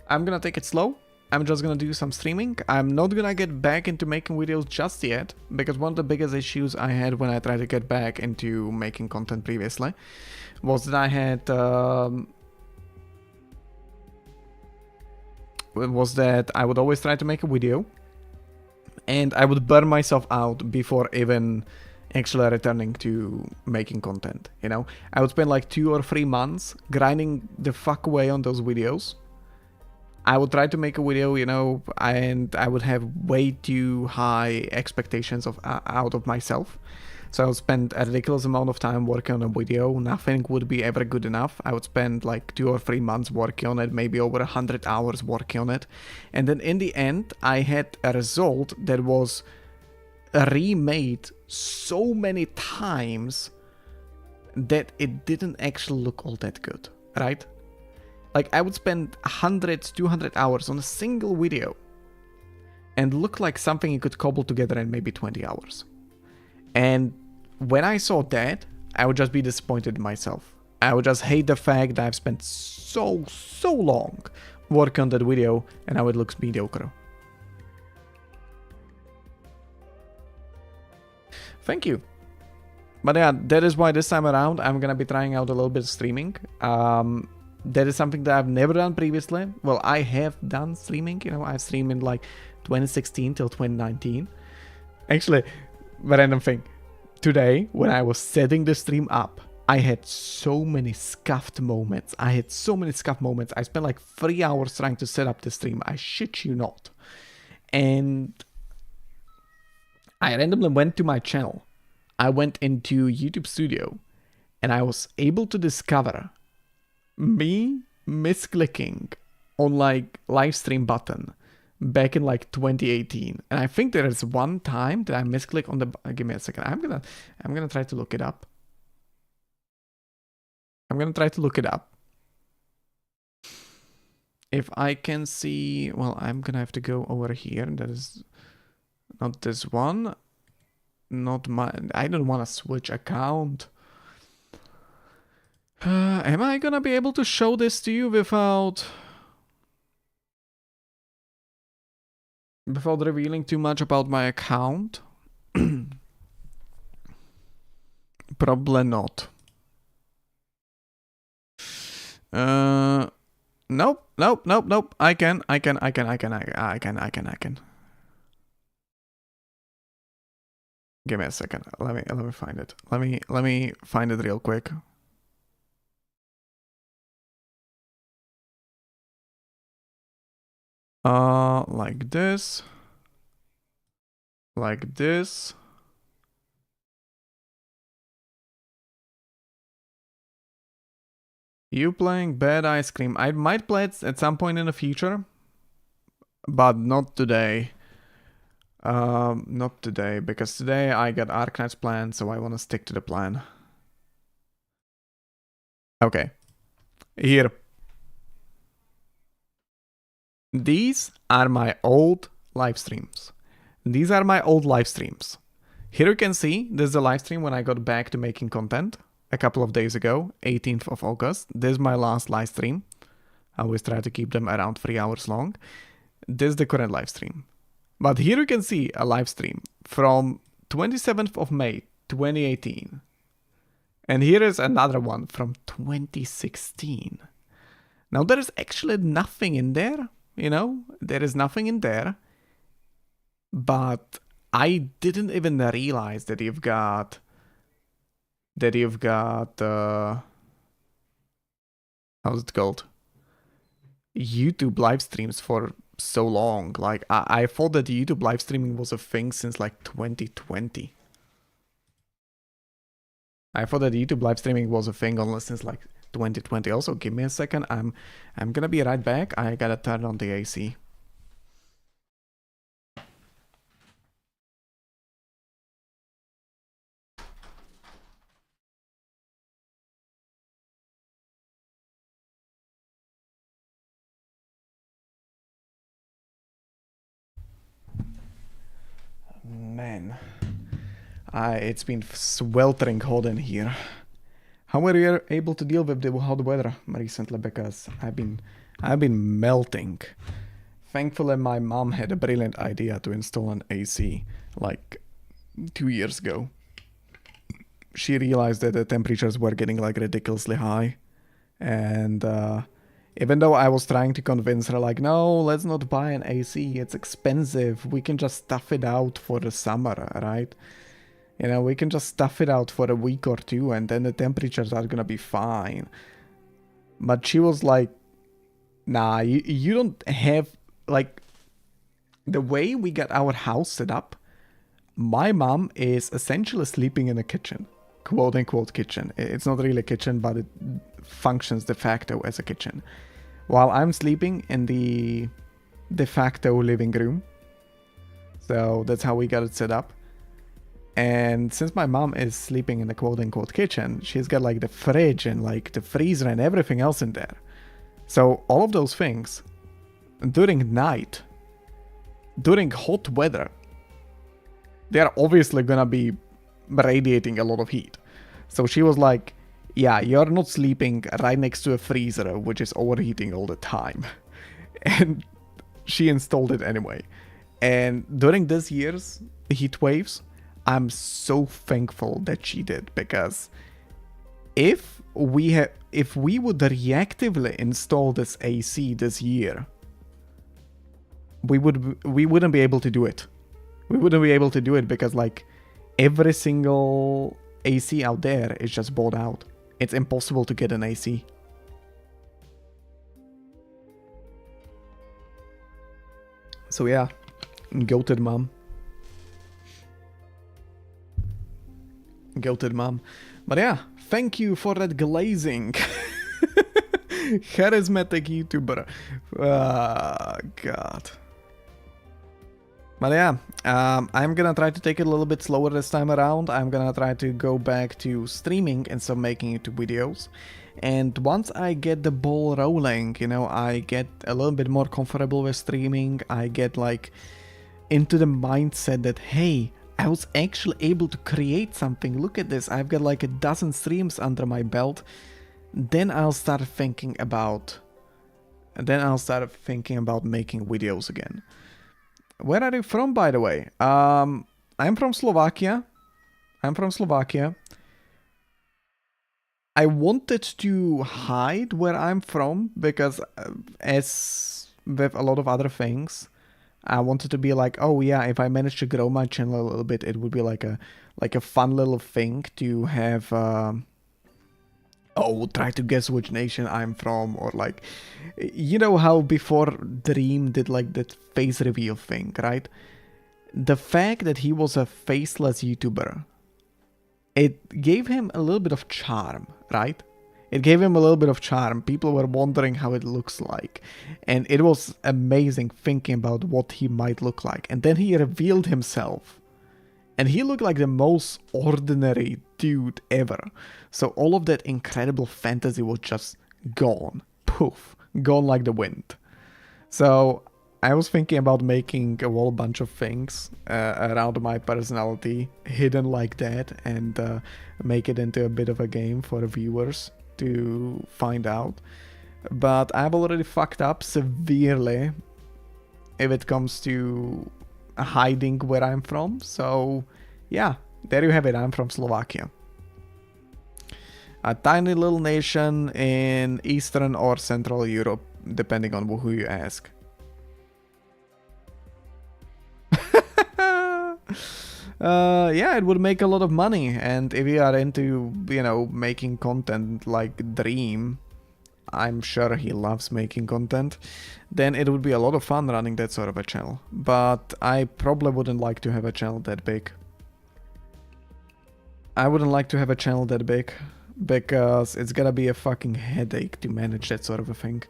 I'm gonna take it slow. I'm just gonna do some streaming. I'm not gonna get back into making videos just yet, because one of the biggest issues I had when I tried to get back into making content previously was that I had... was that I would always try to make a video and I would burn myself out before even actually returning to making content, you know? I would spend like 2 or 3 months grinding the fuck away on those videos. I would try to make a video, you know, and I would have way too high expectations of out of myself. So I would spend a ridiculous amount of time working on a video. Nothing would be ever good enough. I would spend like 2 or 3 months working on it, maybe over 100 hours working on it. And then in the end, I had a result that was remade so many times that it didn't actually look all that good, right? Like, I would spend 100, 200 hours on a single video and look like something you could cobble together in maybe 20 hours. And when I saw that, I would just be disappointed in myself. I would just hate the fact that I've spent so long working on that video and how it looks mediocre. Thank you. But yeah, that is why this time around I'm gonna be trying out a little bit of streaming. That is something that I've never done previously. Well, I have done streaming, you know, I've streamed in like 2016 till 2019. Actually, random thing. Today, when I was setting the stream up, I had so many scuffed moments. I spent like 3 hours trying to set up the stream. I shit you not. And I randomly went to my channel. I went into YouTube Studio and I was able to discover me misclicking on like live stream button back in like 2018. And I think there is one time that I misclick on the, give me a second. I'm gonna try to look it up. If I can see, well, I'm gonna have to go over here. That is not this one. Not my, I don't want to switch account. Am I gonna be able to show this to you without revealing too much about my account? Probably not. Nope. I can. Give me a second. Let me find it. Let me find it real quick. Like this. Like this. You playing Bad Ice Cream? I might play it at some point in the future, but not today. Not today, because today I got Arknights planned, so I want to stick to the plan. Okay. Here. These are my old live streams. Here you can see, this is the live stream when I got back to making content a couple of days ago, 18th of August. This is my last live stream. I always try to keep them around 3 hours long. This is the current live stream. But here you can see a live stream from 27th of May, 2018. And here is another one from 2016. Now there is actually nothing in there, you know, there is nothing in there. But I didn't even realize that you've got how's it called? YouTube live streams for so long. Like I thought that YouTube live streaming was a thing since like 2020. I thought that YouTube live streaming was a thing only since like 2020. Also, give me a second. I'm gonna be right back. I gotta turn on the AC. Man, it's been sweltering hot in here. How were you able to deal with the hot weather recently? Because I've been melting. Thankfully, my mom had a brilliant idea to install an AC like 2 years ago. She realized that the temperatures were getting like ridiculously high, and even though I was trying to convince her, like, no, let's not buy an AC, it's expensive, we can just stuff it out for the summer, right? You know, we can just stuff it out for a week or two and then the temperatures are gonna be fine. But she was like, nah, you don't have, like, the way we got our house set up, my mom is essentially sleeping in a kitchen, quote unquote kitchen. It's not really a kitchen, but it functions de facto as a kitchen, while I'm sleeping in the de facto living room. So that's how we got it set up. And since my mom is sleeping in the quote-unquote kitchen, she's got like the fridge and like the freezer and everything else in there. So all of those things, during night, during hot weather, they're obviously gonna be radiating a lot of heat. So she was like, yeah, you're not sleeping right next to a freezer, which is overheating all the time. And she installed it anyway. And during this year's heat waves, I'm so thankful that she did, because if we would reactively install this AC this year, we wouldn't be able to do it. We wouldn't be able to do it because like every single AC out there is just bought out. It's impossible to get an AC. So yeah, goated mom. Goated mom. But yeah, thank you for that glazing. Charismatic YouTuber. God. But yeah, I'm gonna try to take it a little bit slower this time around. I'm gonna try to go back to streaming instead of making YouTube videos. And once I get the ball rolling, you know, I get a little bit more comfortable with streaming. I get like into the mindset that, hey, I was actually able to create something. Look at this. I've got like a dozen streams under my belt. Then I'll start thinking about making videos again. Where are you from, by the way? I'm from Slovakia. I wanted to hide where I'm from because as with a lot of other things, I wanted to be like, oh yeah, if I manage to grow my channel a little bit, it would be like a fun little thing to have. Try to guess which nation I'm from, or like, you know how before Dream did like that face reveal thing, right? The fact that he was a faceless YouTuber, it gave him a little bit of charm, right? It gave him a little bit of charm. People were wondering how it looks like. And it was amazing thinking about what he might look like. And then he revealed himself. And he looked like the most ordinary dude ever. So all of that incredible fantasy was just gone. Poof. Gone like the wind. So I was thinking about making a whole bunch of things around my personality hidden like that, and make it into a bit of a game for the viewers to find out. But I've already fucked up severely if it comes to hiding where I'm from. So yeah, there you have it. I'm from Slovakia. A tiny little nation in Eastern or Central Europe, depending on who you ask. Yeah, it would make a lot of money, and if you are into, you know, making content like Dream, I'm sure he loves making content, then it would be a lot of fun running that sort of a channel. But I probably wouldn't like to have a channel that big. I wouldn't like to have a channel that big, because it's gonna be a fucking headache to manage that sort of a thing.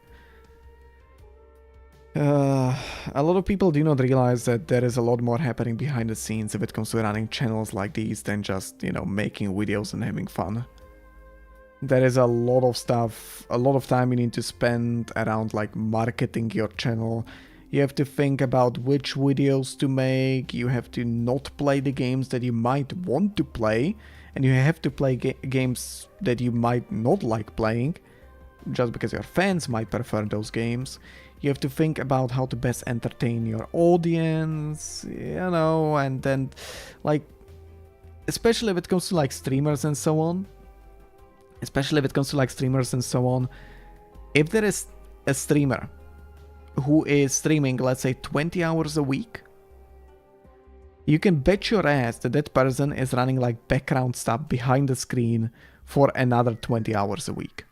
A lot of people do not realize that there is a lot more happening behind the scenes if it comes to running channels like these than just, you know, making videos and having fun. There is a lot of stuff, a lot of time you need to spend around like marketing your channel. You have to think about which videos to make, you have to not play the games that you might want to play, and you have to play games that you might not like playing, just because your fans might prefer those games. You have to think about how to best entertain your audience, you know, and then, like, especially if it comes to like streamers and so on, if there is a streamer who is streaming, let's say 20 hours a week, you can bet your ass that that person is running like background stuff behind the screen for another 20 hours a week.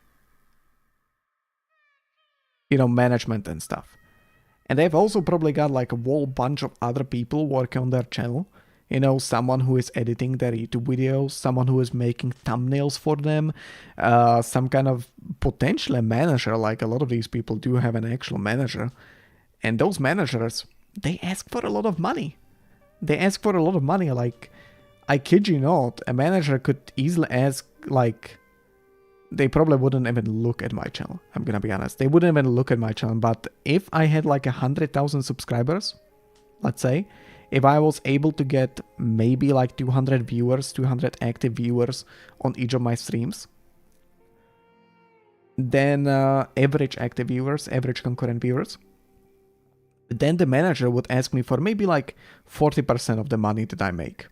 You know, management and stuff. And they've also probably got like a whole bunch of other people working on their channel. You know, someone who is editing their YouTube videos, someone who is making thumbnails for them, some kind of potentially manager, like a lot of these people do have an actual manager. And those managers, they ask for a lot of money. Like, I kid you not, a manager could easily ask, like, they probably wouldn't even look at my channel. I'm gonna be honest. They wouldn't even look at my channel. But if I had like 100,000 subscribers, let's say, if I was able to get maybe like 200 viewers, 200 active viewers on each of my streams, then average active viewers, average concurrent viewers, then the manager would ask me for maybe like 40% of the money that I make.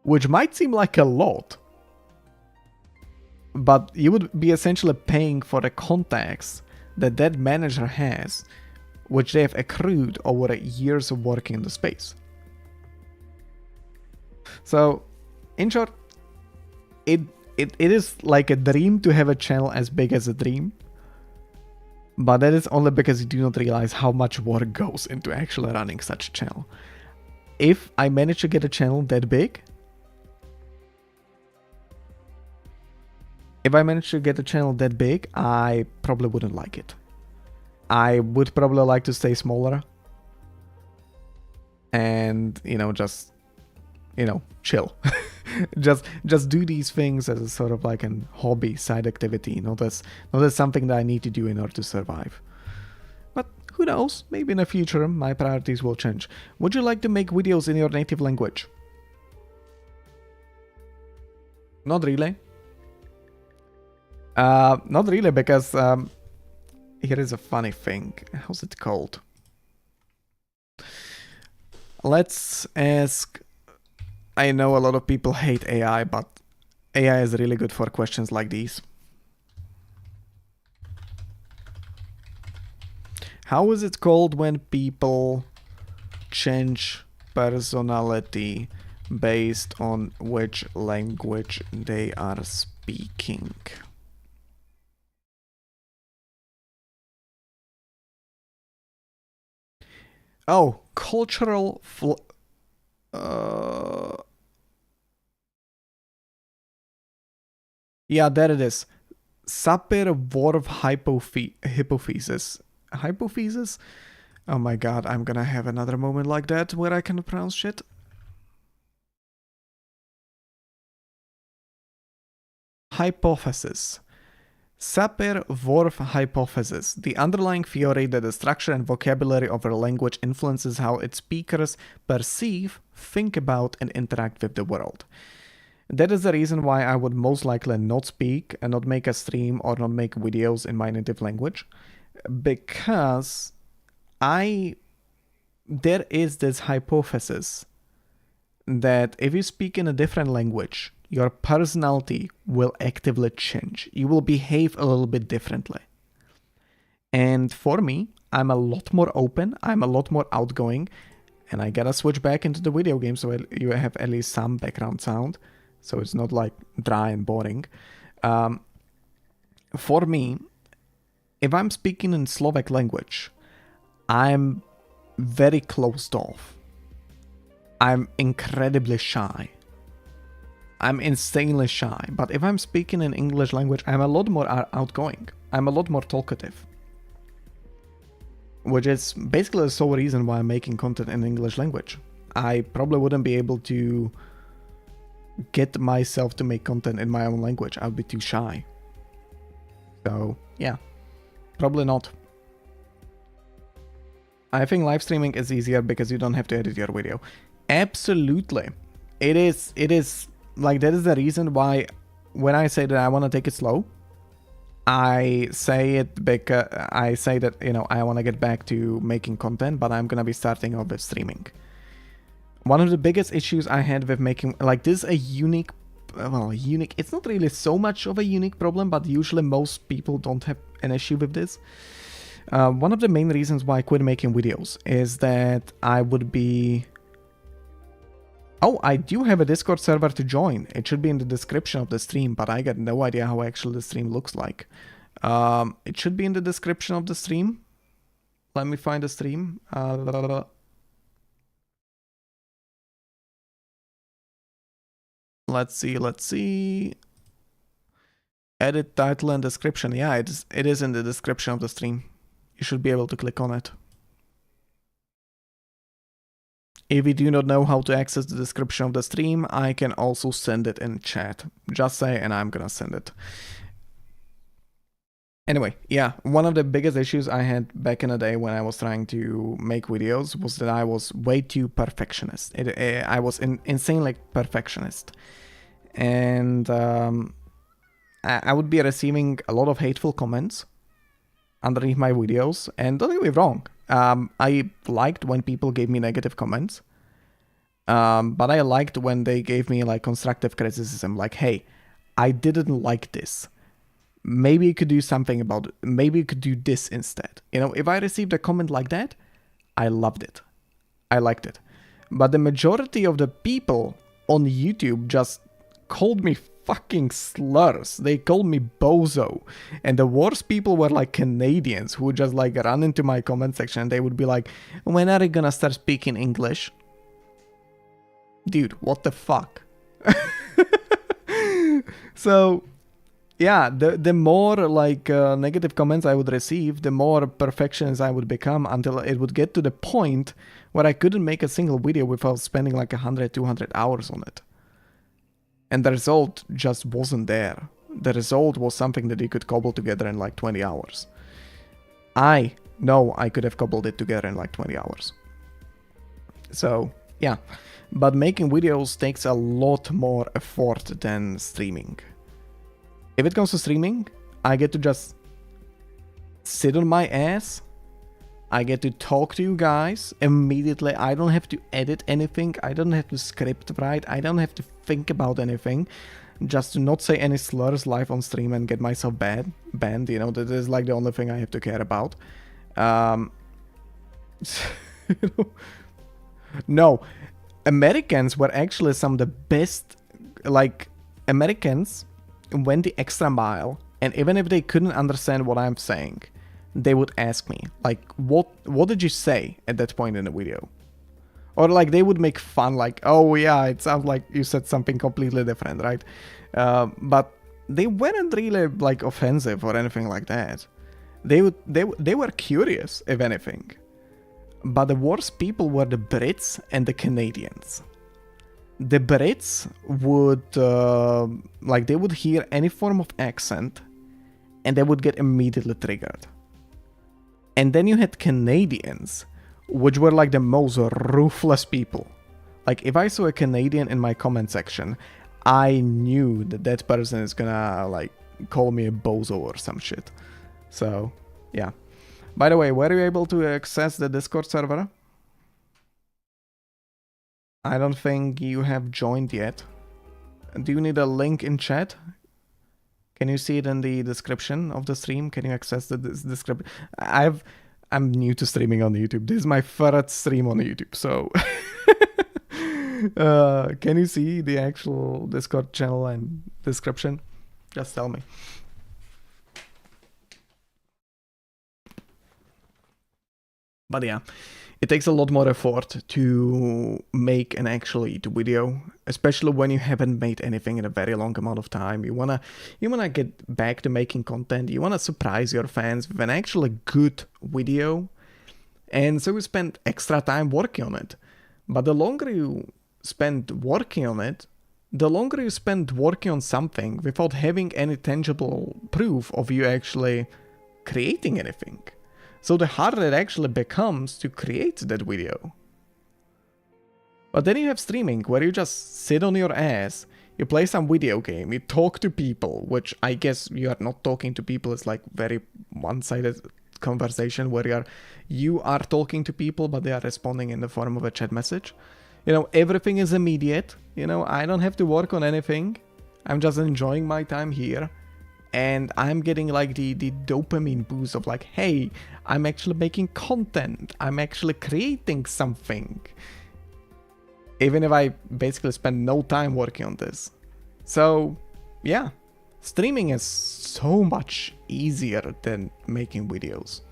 Which might seem like a lot, but you would be essentially paying for the contacts that that manager has, which they have accrued over years of working in the space. So, in short, it is like a dream to have a channel as big as a dream, but that is only because you do not realize how much work goes into actually running such a channel. If I manage to get a channel that big, I probably wouldn't like it. I would probably like to stay smaller and, just, chill. just do these things as a sort of like an hobby, side activity, not as something that I need to do in order to survive. But who knows, maybe in the future my priorities will change. Would you like to make videos in your native language? Not really. Not really, because here is a funny thing. How's it called? Let's ask. I know a lot of people hate AI, but AI is really good for questions like these. How is it called when people change personality based on which language they are speaking? Oh, cultural yeah, there it is. Sapir-Whorf hypophysis. Hypophysis? Oh my god, I'm gonna have another moment like that where I can pronounce shit. Hypothesis. Sapir-Whorf hypothesis, the underlying theory that the structure and vocabulary of a language influences how its speakers perceive, think about, and interact with the world. That is the reason why I would most likely not speak and not make a stream or not make videos in my native language, because there is this hypothesis that if you speak in a different language, your personality will actively change. You will behave a little bit differently. And for me, I'm a lot more open, I'm a lot more outgoing, and I gotta switch back into the video game so you have at least some background sound, so it's not like dry and boring. For me, if I'm speaking in Slovak language, I'm very closed off. I'm incredibly shy. I'm insanely shy, but if I'm speaking in English language, I'm a lot more outgoing. I'm a lot more talkative. Which is basically the sole reason why I'm making content in English language. I probably wouldn't be able to get myself to make content in my own language. I would be too shy. So, yeah, probably not. I think live streaming is easier because you don't have to edit your video. Absolutely. It is. Like, that is the reason why when I say that I want to take it slow, I say it because I say that, I want to get back to making content, but I'm going to be starting off with streaming. One of the biggest issues I had with making, like, this is a unique, it's not really so much of a unique problem, but usually most people don't have an issue with this. One of the main reasons why I quit making videos is that I would be... Oh, I do have a Discord server to join. It should be in the description of the stream, but I got no idea how actually the stream looks like. It should be in the description of the stream. Let me find the stream. Let's see. Edit title and description. Yeah, it is in the description of the stream. You should be able to click on it. If you do not know how to access the description of the stream, I can also send it in chat. Just say and I'm gonna send it. Anyway, yeah, one of the biggest issues I had back in the day when I was trying to make videos was that I was way too perfectionist. I was insanely perfectionist. And I would be receiving a lot of hateful comments underneath my videos. And don't get me wrong, I liked when people gave me negative comments. But I liked when they gave me like constructive criticism, like, hey, I didn't like this. Maybe you could do something about it. Maybe you could do this instead. You know, if I received a comment like that, I loved it. I liked it. But the majority of the people on YouTube just called me fucking slurs. They called me bozo. And the worst people were like Canadians who would just like run into my comment section and they would be like, when are you gonna start speaking English? Dude, what the fuck? So yeah, the more like negative comments I would receive, the more perfectionist I would become until it would get to the point where I couldn't make a single video without spending like 100, 200 hours on it. And the result just wasn't there. The result was something that you could cobble together in like 20 hours. I know I could have cobbled it together in like 20 hours. So yeah, but making videos takes a lot more effort than streaming. If it comes to streaming, I get to just sit on my ass. I get to talk to you guys immediately. I don't have to edit anything. I don't have to script write. I don't have to think about anything. Just to not say any slurs live on stream and get myself banned. You know, that is like the only thing I have to care about. No, Americans were actually some of the best. Like, Americans went the extra mile, and even if they couldn't understand what I'm saying, they would ask me, like, what did you say at that point in the video? Or like they would make fun, like, oh yeah, it sounds like you said something completely different, right? But they weren't really like offensive or anything like that. They were curious, if anything. But the worst people were the Brits and the Canadians. The Brits would, like, they would hear any form of accent and they would get immediately triggered. And then you had Canadians, which were like the most ruthless people. Like, if I saw a Canadian in my comment section, I knew that that person is gonna, like, call me a bozo or some shit. So, yeah. By the way, were you able to access the Discord server? I don't think you have joined yet. Do you need a link in chat? Can you see it in the description of the stream? Can you access the description? I'm new to streaming on YouTube. This is my first stream on YouTube, so can you see the actual Discord channel and description? Just tell me. But yeah, it takes a lot more effort to make an actual YouTube video, especially when you haven't made anything in a very long amount of time. You wanna get back to making content. You wanna surprise your fans with an actually good video, and so you spend extra time working on it. But the longer you spend working on it, the longer you spend working on something without having any tangible proof of you actually creating anything. So the harder it actually becomes to create that video. But then you have streaming, where you just sit on your ass, you play some video game, you talk to people, which I guess you are not talking to people, it's like very one-sided conversation where you are talking to people, but they are responding in the form of a chat message. You know, everything is immediate, you know, I don't have to work on anything, I'm just enjoying my time here. And I'm getting like the dopamine boost of like, hey, I'm actually making content. I'm actually creating something. Even if I basically spend no time working on this. So, yeah. Streaming is so much easier than making videos.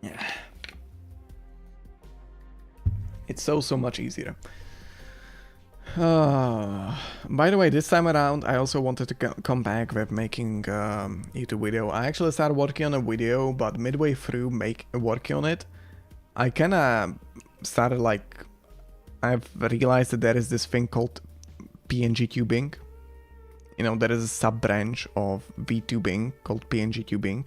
Yeah. It's so much easier. By the way, this time around, I also wanted to come back with making YouTube video. I actually started working on a video, but midway through working on it, I kind of started like, I've realized that there is this thing called PNG tubing. You know, there is a sub-branch of VTubing called PNG tubing.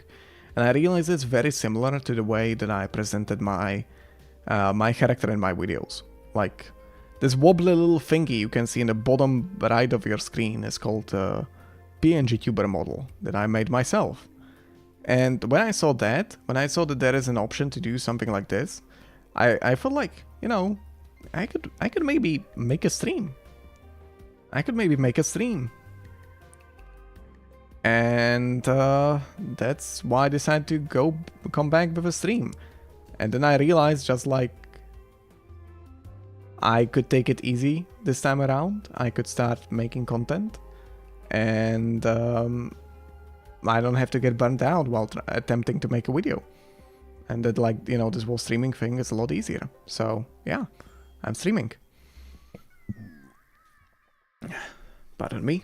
And I realized it's very similar to the way that I presented my my character in my videos. Like, this wobbly little thingy you can see in the bottom right of your screen is called PNG tuber model that I made myself. And when I saw that there is an option to do something like this, I felt like, you know, I could maybe make a stream. And that's why I decided to come back with a stream. And then I realized, just like, I could take it easy this time around. I could start making content, and I don't have to get burnt out while attempting to make a video. And that, like, you know, this whole streaming thing is a lot easier. So yeah, I'm streaming. Pardon me.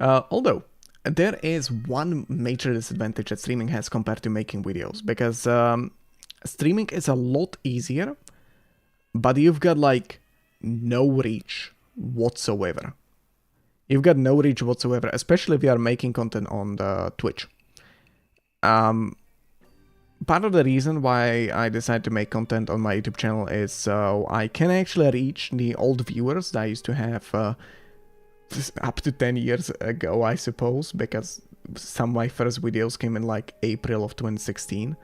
Although there is one major disadvantage that streaming has compared to making videos, because streaming is a lot easier, but you've got like no reach whatsoever. Especially if you are making content on the Twitch. Part of the reason why I decided to make content on my YouTube channel is so I can actually reach the old viewers that I used to have up to 10 years ago, I suppose, because some of my first videos came in like April of 2016,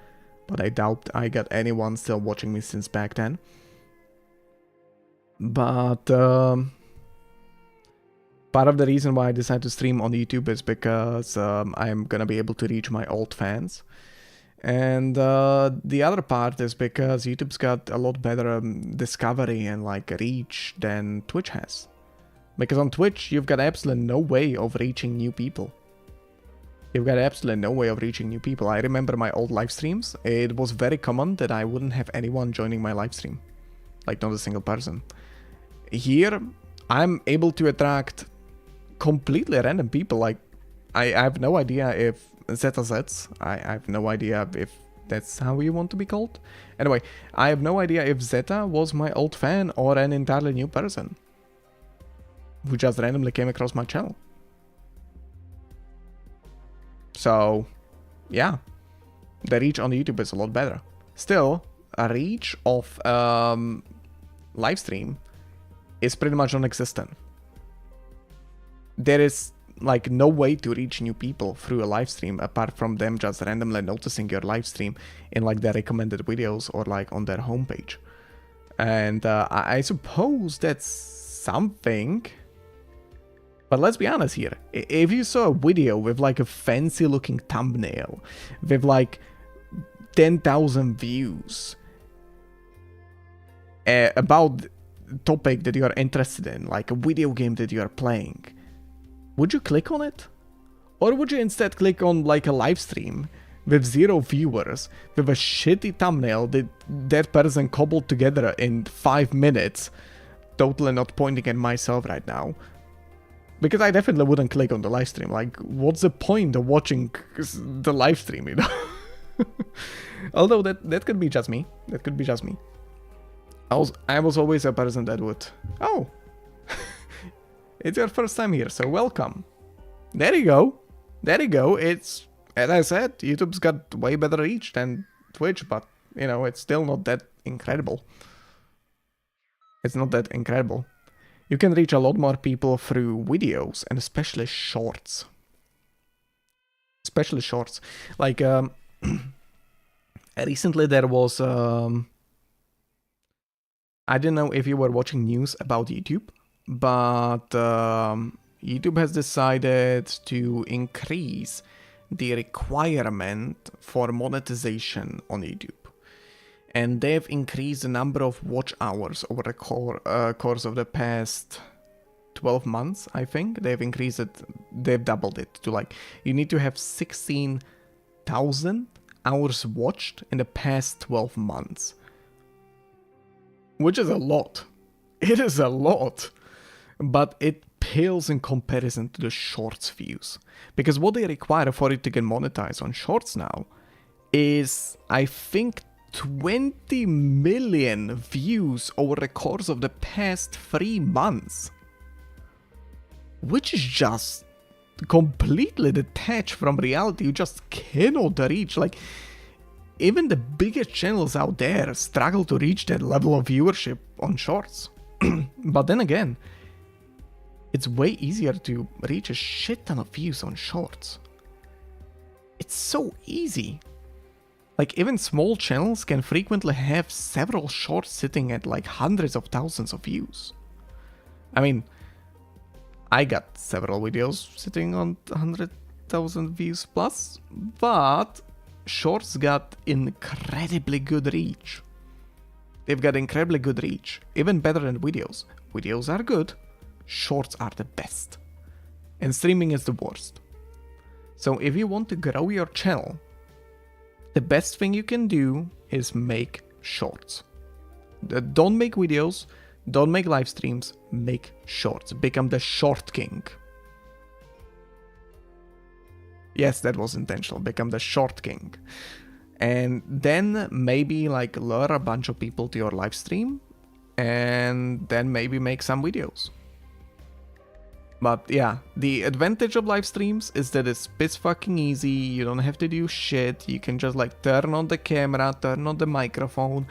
but I doubt I got anyone still watching me since back then. But part of the reason why I decided to stream on YouTube is because I'm gonna be able to reach my old fans. And the other part is because YouTube's got a lot better discovery and like reach than Twitch has. Because on Twitch, you've got absolutely no way of reaching new people. I remember my old live streams. It was very common that I wouldn't have anyone joining my live stream. Like, not a single person. Here, I'm able to attract completely random people. Like, I have no idea if ZZs, I have no idea if that's how you want to be called. Anyway, I have no idea if Zeta was my old fan or an entirely new person who just randomly came across my channel. So, yeah, the reach on YouTube is a lot better. Still, a reach of live stream is pretty much non-existent. There is like no way to reach new people through a live stream apart from them just randomly noticing your live stream in like their recommended videos or like on their homepage. And I suppose that's something. But let's be honest here, if you saw a video with like a fancy looking thumbnail, with like 10,000 views, about the topic that you are interested in, like a video game that you are playing, would you click on it? Or would you instead click on like a live stream with 0 viewers, with a shitty thumbnail that person cobbled together in 5 minutes, totally not pointing at myself right now? Because I definitely wouldn't click on the live stream. Like, what's the point of watching the live stream, you know? Although that could be just me. I was always a person that would... Oh! It's your first time here, so welcome. There you go. It's... As I said, YouTube's got way better reach than Twitch, but, you know, it's still not that incredible. You can reach a lot more people through videos, and especially shorts. Like, recently there was... I don't know if you were watching news about YouTube, but YouTube has decided to increase the requirement for monetization on YouTube. And they've increased the number of watch hours over the course of the past 12 months, I think. They've doubled it to like, you need to have 16,000 hours watched in the past 12 months. Which is a lot. It is a lot. but it pales in comparison to the shorts views. Because what they require for it to get monetized on shorts now is, I think, 20 million views over the course of the past 3 months. Which is just completely detached from reality. You just cannot reach, like, even the biggest channels out there struggle to reach that level of viewership on shorts. But then again, it's way easier to reach a shit ton of views on shorts. It's so easy. Like, even small channels can frequently have several shorts sitting at like hundreds of thousands of views. I mean, I got several videos sitting on 100,000 views plus, but shorts got incredibly good reach. They've got incredibly good reach, even better than videos. Videos are good, shorts are the best, and streaming is the worst. So if you want to grow your channel, the best thing you can do is make shorts. Don't make videos, don't make live streams, make shorts. Become the short king. Yes, that was intentional. Become the short king. And then maybe like lure a bunch of people to your live stream, and then maybe make some videos. But yeah, the advantage of live streams is that it's piss fucking easy. You don't have to do shit. You can just like turn on the camera, turn on the microphone,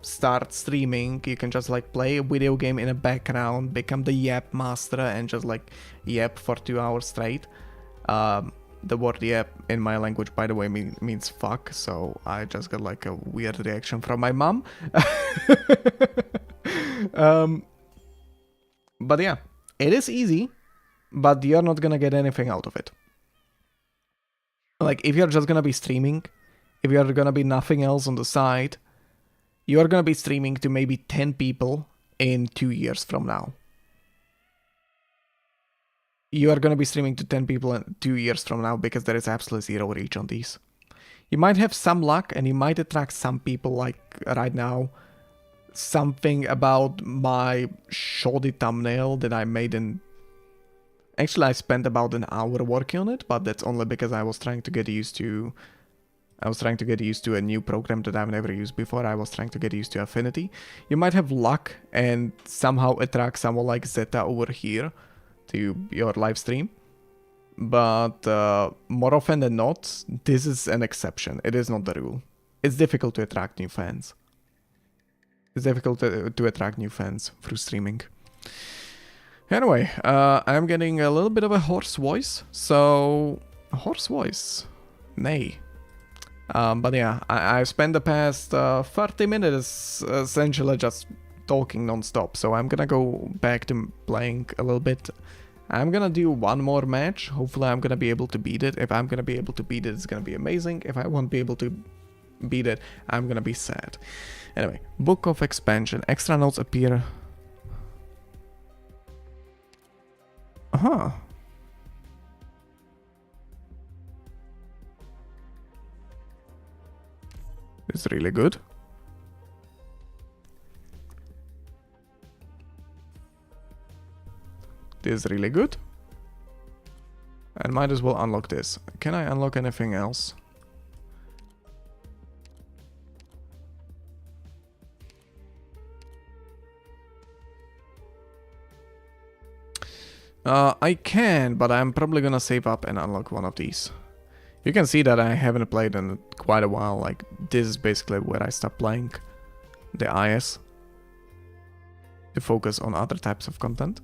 start streaming. You can just like play a video game in the background, become the yap master, and just like yap for 2 hours straight. The word yap in my language, by the way, means fuck, so I just got like a weird reaction from my mom. But yeah, it is easy, but you're not gonna get anything out of it. Like, if you're just gonna be streaming, if you're gonna be nothing else on the side, you're gonna be streaming to maybe 10 people in 2 years from now. You are going to be streaming to 10 people in 2 years from now because there is absolutely zero reach on these. You might have some luck and you might attract some people, like right now. Something about my shoddy thumbnail that I made in... Actually, I spent about an hour working on it, but that's only because I was trying to get used to... a new program that I've never used before. I was trying to get used to Affinity. You might have luck and somehow attract someone like Zeta over here to your live stream, but more often than not, this is an exception. It is not the rule. It's difficult to attract new fans. It's difficult to attract new fans through streaming. Anyway, I'm getting a little bit of a hoarse voice, so... Hoarse voice? Nay. But yeah, I spent the past 30 minutes essentially just talking non-stop, so I'm gonna go back to playing a little bit. I'm gonna do one more match. Hopefully I'm gonna be able to beat it. If I'm gonna be able to beat it, it's gonna be amazing. If I won't be able to beat it, I'm gonna be sad. Anyway, Book of Expansion. Extra notes appear. Uh-huh. It's really good. This is really good. And might as well unlock this. Can I unlock anything else? I can, but I'm probably gonna save up and unlock one of these. You can see that I haven't played in quite a while. Like, this is basically where I stopped playing the IS to focus on other types of content.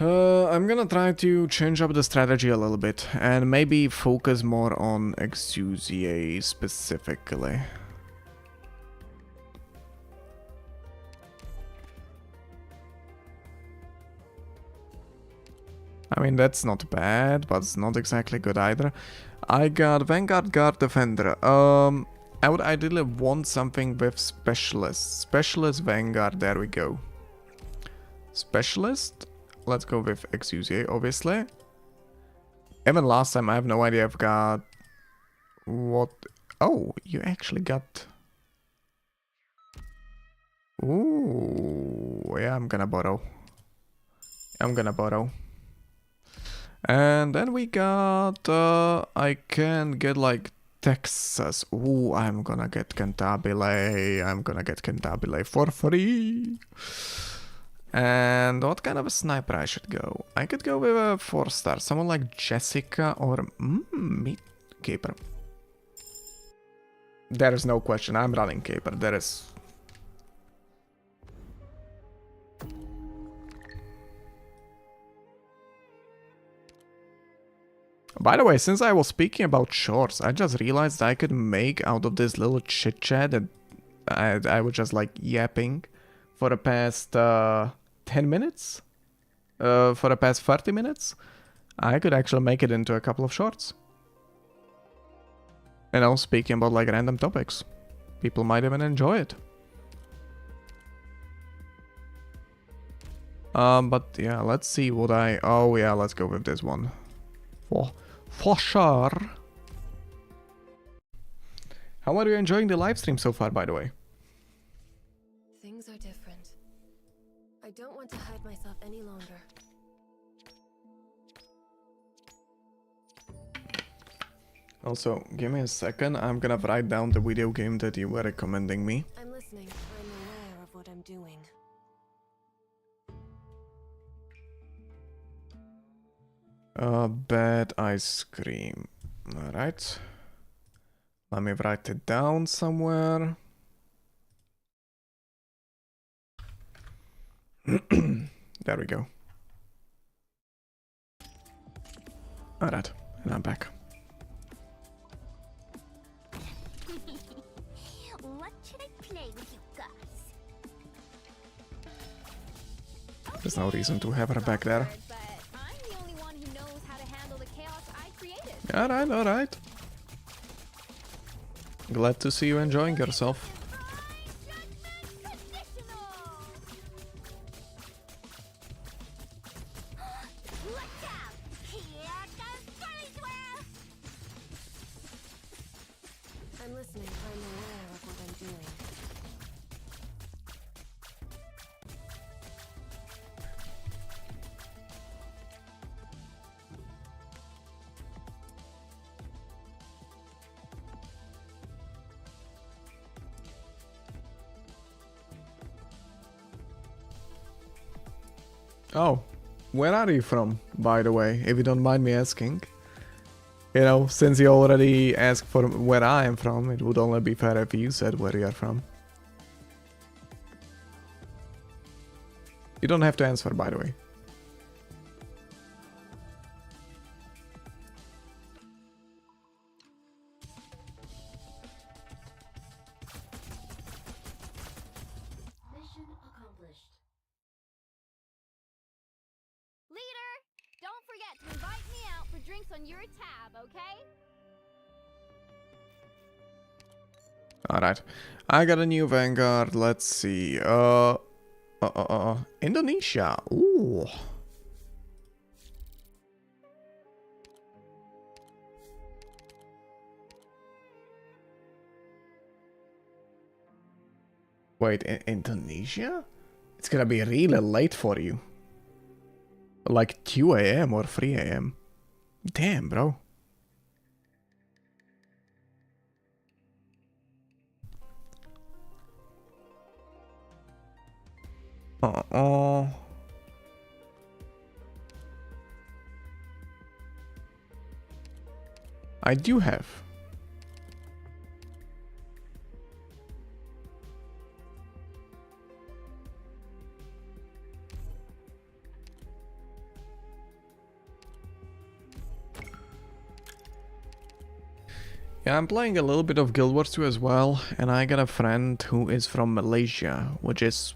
I'm gonna try to change up the strategy a little bit and maybe focus more on Exusier specifically. I mean, that's not bad, but it's not exactly good either. I got Vanguard Guard Defender. I would ideally want something with Specialist. Specialist Vanguard, there we go. Specialist? Let's go with Exusier, obviously. Even last time, I have no idea I've got... What... Oh, you actually got... Ooh, yeah, I'm gonna borrow. And then we got, I can get like Texas. Ooh, I'm gonna get Cantabile for free. And what kind of a sniper I should go? I could go with a 4-star, someone like Jessica or Meat Keeper. There is no question, I'm running Keeper, there is... By the way, since I was speaking about shorts, I just realized I could make out of this little chit chat that I was just like yapping for the past 10 minutes? For the past 30 minutes? I could actually make it into a couple of shorts. You know, speaking about like random topics. People might even enjoy it. But yeah, let's see what I... Oh yeah, let's go with this one. For sure. How are you enjoying the live stream so far, by the way? Things are different. I don't want to hide myself any longer. Also, give me a second. I'm gonna write down the video game that you were recommending me. I'm listening. I'm aware of what I'm doing. Bad ice cream. Alright. Let me write it down somewhere. There we go. Alright, and I'm back. What should I play with you guys? There's no reason to have her back there. But I'm the only one who knows how to handle the chaos I created. Alright, alright. Glad to see you enjoying yourself. I'm listening. I'm aware of what I'm doing. Oh, where are you from, by the way, if you don't mind me asking? You know, since you already asked for where I am from, it would only be fair if you said where you are from. You don't have to answer, by the way. Mission accomplished. Leader, don't forget to invite me out for drinks on your tab, okay? Alright, I got a new Vanguard, let's see, Indonesia, ooh. Wait, Indonesia? It's gonna be really late for you. Like 2 AM or 3 AM. Damn, bro. I do have. Yeah, I'm playing a little bit of Guild Wars 2 as well, and I got a friend who is from Malaysia, which is,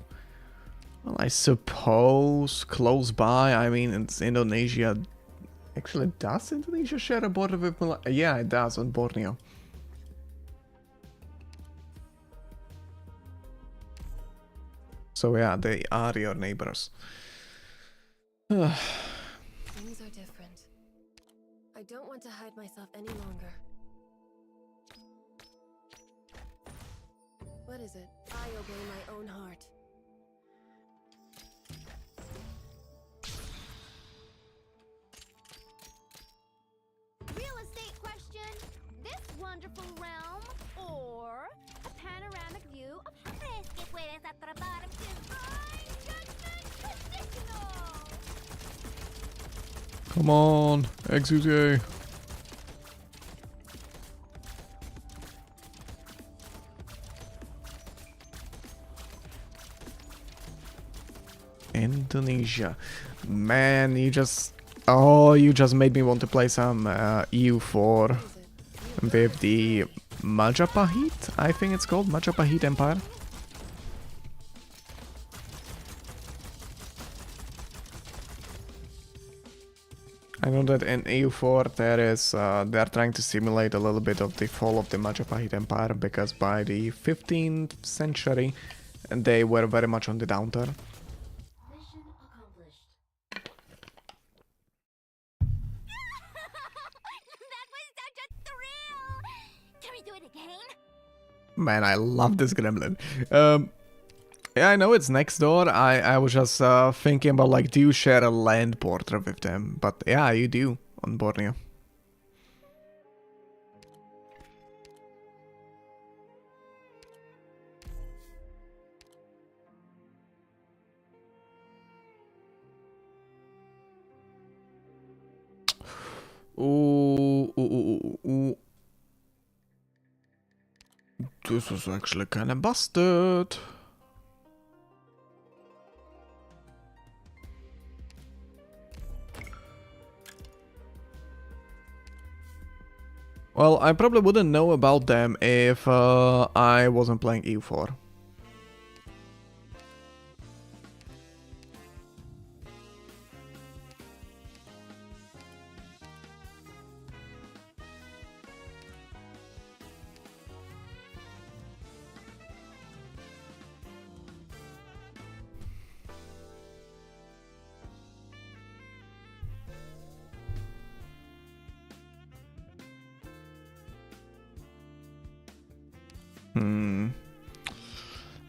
well, I suppose close by. I mean, it's Indonesia. Actually, does Indonesia share a border with Malaysia? Yeah, it does, on Borneo. So yeah, they are your neighbors. Things are different. I don't want to hide myself any longer. What is it? I obey my own heart. wonderful realm, or a panoramic view of tres que puedes atrapar divine judgment conditional. Come on, execute. Indonesia. Man, you just... Oh, you just made me want to play some EU4 with the Majapahit, I think it's called, Majapahit Empire. I know that in EU4 there is, they are trying to simulate a little bit of the fall of the Majapahit Empire, because by the 15th century they were very much on the downturn. Mission accomplished. That was such a thrill! Can we do it again? Man, I love this gremlin. Yeah, I know it's next door. I was just thinking about, like, do you share a land border with them? But yeah, you do on Borneo. Ooh. This was actually kind of busted. Well, I probably wouldn't know about them if I wasn't playing EU4.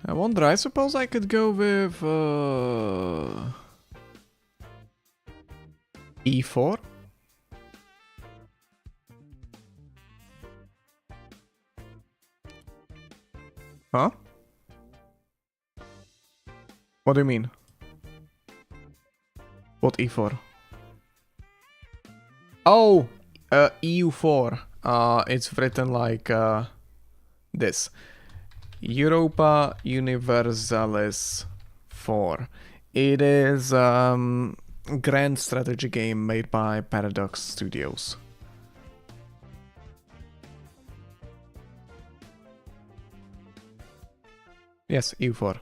I wonder, I suppose I could go with E4? Huh? What do you mean? What E4? Oh! EU4. It's written like this. Europa Universalis 4. It is grand strategy game made by Paradox Studios. Yes, EU4.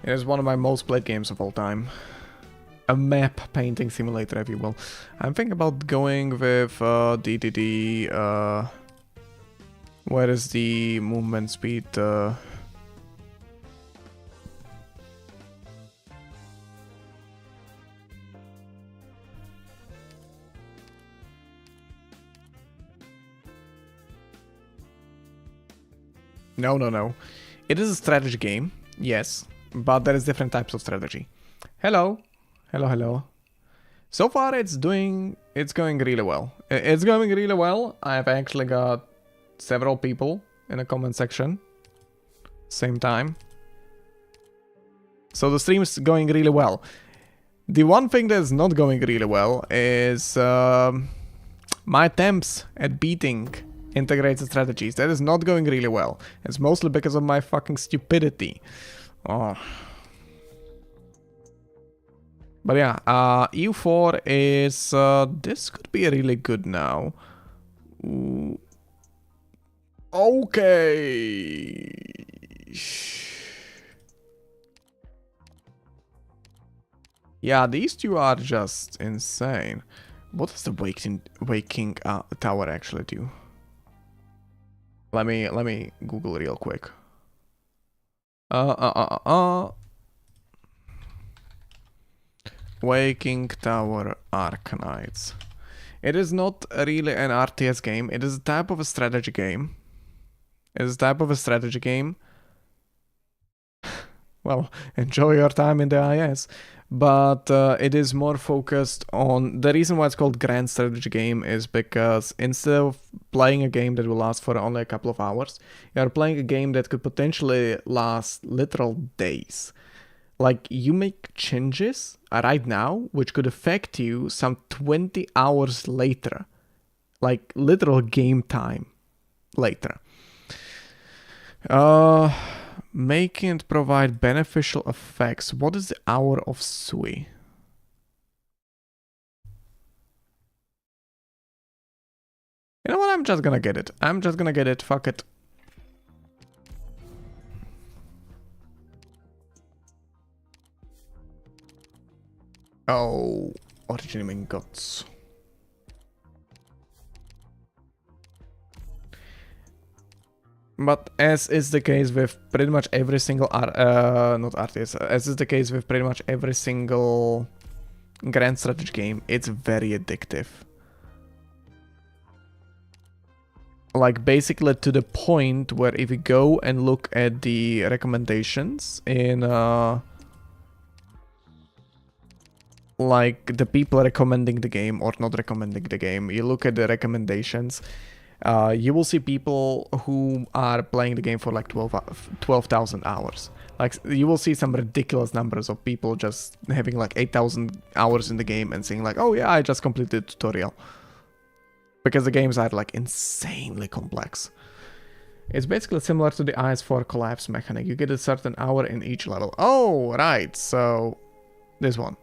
It is one of my most played games of all time. A map painting simulator, if you will. I'm thinking about going with DDD. Where is the movement speed? No. It is a strategy game, yes, but there is different types of strategy. Hello. So far it's going really well. It's going really well. I've actually got several people in the comment section same time. So the stream is going really well. The one thing that's not going really well is my attempts at beating integrated strategies. That is not going really well. It's mostly because of my fucking stupidity. Oh. But yeah, EU4 is... this could be really good now. Ooh. Okay. Yeah, these two are just insane. What does the waking tower actually do? Let me Google real quick. Waking Tower Arknights. It is not really an RTS game. It is a type of a strategy game. well, enjoy your time in the IS. But it is more focused on... The reason why it's called Grand Strategy Game is because instead of playing a game that will last for only a couple of hours, you're playing a game that could potentially last literal days. Like, you make changes right now, which could affect you some 20 hours later. Like, literal game time later. Make and provide beneficial effects. What is the Hour of Sui? You know what? I'm just gonna get it. I'm just gonna get it. Fuck it. Oh, Originating Gods. But as is the case with pretty much every single not artist, as is the case with pretty much every single grand strategy game, it's very addictive. Like, basically to the point where if you go and look at the recommendations in like the people recommending the game or not recommending the game, you look at the recommendations, you will see people who are playing the game for like 12,000 hours. Like, you will see some ridiculous numbers of people just having like 8,000 hours in the game and saying like, oh yeah, I just completed the tutorial. Because the games are like insanely complex. It's basically similar to the IS4 collapse mechanic. You get a certain hour in each level. Oh, right, so this one.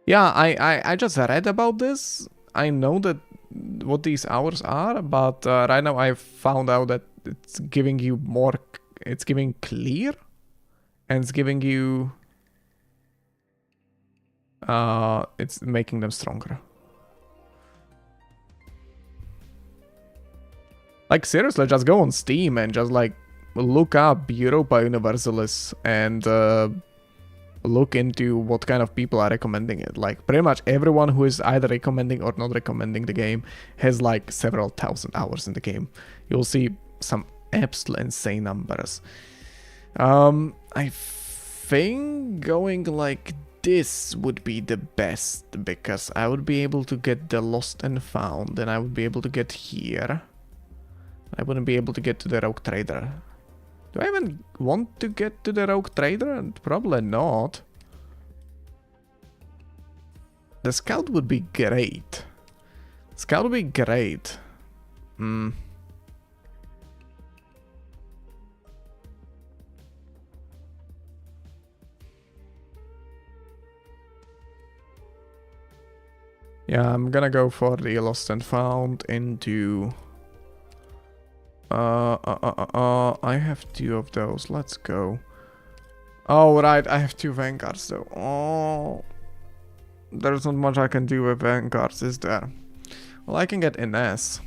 Yeah, I just read about this. I know that what these hours are, but right now I found out that it's giving you more, it's giving clear, and it's giving you, it's making them stronger. Like, seriously, just go on Steam and just like look up Europa Universalis and look into what kind of people are recommending it. Like, pretty much everyone who is either recommending or not recommending the game has like several thousand hours in the game. You'll see some absolutely insane numbers. I think going like this would be the best, because I would be able to get the Lost and Found, and I would be able to get here. I wouldn't be able to get to the Rogue Trader. Do I even want to get to the Rogue Trader? Probably not. The Scout would be great. Scout would be great. Yeah, I'm gonna go for the Lost and Found into... I have 2 of those. Let's go. Oh, right, I have 2 Vanguards though. Oh, there's not much I can do with Vanguards, is there? Well, I can get Ines.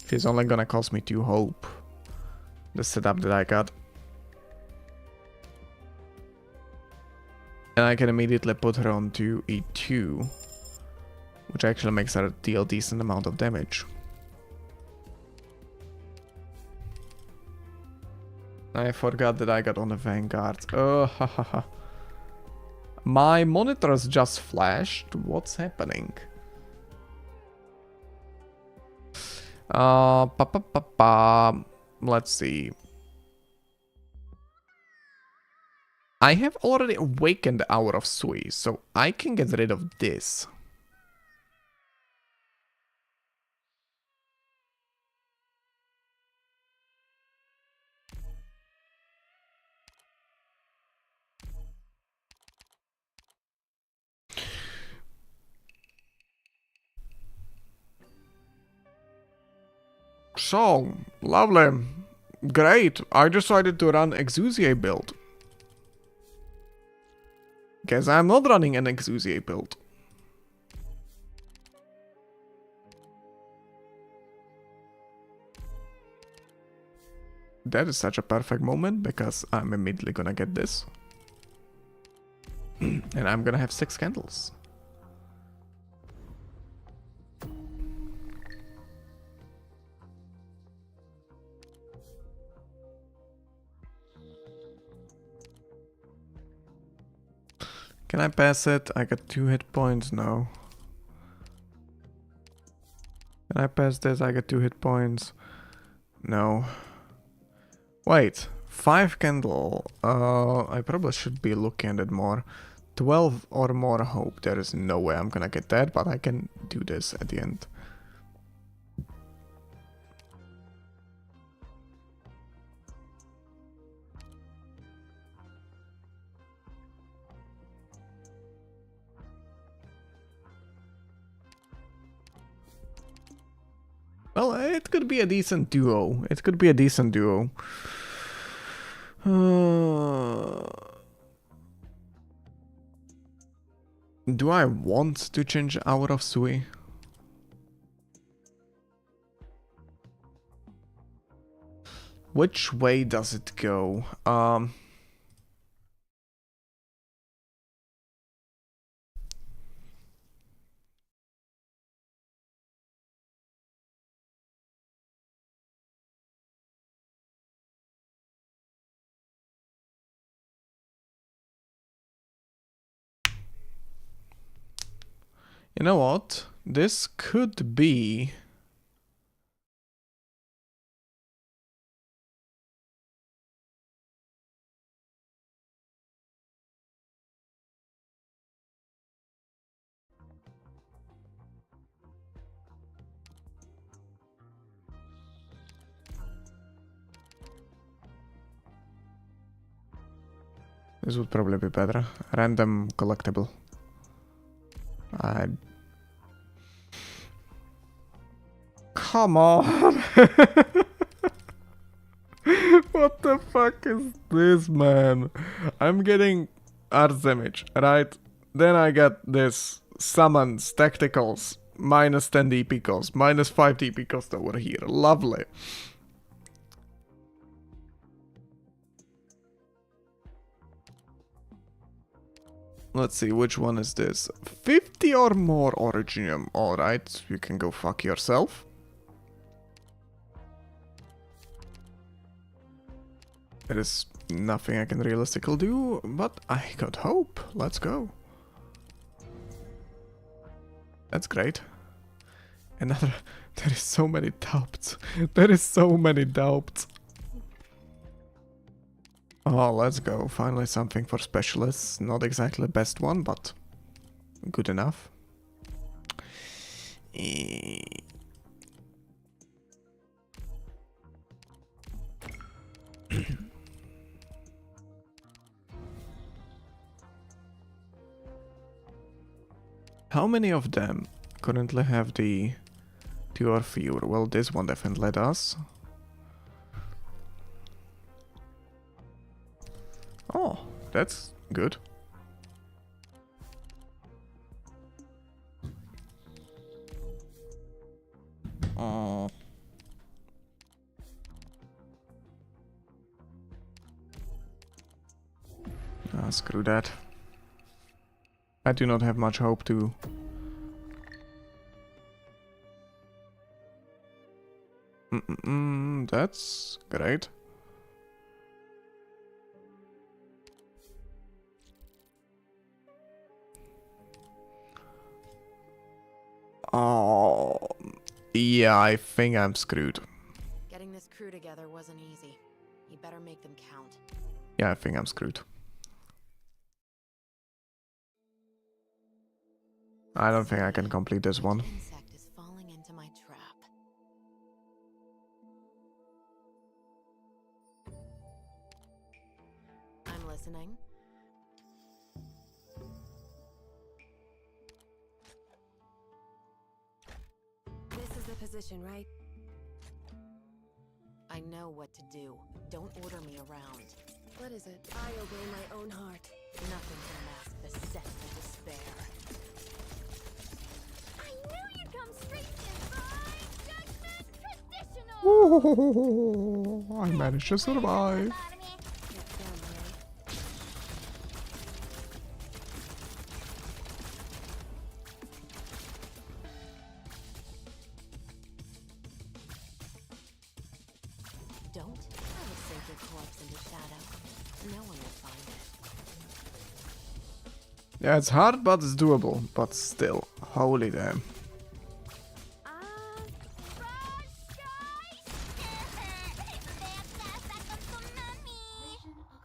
She's only gonna cost me 2 hope. The setup that I got. And I can immediately put her on to E2. Which actually makes her deal a decent amount of damage. I forgot that I got on the Vanguard. Oh, hahaha. My monitors just flashed. What's happening? Let's see. I have already awakened the Hour of Sui, so I can get rid of this. So, lovely. Great, I decided to run Exusier build. Guess I'm not running an Exusier build. That is such a perfect moment, because I'm immediately gonna get this. And I'm gonna have 6 candles. Can I pass it? I got 2 hit points. No. Can I pass this? I got 2 hit points. No. Wait. 5 candle. I probably should be looking at it more. 12 or more hope. There is no way I'm gonna get that, but I can do this at the end. Well, it could be a decent duo. It could be a decent duo. Do I want to change Hour of Sui? Which way does it go? You know what? This could be... This would probably be better. Random collectible. Come on! What the fuck is this, man? I'm getting Arts Damage, right? Then I get this Summons, Tacticals, minus 10 DP cost, minus 5 DP cost over here. Lovely. Let's see, which one is this? 50 or more Originium. Alright, you can go fuck yourself. There is nothing I can realistically do, but I got hope. Let's go. That's great. Another... There is so many doubts. There is so many doubts. Oh, let's go. Finally something for specialists. Not exactly the best one, but good enough. How many of them currently have the 2 or fewer? Well, this one definitely does. Oh, that's good. Oh. Ah, screw that. I do not have much hope to... that's great. Oh, yeah, I think I'm screwed. Getting this crew together wasn't easy. You better make them count. Yeah, I think I'm screwed. I don't think I can complete this one. Insect is falling into my trap. I'm listening. This is the position, right? I know what to do. Don't order me around. What is it? I obey my own heart. Nothing can mask the sense of despair. I knew you'd come straight in. Fine judgment, traditional. I managed to survive. Don't try to sink your corpse into shadow. No one will find it. Yeah, it's hard, but it's doable. But still, holy damn.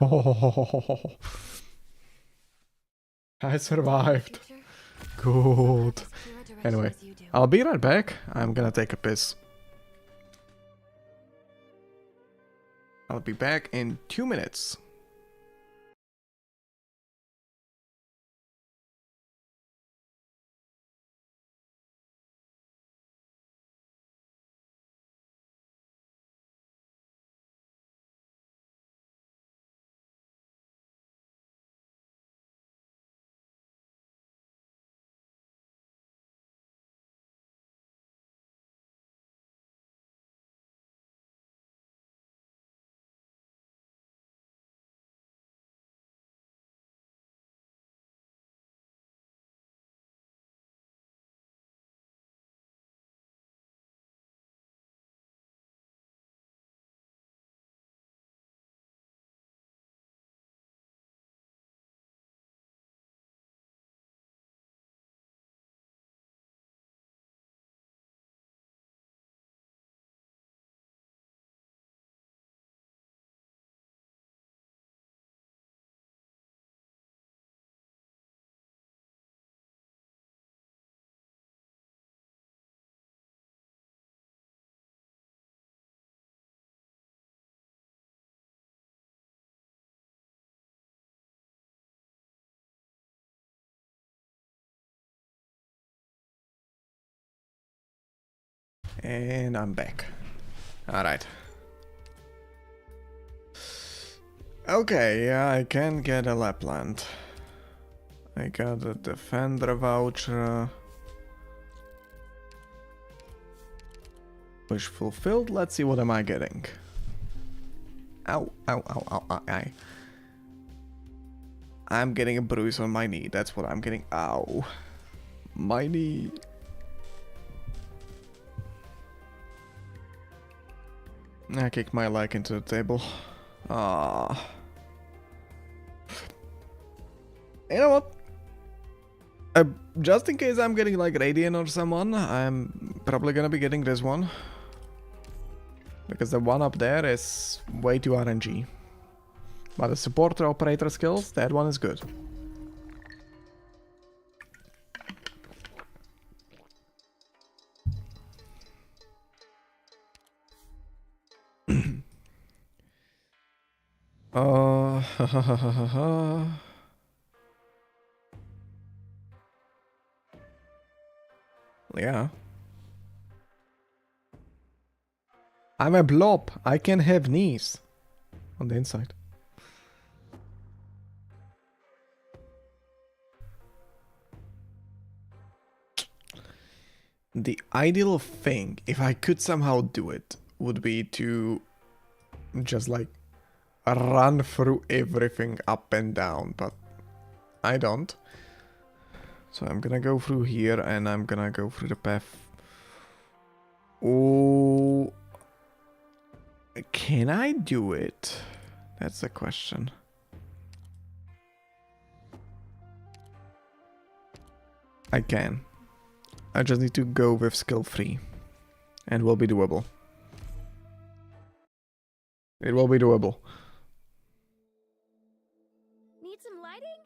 Oh, I survived. Good. Anyway, I'll be right back. I'm gonna take a piss. I'll be back in 2 minutes. And I'm back. Alright. Okay, yeah, I can get a Lapland. I got a Defender voucher. Wish fulfilled. Let's see what am I getting. Ow, ow, ow, ow, ow, ow. I'm getting a bruise on my knee. That's what I'm getting. Ow. My knee. I kicked my leg into the table. Ah. You know what? Just in case I'm getting like Radiant or someone, I'm probably gonna be getting this one. Because the one up there is way too RNG. But the supporter operator skills, that one is good. Yeah. I'm a blob. I can have knees on the inside. The ideal thing, if I could somehow do it, would be to just like run through everything up and down, but I don't. So I'm gonna go through here and I'm gonna go through the path. Oh, can I do it? That's the question. I can. I just need to go with skill 3 and will be doable. It will be doable. Need some lighting?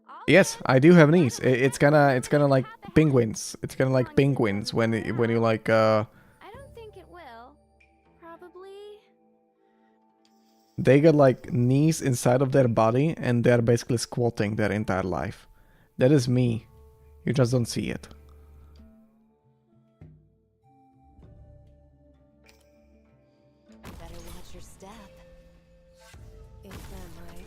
All Yes, good. I do have knees. It's gonna like penguins. It's gonna like penguins when you like I don't think it will. Probably. they got like knees inside of their body and they're basically squatting their entire life. That is me. You just don't see it. Better watch your step. It's them, right?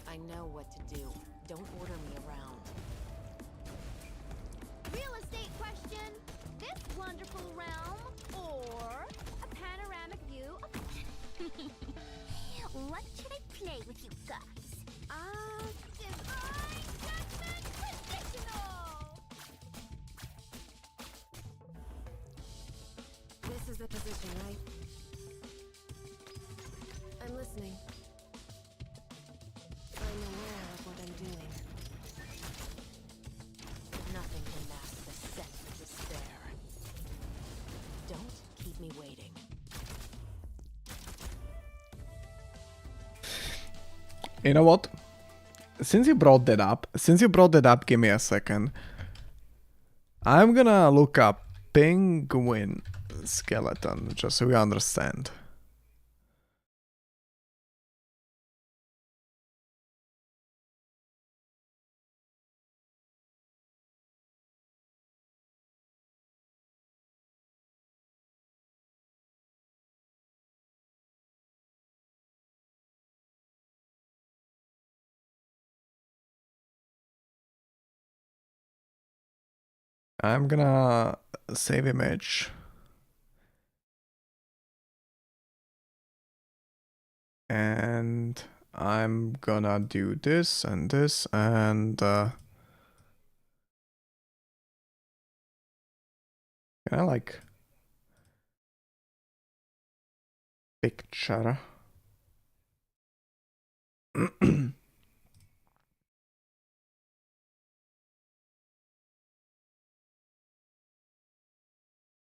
I know what to do. Don't order me around. Real estate question. This wonderful realm or a panoramic view of... What should I play with you guys? Divine Judgment Traditional! This is the position, right? I'm listening. You know what? Since you brought that up, give me a second. I'm gonna look up penguin skeleton, just so we understand. I'm gonna save image. And I'm gonna do this and this and can I like picture?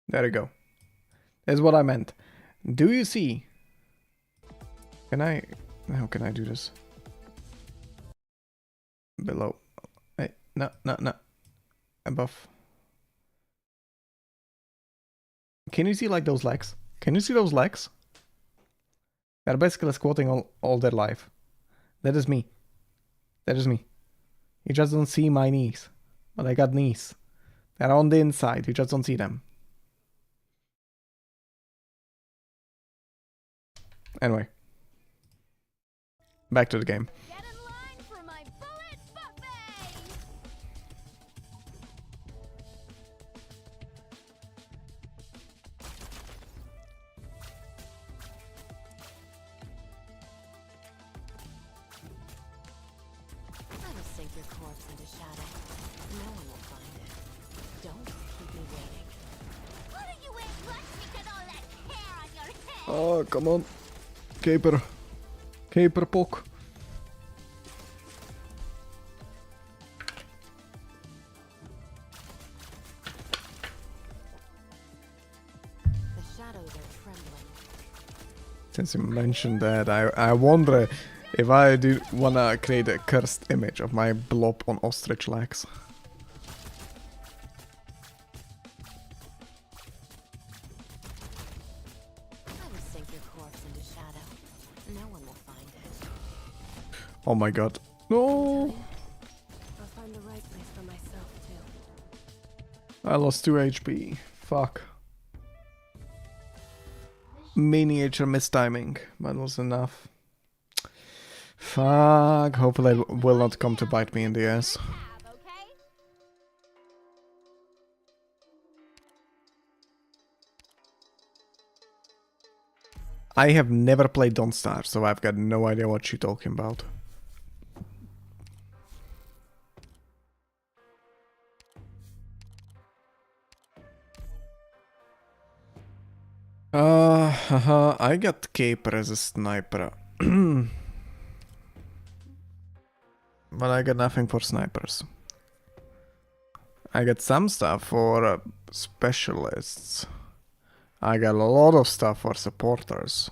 There we go. That's what I meant. Do you see? How can I do this? Below. Hey, no. Above. Can you see like those legs? Can you see those legs? They're basically squatting all their life. That is me. That is me. You just don't see my knees. But I got knees. They're on the inside. You just don't see them. Anyway. Back to the game. Get in line for my bullet buffet! I will sink your corpse into shadow. No one will find it. Don't keep me waiting. What are you wearing lunch with all that hair on your head? Oh, come on. Caper. Caper poke. The shadows are trembling. Since you mentioned that, I wonder if I do wanna create a cursed image of my blob on ostrich legs. I will sink your corpse into shadow. No one will find it. Oh my god. No! I'll find the right place for myself, too. I lost 2 HP. Fuck. Miniature mistiming. That was enough. Fuck. Hopefully it will not come to bite me in the ass. Have, okay? I have never played Don't Starve, so I've got no idea what you're talking about. I got Caper as a sniper. But I got nothing for snipers. I got some stuff for specialists. I got a lot of stuff for supporters.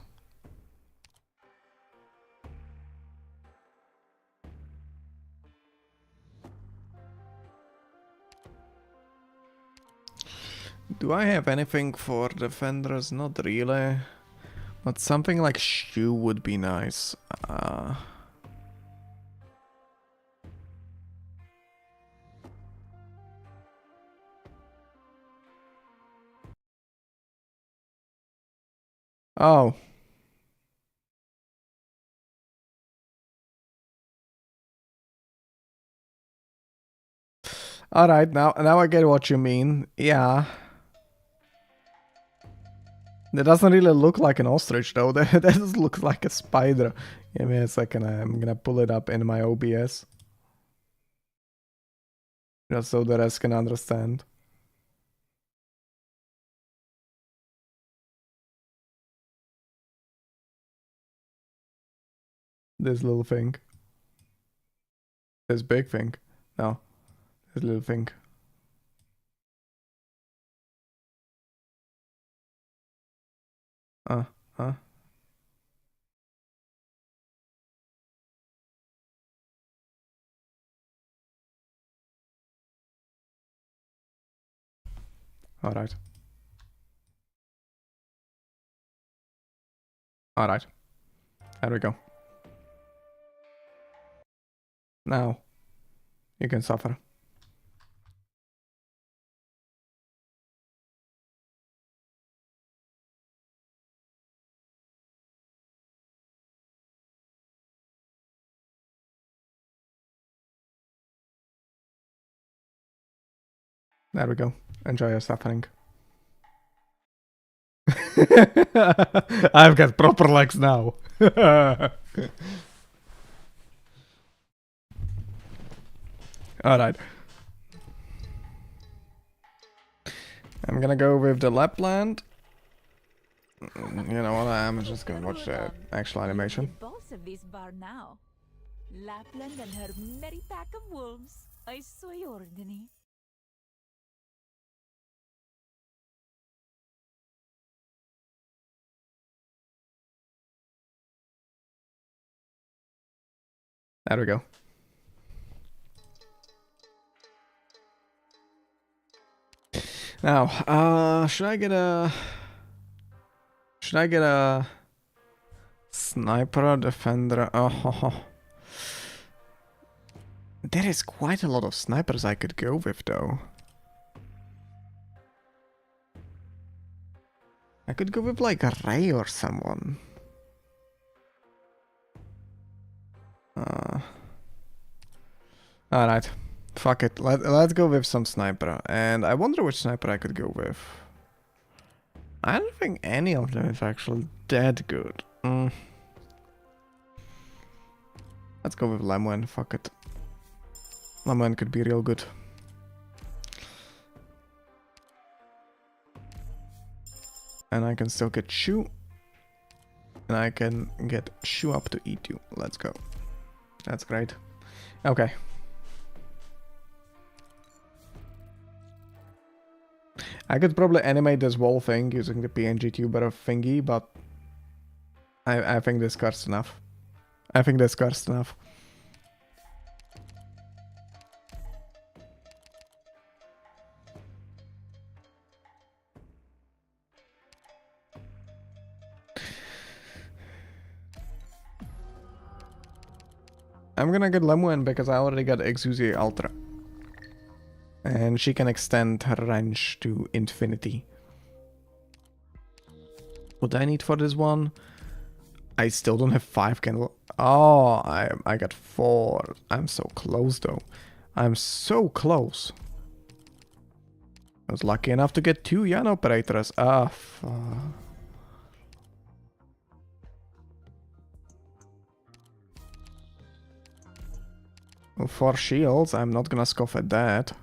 Do I have anything for defenders? Not really. But something like shoe would be nice. Oh. Alright, now I get what you mean. Yeah. That doesn't really look like an ostrich though. That just looks like a spider. Give me a second. I'm gonna pull it up in my OBS. Just so the rest can understand. This little thing. This big thing. No. This little thing. Uh. Alright. Alright. There we go. Now, you can suffer. There we go. Enjoy your suffering. I've got proper legs now. Alright. I'm gonna go with the Lapland. You know what, I'm just gonna watch the actual animation. The boss of this bar now. Lapland and her merry pack of wolves. I soy ordini. There we go. Now, should I get a sniper, defender? Oh, there is quite a lot of snipers I could go with, though. I could go with like a Ray or someone. Alright. Fuck it. Let's go with some sniper. And I wonder which sniper I could go with. I don't think any of them is actually that good. Let's go with Lemon. Fuck it. Lemon could be real good. And I can still get Shu. And I can get Shu up to E2. Let's go. That's great. Okay. I could probably animate this wall thing using the PNG tuber thingy, but I think this cursed enough. I think this cursed enough. I'm gonna get Lemuel because I already got Exusia Ultra. And she can extend her range to infinity. What I need for this one? I still don't have 5 candle. Oh, I got 4. I'm so close though. I'm so close. I was lucky enough to get 2 Yan operators. Ah, fuck. Well, 4 shields, I'm not gonna scoff at that.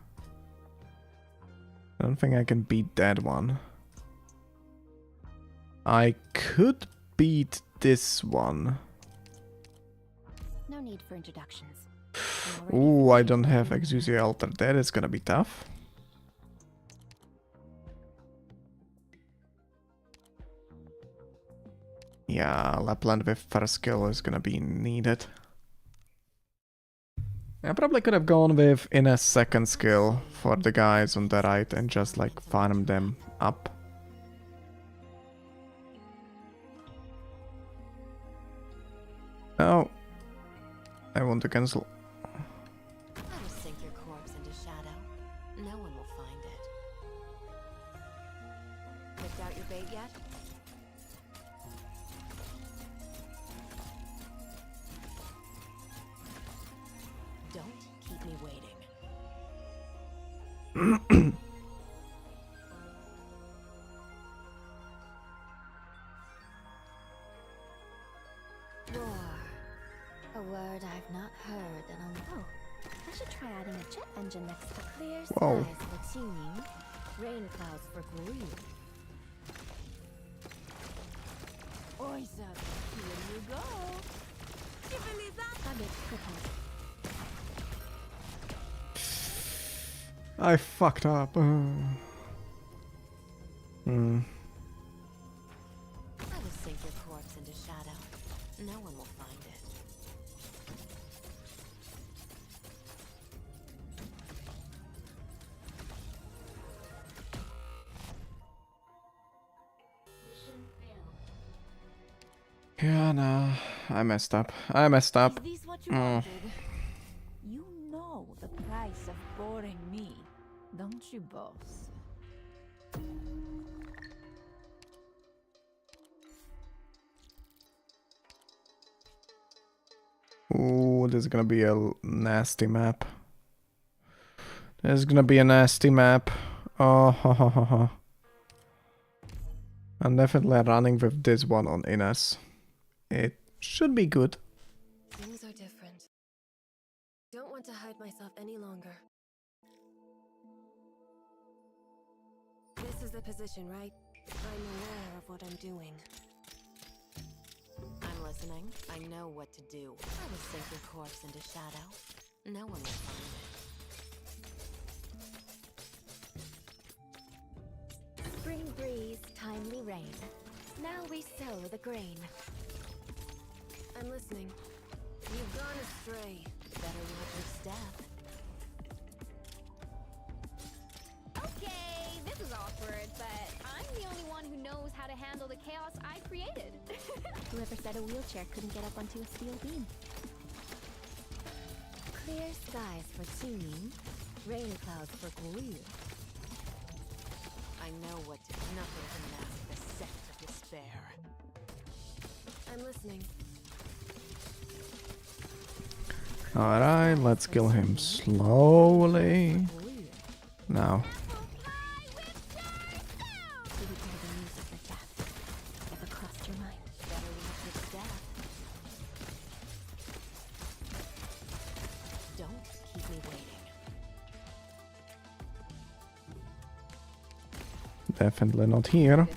I don't think I can beat that one. I could beat this one. No need for introductions. Ooh, I don't have Exusia Altar. That is gonna be tough. Yeah, Lapland with first skill is gonna be needed. I probably could have gone with in a second skill for the guys on the right and just like farm them up. Oh, I want to cancel. Let us sink your corpse into shadow. No one will find it. Picked out your bait yet? Don't keep me waiting. Roar. A word I've not heard in a Oh, I should try adding a jet engine next to clear Whoa. skies for tuning, rain clouds for green. Oisa, here you go. Habit cookies. I fucked up. I will sink your corpse into shadow. No one will find it. Yeah, no, I messed up. I messed up. Is this what you wanted? You know the price of boring me, don't you, boss? Ooh, this is gonna be a nasty map. There's gonna be a nasty map. Oh, ha, ha, ha, ha. I'm definitely running with this one on Ines. It should be good. Things are different. Don't want to hide myself any longer. This is the position, right? I'm aware of what I'm doing. I'm listening. I know what to do. I will sink your corpse into shadow. No one will find it. Spring breeze, timely rain. Now we sow the grain. I'm listening. You've gone astray. Better watch your step. Okay, this is awkward, but I'm the only one who knows how to handle the chaos I created. Whoever said a wheelchair couldn't get up onto a steel beam. Clear skies for Tuning, rain clouds for Guru. I know what to do. Nothing can mask the scent of despair. I'm listening. Alright, let's kill him slowly. Now. Never crossed your mind. Better watch your step. Don't keep me waiting. Definitely not here.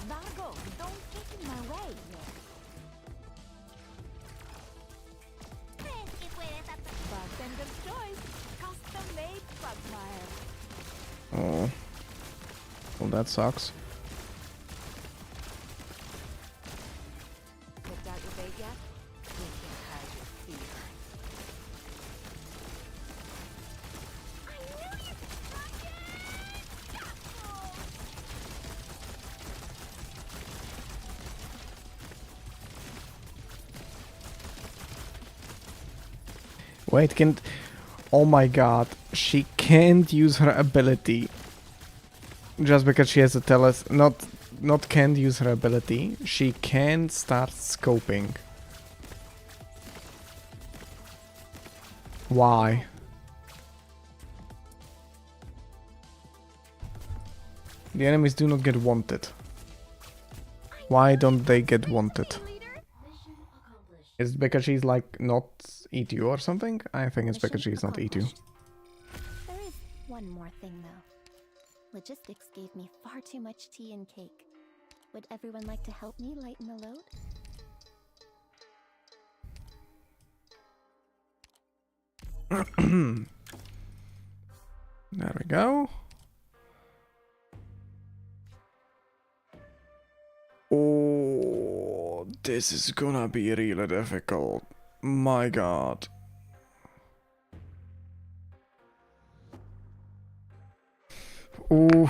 Vargo, don't get in my way. Bartender's choice. Custom-made quagmire. Oh. Well, that sucks. Picked out your bait yet? We can't hide your fear. Wait, can't... Oh my god. She can't use her ability. Just because she has a Not can't use her ability. She can start scoping. Why? The enemies do not get wanted. Why don't they get wanted? Is it because she's like not E2 or something? I think it's because she's not E2. There is one more thing though. Logistics gave me far too much tea and cake. Would everyone like to help me lighten the load? There we go. Oh, this is gonna be really difficult. My god. Oh,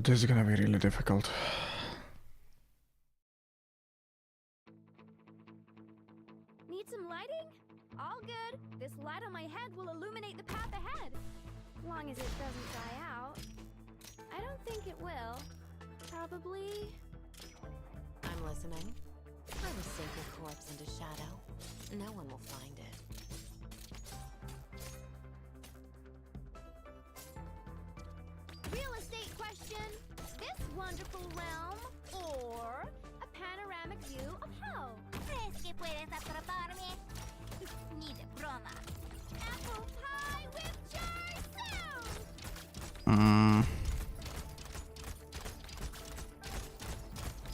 this is gonna be really difficult. Need some lighting? All good. This light on my head will illuminate the path ahead. Long as it doesn't die out. I don't think it will. Probably... I'm listening. I will sink your corpse into shadow. No one will find it. Real estate question. This wonderful realm or a panoramic view of hell? ¿Crees que puedes atraparme? Ni de broma. Apple pie with jar sound!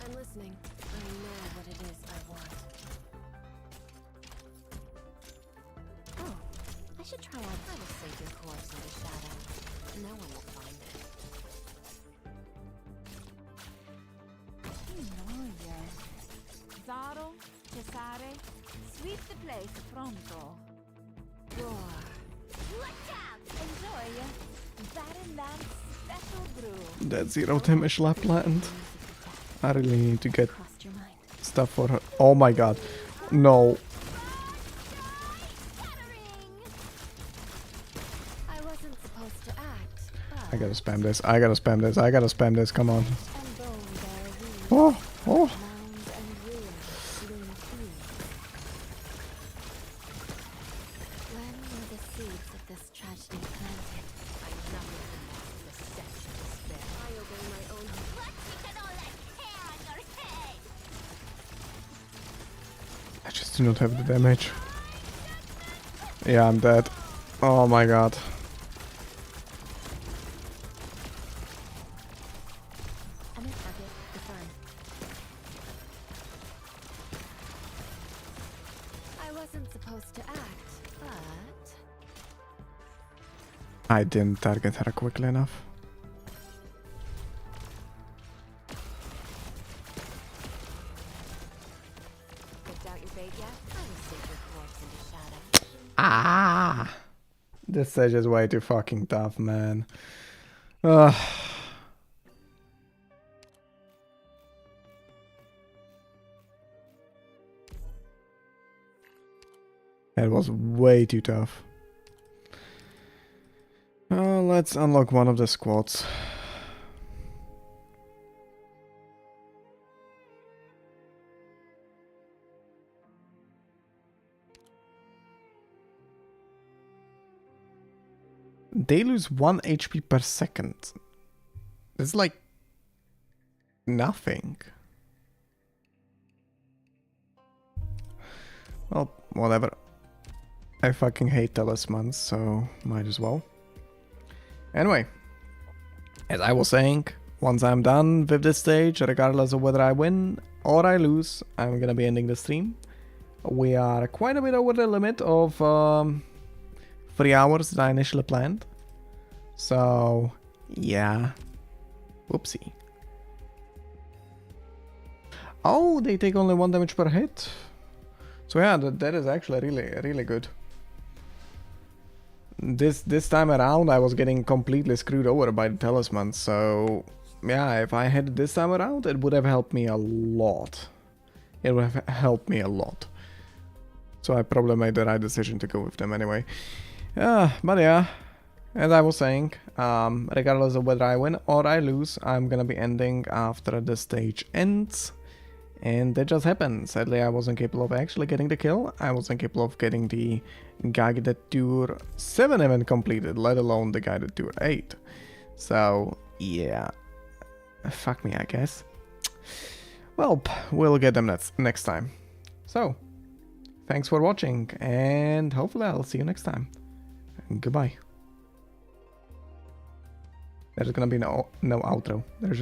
I'm listening. I know what it is I want. Oh, I should try out. I will sink your corpse into shadow. No one will find it. Zaro, Cesare, sweep the place pronto. Roar. Watch out! Enjoy Baron Lamb's special brew. That zero damage Lapland. I really need to get Crossed your mind. stuff for her. Oh my god. No. I wasn't supposed to act, I gotta spam this. I gotta spam this. I gotta spam this. Come on. and bone bear weeds, Oh, oh. mounds and ruins bloom free. When were the seeds of this tragedy planted? I know the stench of despair. I obey my own heart. I just do not have the damage. Yeah, I'm dead. Oh my god. I'm in target. Confirmed. I wasn't supposed to act, but I didn't target her quickly enough. Picked out your bait yet? I will sink your corpse into shadow. Ah! This stage is way too fucking tough, man. Ugh. It was way too tough. Let's unlock one of the squads. They lose 1 HP per second. It's like nothing. Well, whatever. I fucking hate talismans, so might as well. Anyway, as I was saying, once I'm done with this stage, regardless of whether I win or I lose, I'm gonna be ending the stream. We are quite a bit over the limit of 3 hours that I initially planned. So, yeah. Whoopsie. Oh, they take only 1 damage per hit. So yeah, that is actually really good. This time around, I was getting completely screwed over by the talisman. So yeah, if I had it this time around, it would have helped me a lot. It would have helped me a lot. So I probably made the right decision to go with them anyway. But yeah, as I was saying, regardless of whether I win or I lose, I'm gonna be ending after the stage ends. And that just happened. Sadly, I wasn't capable of actually getting the kill. I wasn't capable of getting the Guided Tour 7 even completed, let alone the Guided Tour 8. So, yeah. Fuck me, I guess. Well, we'll get them next time. So, thanks for watching, and hopefully I'll see you next time. Goodbye. There's gonna be no outro. There's just